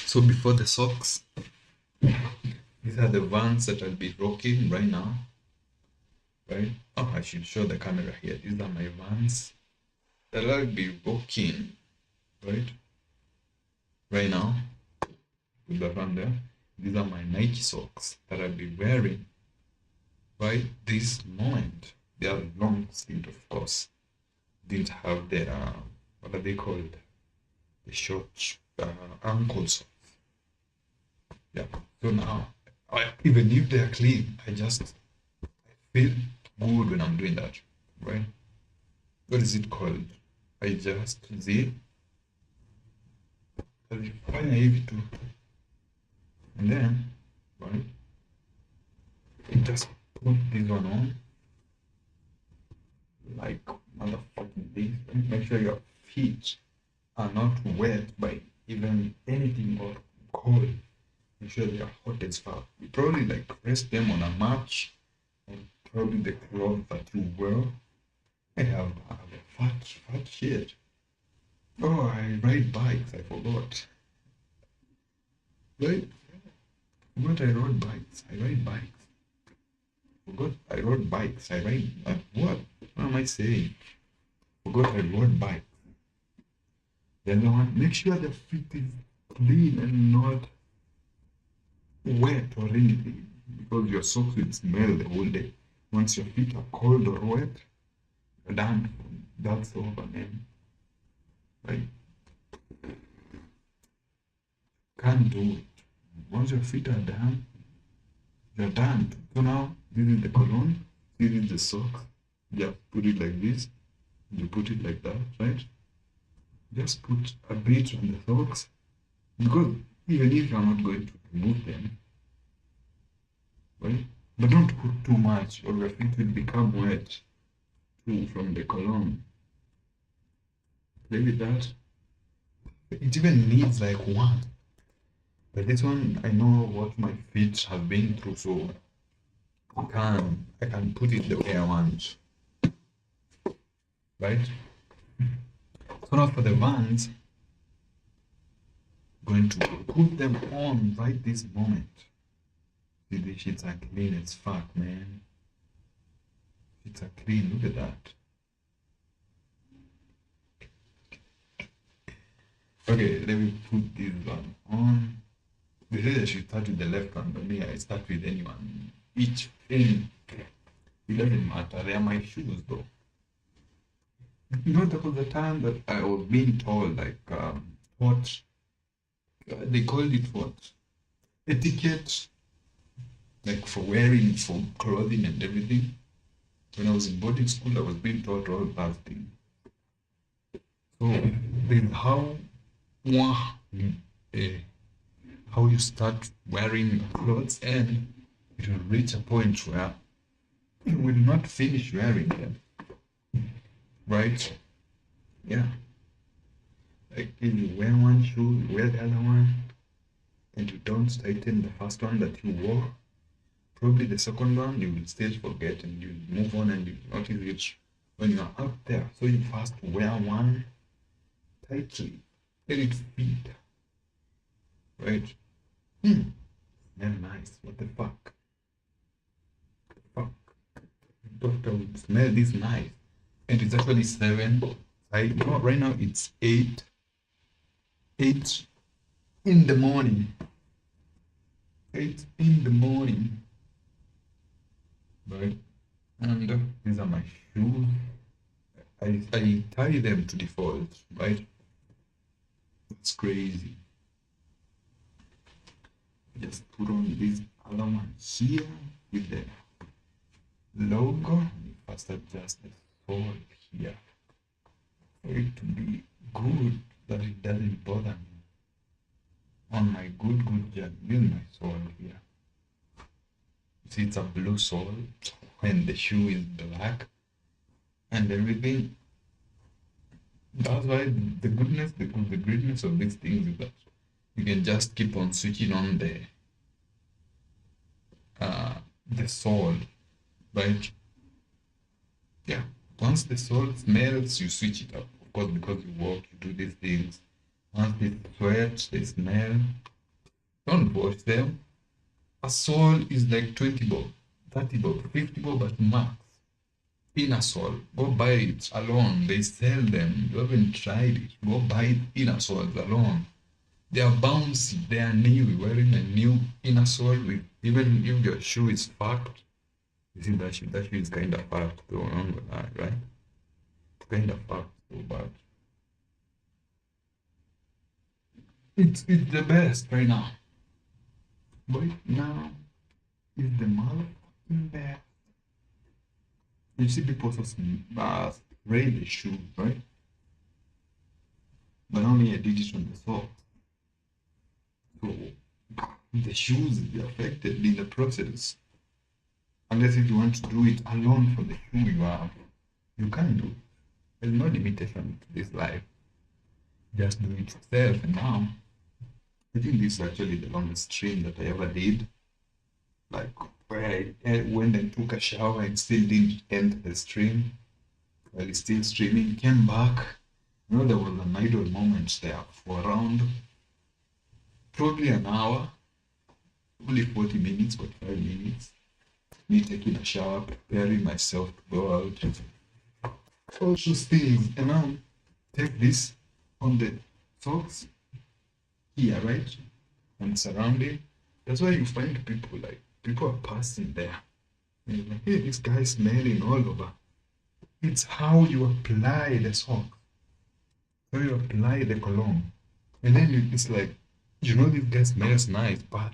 So before the socks, these are the Vans that I'll be rocking right now. Right? Oh, I should show the camera here. These are my Vans that I'll be rocking. Right now. Put that on there. These are my Nike socks that I'll be wearing right this moment. They are long sleeve, of course. Didn't have the what are they called? The short ankle socks. Yeah. So now, even if they are clean, I just feel good when I'm doing that. Right? What is it called? I just zip. Fanya hivi tu. And then, right? Just put this one on. Like motherfucking this. Make sure your feet are not wet by even anything or cold. Make sure they are hot as fuck. You probably like rest them on a match and probably the clothes that you wear. I have a fat shit. Oh, I ride bikes. I forgot. Right? Forgot I rode bikes. I ride bikes. Forgot I rode bikes. I ride. What? What am I saying? Forgot I rode bikes. The other one, make sure the feet is clean and not wet or anything because your socks will smell the whole day. Once your feet are cold or wet, you're done. That's over, man. Right? Can't do it. Once your feet are done, you're done. So now, this is the cologne, this is the socks. Yeah, put it like this. You put it like that, right? Just put a bit on the socks because even if you're not going to remove them, right? But don't put too much or your feet will become wet too from the cologne. Play with that. It even needs like one. But this one, I know what my feet have been through, so I can put it the way I want. Right? So now for the Vans, going to put them on right this moment. See, the sheets are clean as fuck, man. Sheets are clean, look at that. Okay, let me put this one on. They say I should start with the left one, but me, I start with anyone. Each thing. It doesn't matter. They are my shoes, though. You know, there was a time that I was being told, like, what they called it what? Etiquette, like for wearing, for clothing and everything. When I was in boarding school, I was being taught all that thing. So, then how you start wearing clothes and it will reach a point where you will not finish wearing them. Right? Yeah. Like if you wear one shoe, you wear the other one, and you don't tighten the first one that you wore, probably the second one you will still forget and you move on and you notice it when you are out there. So you first wear one tightly, let it fit. Right? Smell nice. What the fuck? Doctor would smell this nice. And it's actually 7. Right now it's 8 in the morning. 8 in the morning. Right? And these are my shoes. I tie them to default, right? It's crazy. Just put on this other one here with the logo. First adjust the sole here for it to be good, that it doesn't bother me. on my good journey. This is my soul here. See, it's a blue soul when the shoe is black and everything. That's why the greatness of these things is that you can just keep on switching on uh the soul, right? Yeah. Once the soul smells, you switch it up. Of course, because you work, you do these things. Once they sweat, they smell. Don't wash them. A soul is like 20 bob, 30 bob, 50 bob at max. Inner soul. Go buy it alone. They sell them. You haven't tried it. Go buy inner souls alone. They are bouncy. They are new. You're wearing a new inner soul with even if your shoe is fucked. You see that shoe is kind of fucked though, right? It's kind of fucked so bad. It's the best right now. Right now is the motherfucking best. You see people so spray the shoe, right? But only I did it on the socks. So the shoes will be affected in the process. Unless if you want to do it alone for the shoe you have, you can do it. There's no limitation to this life. Just do it yourself. And now, I think this is actually the longest stream that I ever did. Like where I went and took a shower and still didn't end the stream while it's still streaming. Came back. You know, there was an idle moment there for around probably an hour, probably 40 minutes, 45 minutes. Me taking a shower, preparing myself to go out. All those things. And now take this on the socks here, right? And surrounding. That's why you find people like people are passing there. And you're like, hey, this guy's smelling all over. It's how you apply the socks, how you apply the cologne. And then it's like, you know, this guy smells nice, but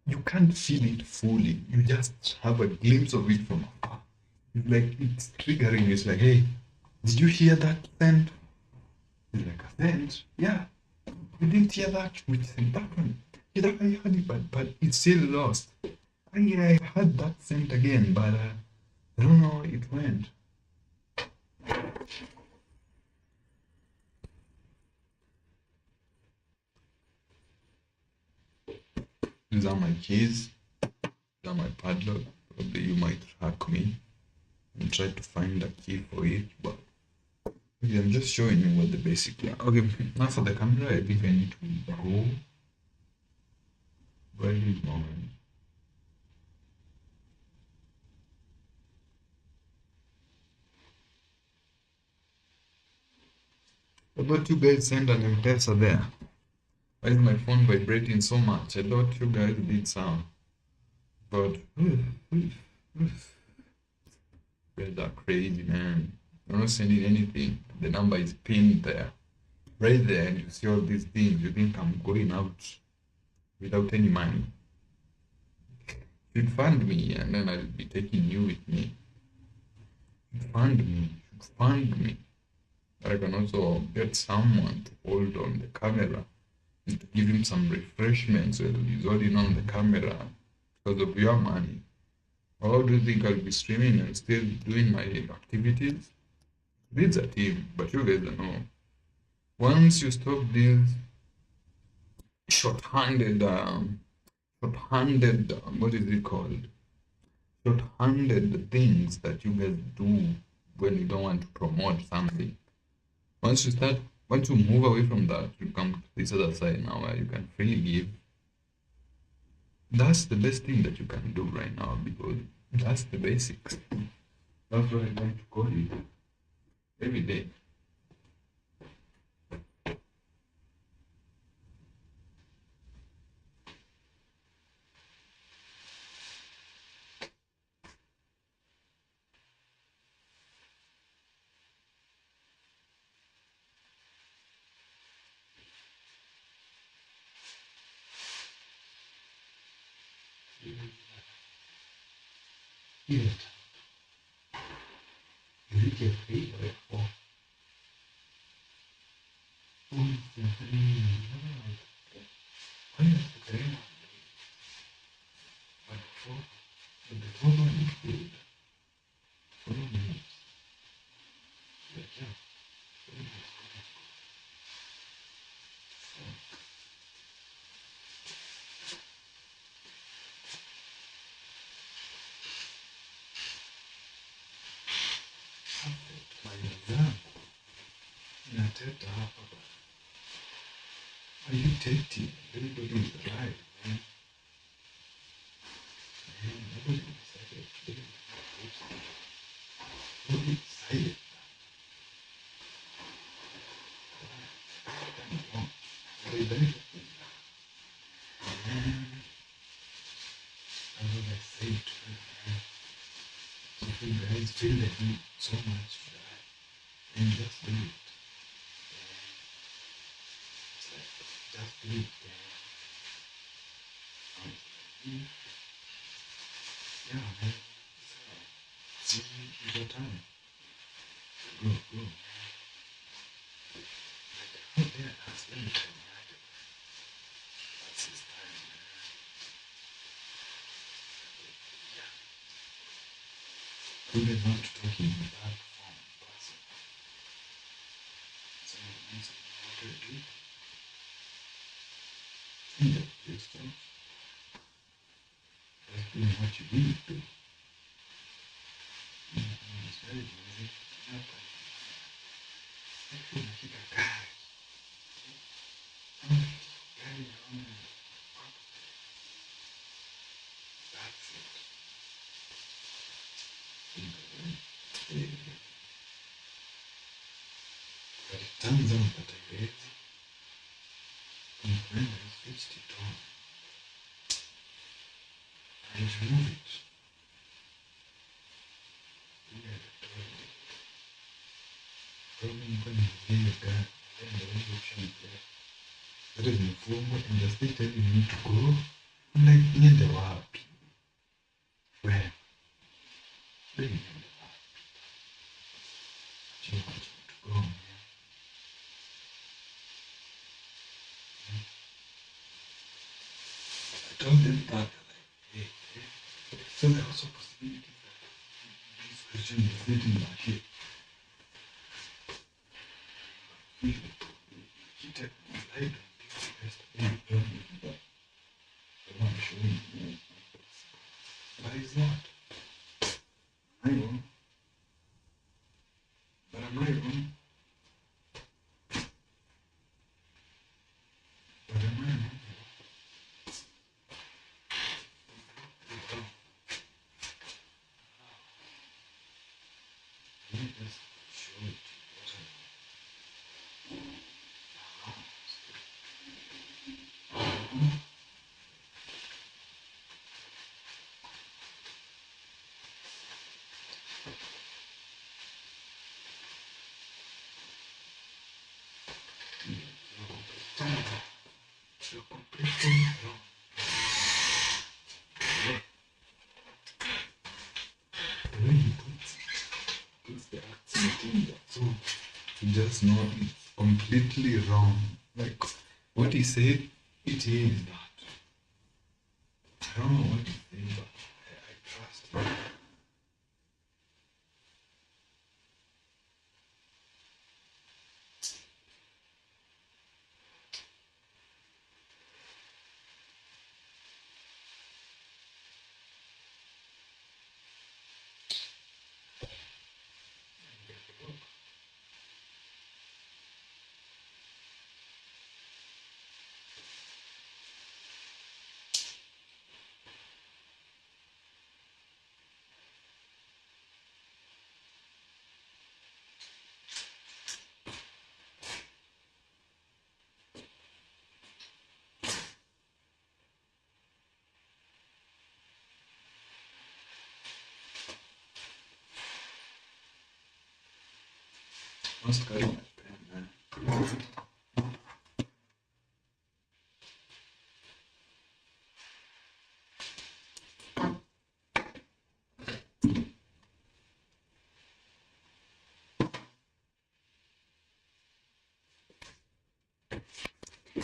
you can't feel it fully. You just have a glimpse of it from afar. It's like it's triggering. It's like, hey, did you hear that scent? It's like a scent. Yeah, you didn't hear that. Which scent? That one. Yeah, I heard it, but it's still lost. I heard that scent again, but I don't know how it went. These are my keys. These are my padlock. Probably you might hack me and try to find a key for it, but okay, I'm just showing you what the basic. Yeah. Okay, now for the camera, I think I need to go. Very moment. I thought you guys sent an M-Pesa there. Why is my phone vibrating so much? I thought you guys did some, but you guys are crazy, man. You're not sending anything. The number is pinned there, right there, and you see all these things. You think I'm going out without any money? You'd fund me, and then I'll be taking you with me. You'd fund me. You'd fund me. I can also get someone to hold on the camera and to give him some refreshments while he's holding on the camera because of your money. How do you think I'll be streaming and still doing my activities? It's a team, but you guys don't know. Once you stop these short-handed, what is it called? Short-handed things that you guys do when you don't want to promote something. Once you move away from that, you come to this other side now where you can freely give. That's the best thing that you can do right now because that's the basics. That's what I like to call it every day. Yes. Yeah. Perfect. My exam. Inateta hapa bwana. Are you dating? Everybody is alive, man. Nobody decided today. Nobody decided. They died. That's what I said to you, man. If you guys feel the need so much to die, then just do it. It's like, just do it, man. Yeah, man. So, see, you got time. Go, go. Like, out there, I spend time, right? That's his time, man. Yeah. Wouldn't want to talk in that form, person. Someone needs to know what to do. Yeah, just doing what you need to do. It's very easy. Unashika gari. Gari naona. That's it. But it turns out that I read my friend has switched it on. I remove it. Yeah, probably going to be a guy. Then the only option is there. That is my phone, and they're still telling me to go. I'm like, niende wapi? Where? Then niende wapi? She wants me to go, man. I told them that, like, hey, hey. So there are also possibilities that this question is getting back here. He took my slide and this rest of the one showing me. But it's not. I wrong. But am I wrong? But am I wrong? Let me just show it to you. You're completely wrong. The way he puts the accent in there, so he just know it's completely wrong. Like what he said, it is that. I don't know what he said, but I trust him. Must carry my pen, man.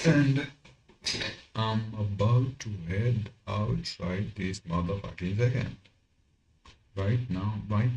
And I'm about to head out right this motherfucking second. Right now, right